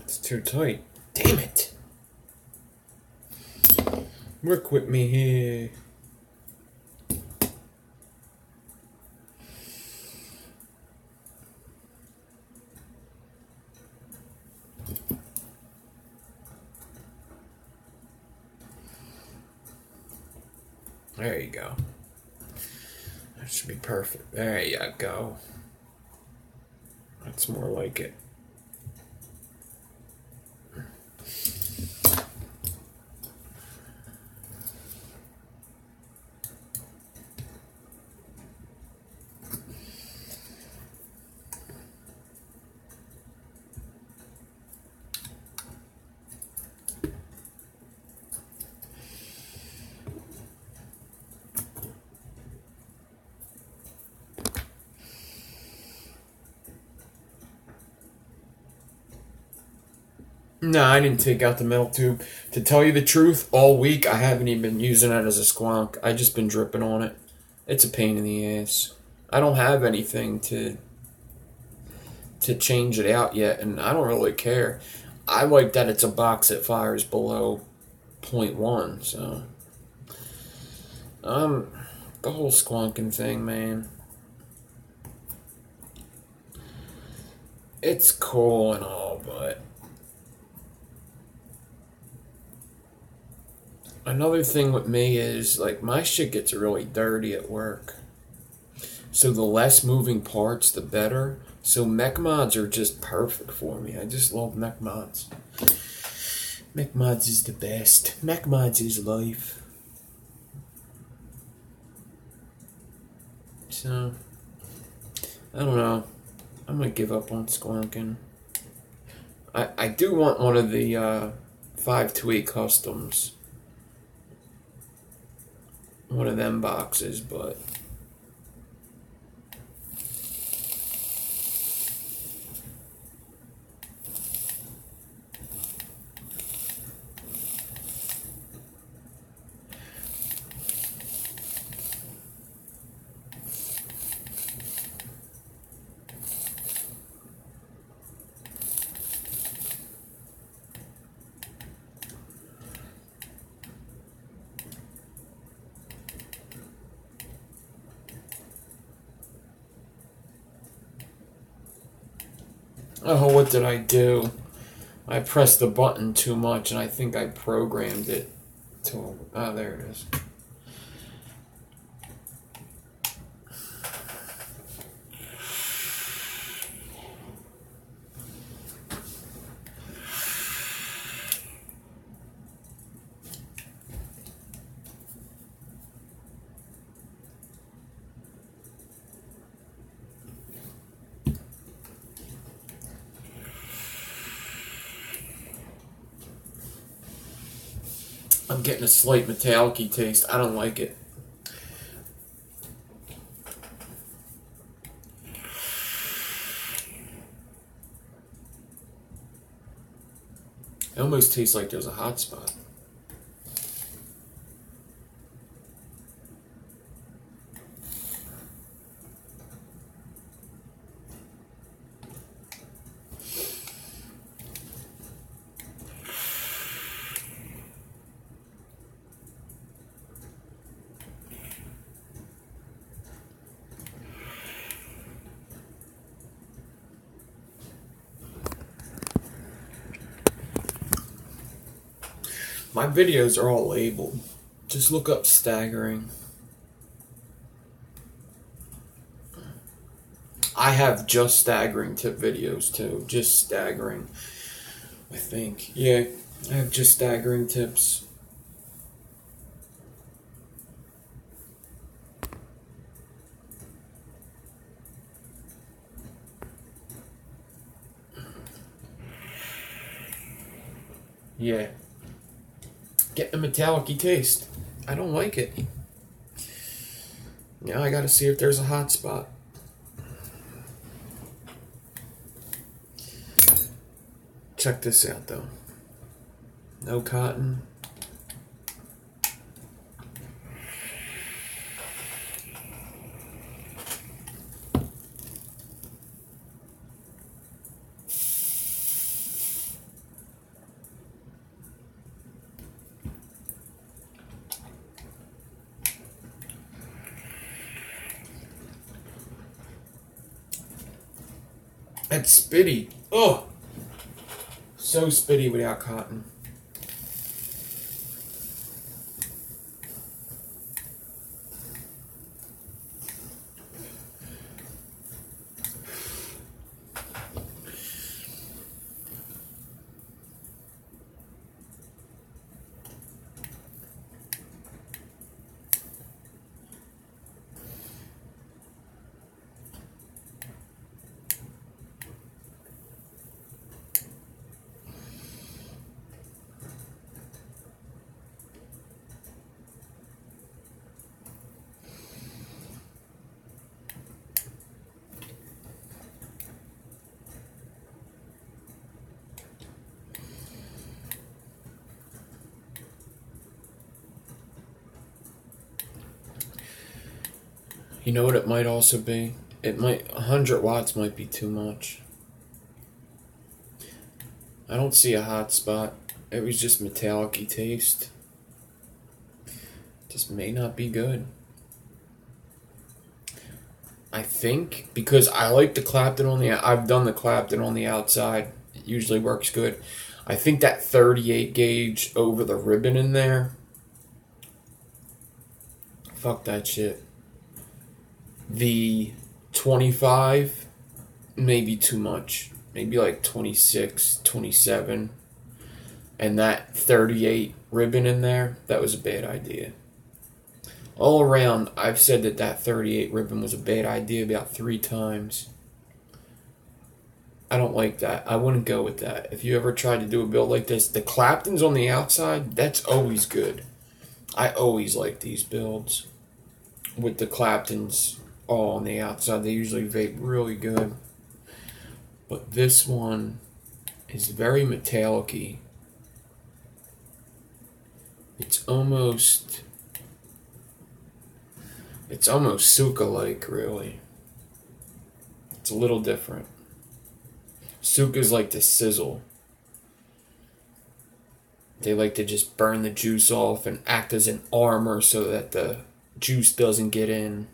It's too tight. Damn it! Work with me here. There you go. That should be perfect. There you go. That's more like it. No, I didn't take out the metal tube. To tell you the truth, all week I haven't even been using it as a squonk. I just been dripping on it. It's a pain in the ass. I don't have anything to change it out yet, and I don't really care. I like that it's a box that fires below 0.1, so The whole squonking thing, man. It's cool and all, but another thing with me is, like, my shit gets really dirty at work. So the less moving parts, the better. So mech mods are just perfect for me. I just love mech mods. Mech mods is the best. Mech mods is life. So, I don't know. I'm gonna give up on squonking. I do want one of the 528 customs. One of them boxes, but oh, what did I do? I pressed the button too much, and I think I programmed it to... Oh, there it is. I'm getting a slight metallic-y taste. I don't like it. It almost tastes like there's a hot spot. My videos are all labeled. Just look up staggering. I have just staggering tip videos too. Just staggering, I think. Yeah, I have just staggering tips. Yeah. Get the metallic-y taste. I don't like it. Now I gotta see if there's a hot spot. Check this out though. No cotton. That's spitty. Oh, so spitty without cotton. You know what it might also be? It might, 100 watts might be too much. I don't see a hot spot. It was just metallic-y taste. Just may not be good. I think, because I like the Clapton on the, I've done the Clapton on the outside. It usually works good. I think that 38 gauge over the ribbon in there, fuck that shit. The 25, maybe too much. Maybe like 26, 27. And that 38 ribbon in there, that was a bad idea. All around, I've said that that 38 ribbon was a bad idea about 3 times. I don't like that. I wouldn't go with that. If you ever tried to do a build like this, the Claptons on the outside, that's always good. I always like these builds with the Claptons all on the outside. They usually vape really good. But this one is very metallic-y. It's almost Suka-like, really. It's a little different. Suka's like to sizzle. They like to just burn the juice off and act as an armor so that the juice doesn't get in.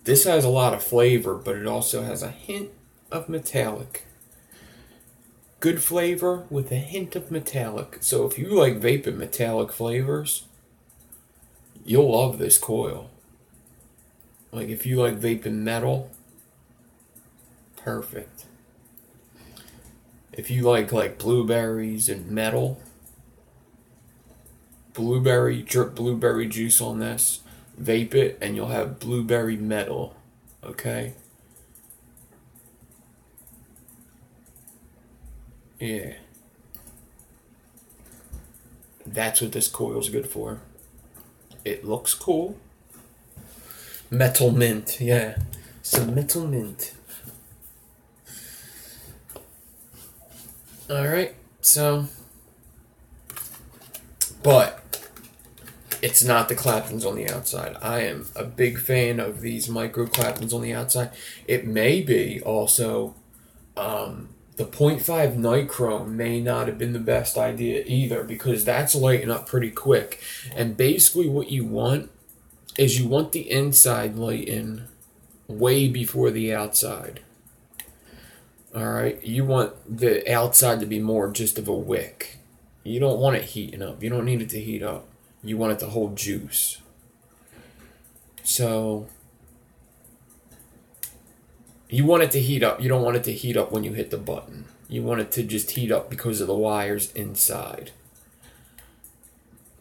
This has a lot of flavor, but it also has a hint of metallic. Good flavor with a hint of metallic. So if you like vaping metallic flavors, you'll love this coil. Like if you like vaping metal, perfect. If you like blueberries and metal, drip blueberry juice on this, vape it, and you'll have blueberry metal. Okay? Yeah. That's what this coil's good for. It looks cool. Metal mint, yeah. Some metal mint. Alright, so. But it's not the Claptons on the outside. I am a big fan of these micro Claptons on the outside. It may be also the 0.5 nichrome may not have been the best idea either, because that's lighting up pretty quick. And basically what you want is you want the inside lighting way before the outside. Alright, you want the outside to be more just of a wick. You don't want it heating up. You don't need it to heat up. You want it to hold juice. So you want it to heat up. You don't want it to heat up when you hit the button. You want it to just heat up because of the wires inside.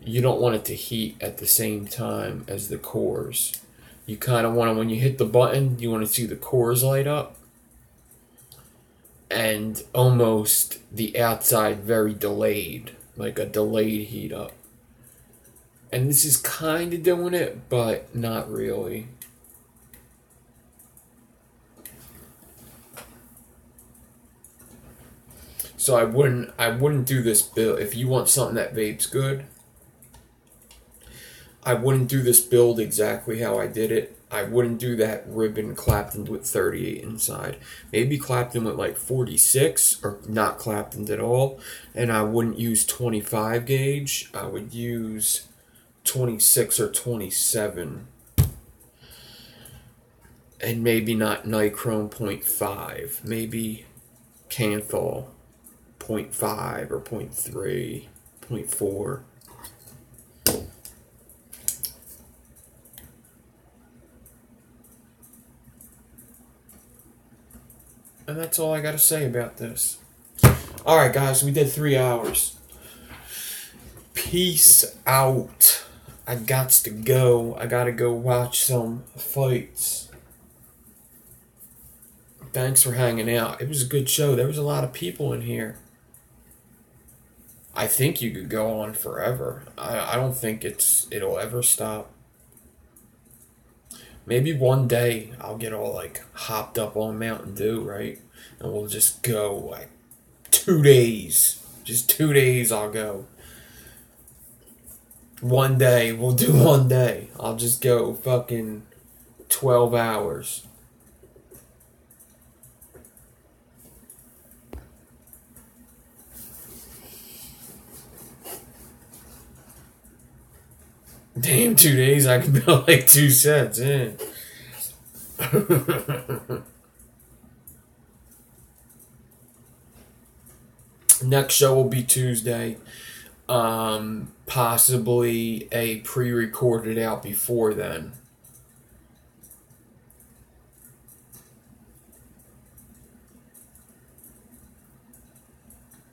You don't want it to heat at the same time as the cores. You kind of want to, when you hit the button, you want to see the cores light up. And almost the outside very delayed. Like a delayed heat up. And this is kind of doing it, but not really. So I wouldn't do this build. If you want something that vapes good, I wouldn't do this build exactly how I did it. I wouldn't do that ribbon Clapton with 38 inside. Maybe Clapton with like 46, or not Clapton at all. And I wouldn't use 25 gauge. I would use 26 or 27. And maybe not nichrome 0.5. Maybe Canthal 0.5 or 0.3, 0.4. And that's all I gotta say about this. Alright guys, we did 3 hours. Peace out. I gots to go. I gotta go watch some fights. Thanks for hanging out. It was a good show. There was a lot of people in here. I think you could go on forever. I don't think it'll ever stop. Maybe one day I'll get all like hopped up on Mountain Dew, right? And we'll just go like 2 days. Just 2 days I'll go. One day, we'll do one day. I'll just go fucking 12 hours. Damn, 2 days I can build like 2 sets, yeah. Next show will be Tuesday. Possibly a pre-recorded out before then.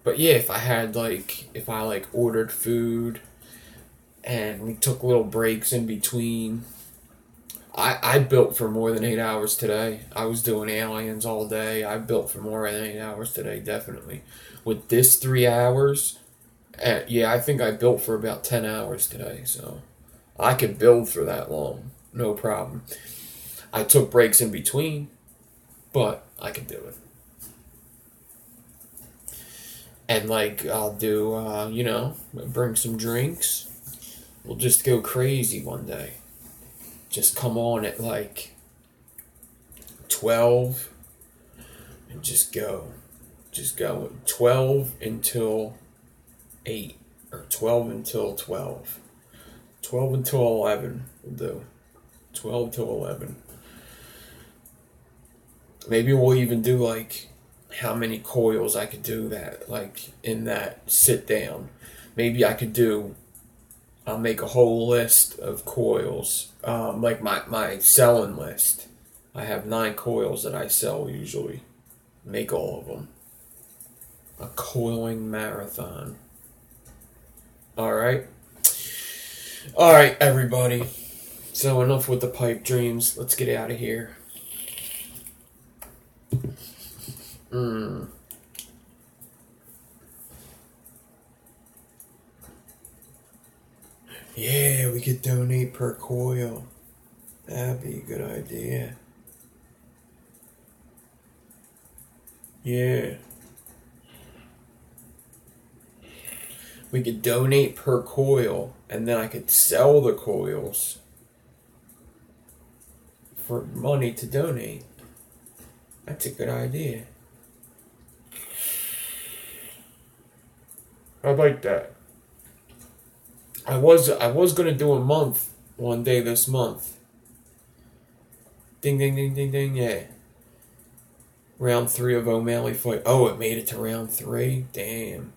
But yeah, if I ordered food and we took little breaks in between. I built for more than 8 hours today. I was doing aliens all day. I built for more than 8 hours today, definitely. With this 3 hours, yeah, I think I built for about 10 hours today. So I could build for that long, no problem. I took breaks in between, but I could do it. And I'll do, bring some drinks. We'll just go crazy one day. Just come on at 12 and just go. Just go 12 until 8 or 12 until 12. 12 until 11 we'll do. 12 till 11. Maybe we'll even do how many coils I could do that in that sit down. Maybe I could do, I'll make a whole list of coils, my selling list. I have 9 coils that I sell usually. Make all of them. A coiling marathon. Alright, everybody. So enough with the pipe dreams. Let's get out of here. Yeah, we could donate per coil. That'd be a good idea. Yeah. We could donate per coil, and then I could sell the coils for money to donate. That's a good idea. I like that. I was gonna do a month one day this month. Ding ding ding ding ding, yeah. Round 3 of O'Malley fight. Oh, it made it to round 3? Damn.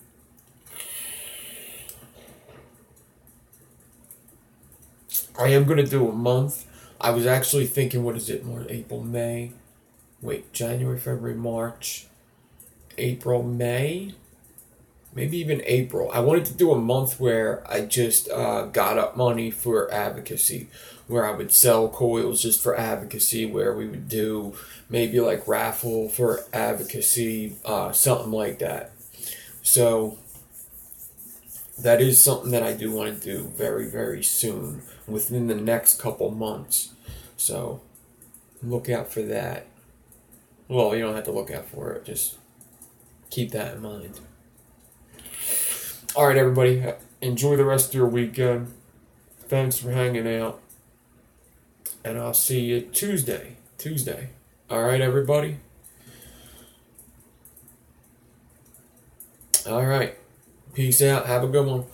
I am gonna do a month. I was actually thinking, what is it? More April, May. Wait, January, February, March. April, May? Maybe even April. I wanted to do a month where I just got up money for advocacy, where I would sell coils just for advocacy, where we would do maybe raffle for advocacy, something like that. So that is something that I do want to do very, very soon, within the next couple months. So look out for that. Well, you don't have to look out for it. Just keep that in mind. All right, everybody. Enjoy the rest of your weekend. Thanks for hanging out. And I'll see you Tuesday. All right, everybody. All right. Peace out. Have a good one.